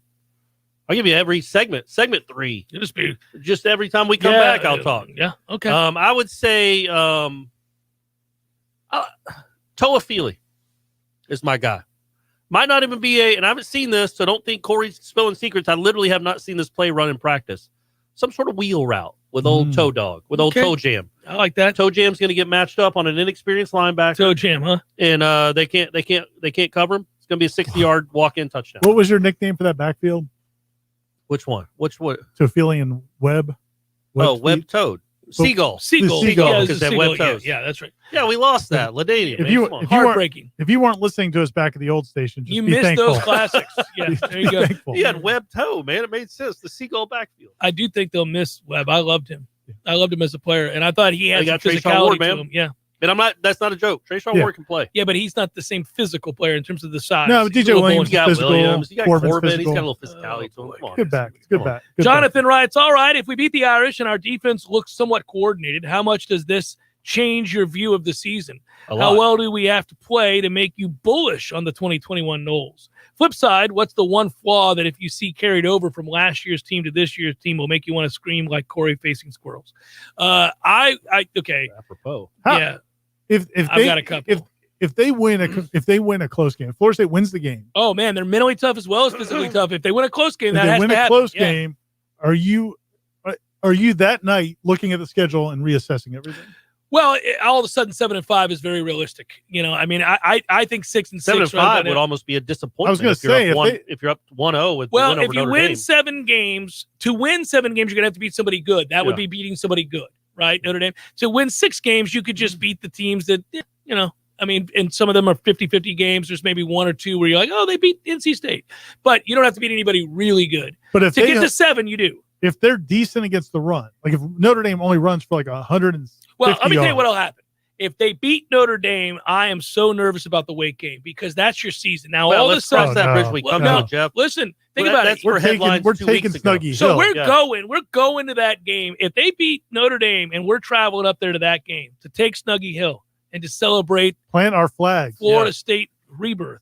I'll give you every segment 3. Just every time we come back, I'll talk. Yeah, okay. I would say Toa Feely is my guy. Might not even be and I haven't seen this, so don't think Corey's spilling secrets. I literally have not seen this play run in practice. Some sort of wheel route with old Toe Dog, with old Toe Jam. I like that. Toe Jam's going to get matched up on an inexperienced linebacker. Toe Jam, huh? And they can't cover him. It's going to be a 60-yard walk-in touchdown. What was your nickname for that backfield? Which one? Which one? Tophilian Webb. Web Toad. Seagull. Seagull. Because they have web toes. Yeah, that's right. Yeah, we lost that. LaDainian. Heartbreaking. If you weren't listening to us back at the old station, just you be missed thankful. those classics. Yeah, there you go. He had web toe, man. It made sense. The Seagull backfield. I do think they'll miss Webb. I loved him. I loved him as a player, and I thought he had some Trayshawn physicality Ward, to man. him. Yeah. And that's not a joke. Trayshawn Ward can play. Yeah, but he's not the same physical player in terms of the size. No, He's DJ a little Williams. You got Physical, Williams. You got Corbin's Corbin. physical. He's got a little physicality to him. Come on. Good back. Good back. Good Jonathan writes, all right, if we beat the Irish and our defense looks somewhat coordinated, how much does this change your view of the season? How well do we have to play to make you bullish on the 2021 Noles? Flip side, what's the one flaw that if you see carried over from last year's team to this year's team will make you want to scream like Corey facing squirrels? Okay. Apropos. Yeah. If I've they got a couple. if they win a close game, Florida State wins the game. Oh man, they're mentally tough as well as physically tough. If they win a close game, that has to happen. Close game, are you that night looking at the schedule and reassessing everything? Well, all of a sudden, 7-5 is very realistic. I mean, I think 6 and 6 7-5 would almost be a disappointment. I was going to say if you're up 1-0 with well, the win if over you Notre win Dame. 7 games, to win 7 games, you're going to have to beat somebody good. That would be beating somebody good, right? Notre Dame. To win 6 games, you could just beat the teams that I mean, and some of them are 50-50 games. There's maybe 1 or 2 where you're like, oh, they beat NC State, but you don't have to beat anybody really good. But if to get to 7, you do. If they're decent against the run, like if Notre Dame only runs for like 150 well, let me tell you yards. what'll happen. If they beat Notre Dame, I am so nervous about the Wake game because that's your season. Now, all of a sudden, cross that bridge we come to, Jeff. Listen, think about it. We're taking Snuggie So Hill. we're going to that game. If they beat Notre Dame and we're traveling up there to that game to take Snuggie Hill and to celebrate plant our flag, Florida State rebirth,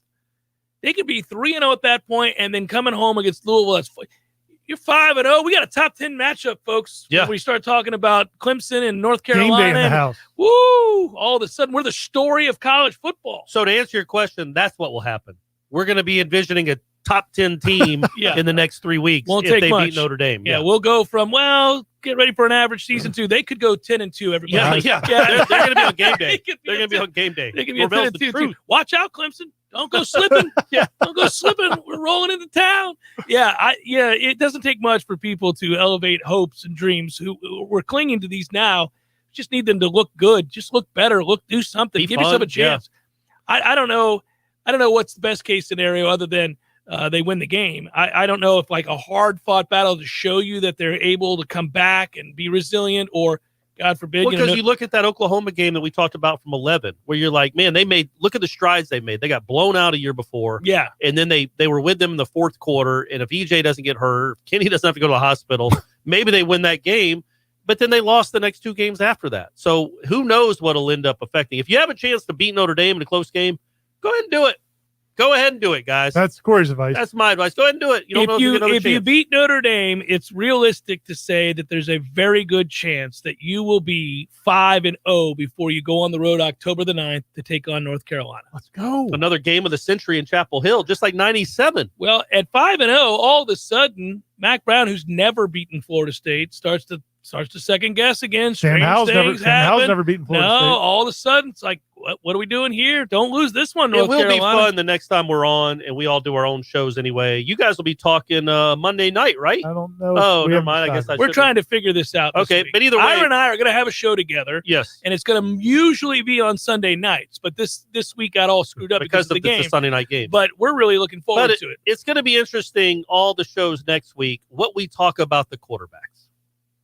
they could be 3-0 at that point, and then coming home against Louisville. You're 5-0. We got a top 10 matchup, folks. Yeah. When we start talking about Clemson and North Carolina. Game day in the house. Woo! All of a sudden, we're the story of college football. So to answer your question, that's what will happen. We're going to be envisioning a top 10 team in the next 3 weeks Won't if take they much. beat Notre Dame. Yeah, we'll go from, get ready for an average season 2. They could go 10-2, everybody. Yeah. They're going to be on game day. They're going to be on game day. They could be Norvell's 10-2 the truth. too. Watch out, Clemson. Don't go slipping. Don't go slipping. We're rolling into town. It doesn't take much for people to elevate hopes and dreams. We're clinging to these now. Just need them to look good. Just look better. Do something. Be Give fun. yourself a chance. I don't know. I don't know what's the best case scenario other than they win the game. I don't know if like a hard fought battle to show you that they're able to come back and be resilient, or God forbid. Because you look at that Oklahoma game that we talked about from 11, where you're like, man, look at the strides they made. They got blown out a year before. Yeah. And then they were with them in the fourth quarter. And if EJ doesn't get hurt, Kenny doesn't have to go to the hospital, maybe they win that game. But then they lost the next 2 games after that. So who knows what'll end up affecting. If you have a chance to beat Notre Dame in a close game, go ahead and do it. Go ahead and do it, guys. That's Corey's advice. That's my advice. Go ahead and do it. You don't know if you get another if chance. you beat Notre Dame, it's realistic to say that there's a very good chance that you will be 5-0 before you go on the road October the 9th to take on North Carolina. Let's go. Another game of the century in Chapel Hill, just like 97. Well, at 5-0, all of a sudden, Mac Brown, who's never beaten Florida State, starts to second guess again. Sam Howell's never beaten Florida State. All of a sudden, it's like, what are we doing here? Don't lose this one, North It will Carolina. be fun the next time we're on, and we all do our own shows anyway. You guys will be talking Monday night, right? I don't know. Oh, never mind. I guess We're trying to figure this out. Okay, week. but either way, Ira and I are going to have a show together. Yes, and it's going to usually be on Sunday nights, but this week got all screwed up because of the game. It's a Sunday night game. But we're really looking forward to it. It's going to be interesting. All the shows next week, what we talk about the quarterbacks.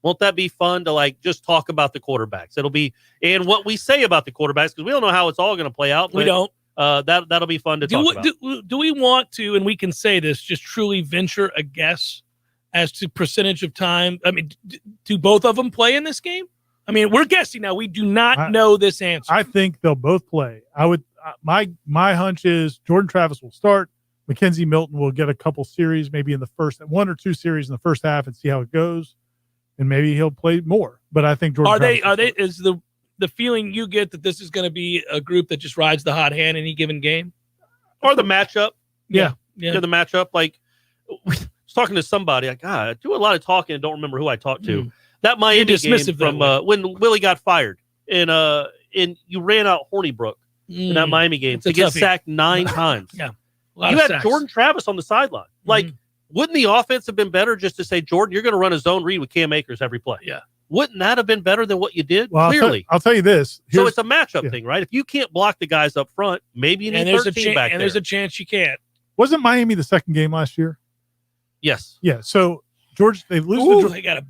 Won't that be fun to just talk about the quarterbacks? It'll be, and what we say about the quarterbacks, because we don't know how it's all going to play out. We don't. That'll be fun to talk about. Do we want to, and we can say this, just truly venture a guess as to percentage of time? I mean, do both of them play in this game? I mean, we're guessing now. We do not know this answer. I think they'll both play. My hunch is Jordan Travis will start. Mackenzie Milton will get a couple series, maybe in the first 1 or 2 series in the first half, and see how it goes. And maybe he'll play more. But I think Jordan is the feeling you get that this is going to be a group that just rides the hot hand any given game? Or the matchup. Yeah. The matchup. Like, I was talking to somebody. Like, I do a lot of talking and don't remember who I talked to. That Miami game from when Willie got fired, and you ran out Hornibrook in that Miami game to get sacked 9 times. Yeah. You had Jordan Travis on the sideline. Like, wouldn't the offense have been better just to say, Jordan, you're going to run a zone read with Cam Akers every play? Yeah. Wouldn't that have been better than what you did? Well, Clearly. I'll tell you this. So it's a matchup thing, right? If you can't block the guys up front, maybe you need 13 back there. And there's a chance you can't. Wasn't Miami the second game last year? Yes. Yeah. So George, they lose. They got a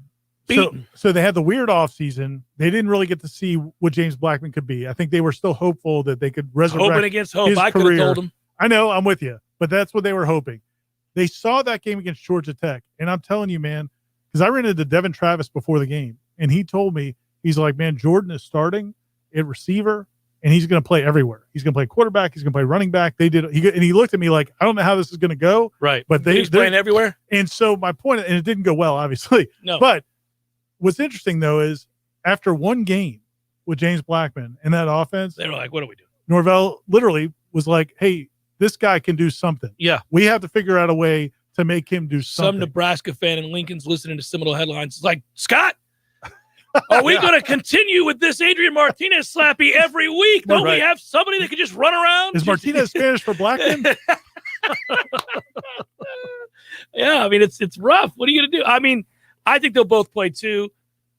beaten. So they had the weird offseason. They didn't really get to see what James Blackman could be. I think they were still hopeful that they could resurrect hoping against hope. his I could have career. told them. I know, I'm with you, but that's what they were hoping. They saw that game against Georgia Tech, and I'm telling you, man, because I ran into Devin Travis before the game, and he told me, he's like, man, Jordan is starting at receiver, and he's going to play everywhere. He's going to play quarterback. He's going to play running back. And he looked at me like, I don't know how this is going to go. Right. But He's playing everywhere. And so my point, and it didn't go well, obviously. No. But what's interesting, though, is after one game with James Blackman and that offense, they were like, what are we doing? Norvell literally was like, hey, this guy can do something. Yeah. We have to figure out a way to make him do something. Some Nebraska fan in Lincoln's listening to Seminole Headlines. It's like, Scott, are we going to continue with this Adrian Martinez slappy every week? Don't we have somebody that can just run around? Is Martinez Spanish for Blackman? Yeah, I mean, it's rough. What are you going to do? I mean, I think they'll both play too.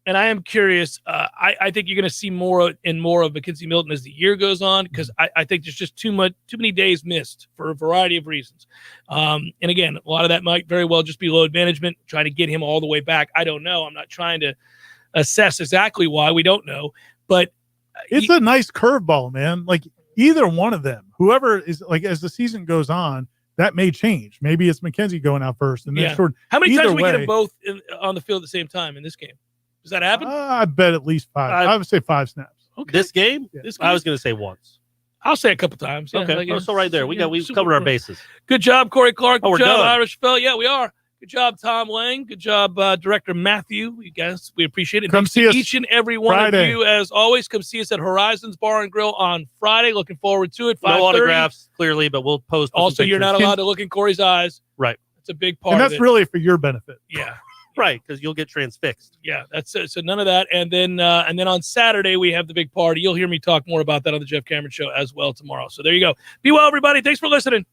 And I am curious. I think you're going to see more and more of McKenzie Milton as the year goes on, because I think there's just too many days missed for a variety of reasons. And again, a lot of that might very well just be load management, trying to get him all the way back. I don't know. I'm not trying to assess exactly why. We don't know. But it's a nice curveball, man. Like either one of them, whoever is, like, as the season goes on, that may change. Maybe it's McKenzie going out first. And then Jordan. How many times Either do we get way- them both on the field at the same time in this game? Does that happen? I bet at least 5. I would say 5 snaps. Okay. This game? This game? I was going to say once. I'll say a couple times. Yeah, Okay. like, So right there, we covered our bases. Good job, Corey Clark. Good we're job, done. Irish Fell. Yeah, we are. Good job, Tom Lang. Good job, Director Matthew. You guys, we appreciate it. Come Thanks see to us each and every one Friday. of you. As always, come see us at Horizons Bar and Grill on Friday. Looking forward to it. 5:30. No autographs, clearly, but we'll post. Also, you're not allowed to look in Corey's eyes. Right. It's a big part And of that's it. really for your benefit. Yeah. Right, because you'll get transfixed. Yeah, that's it. So none of that. And then on Saturday we have the big party. You'll hear me talk more about that on the Jeff Cameron Show as well tomorrow. So there you go. Be well, everybody. Thanks for listening.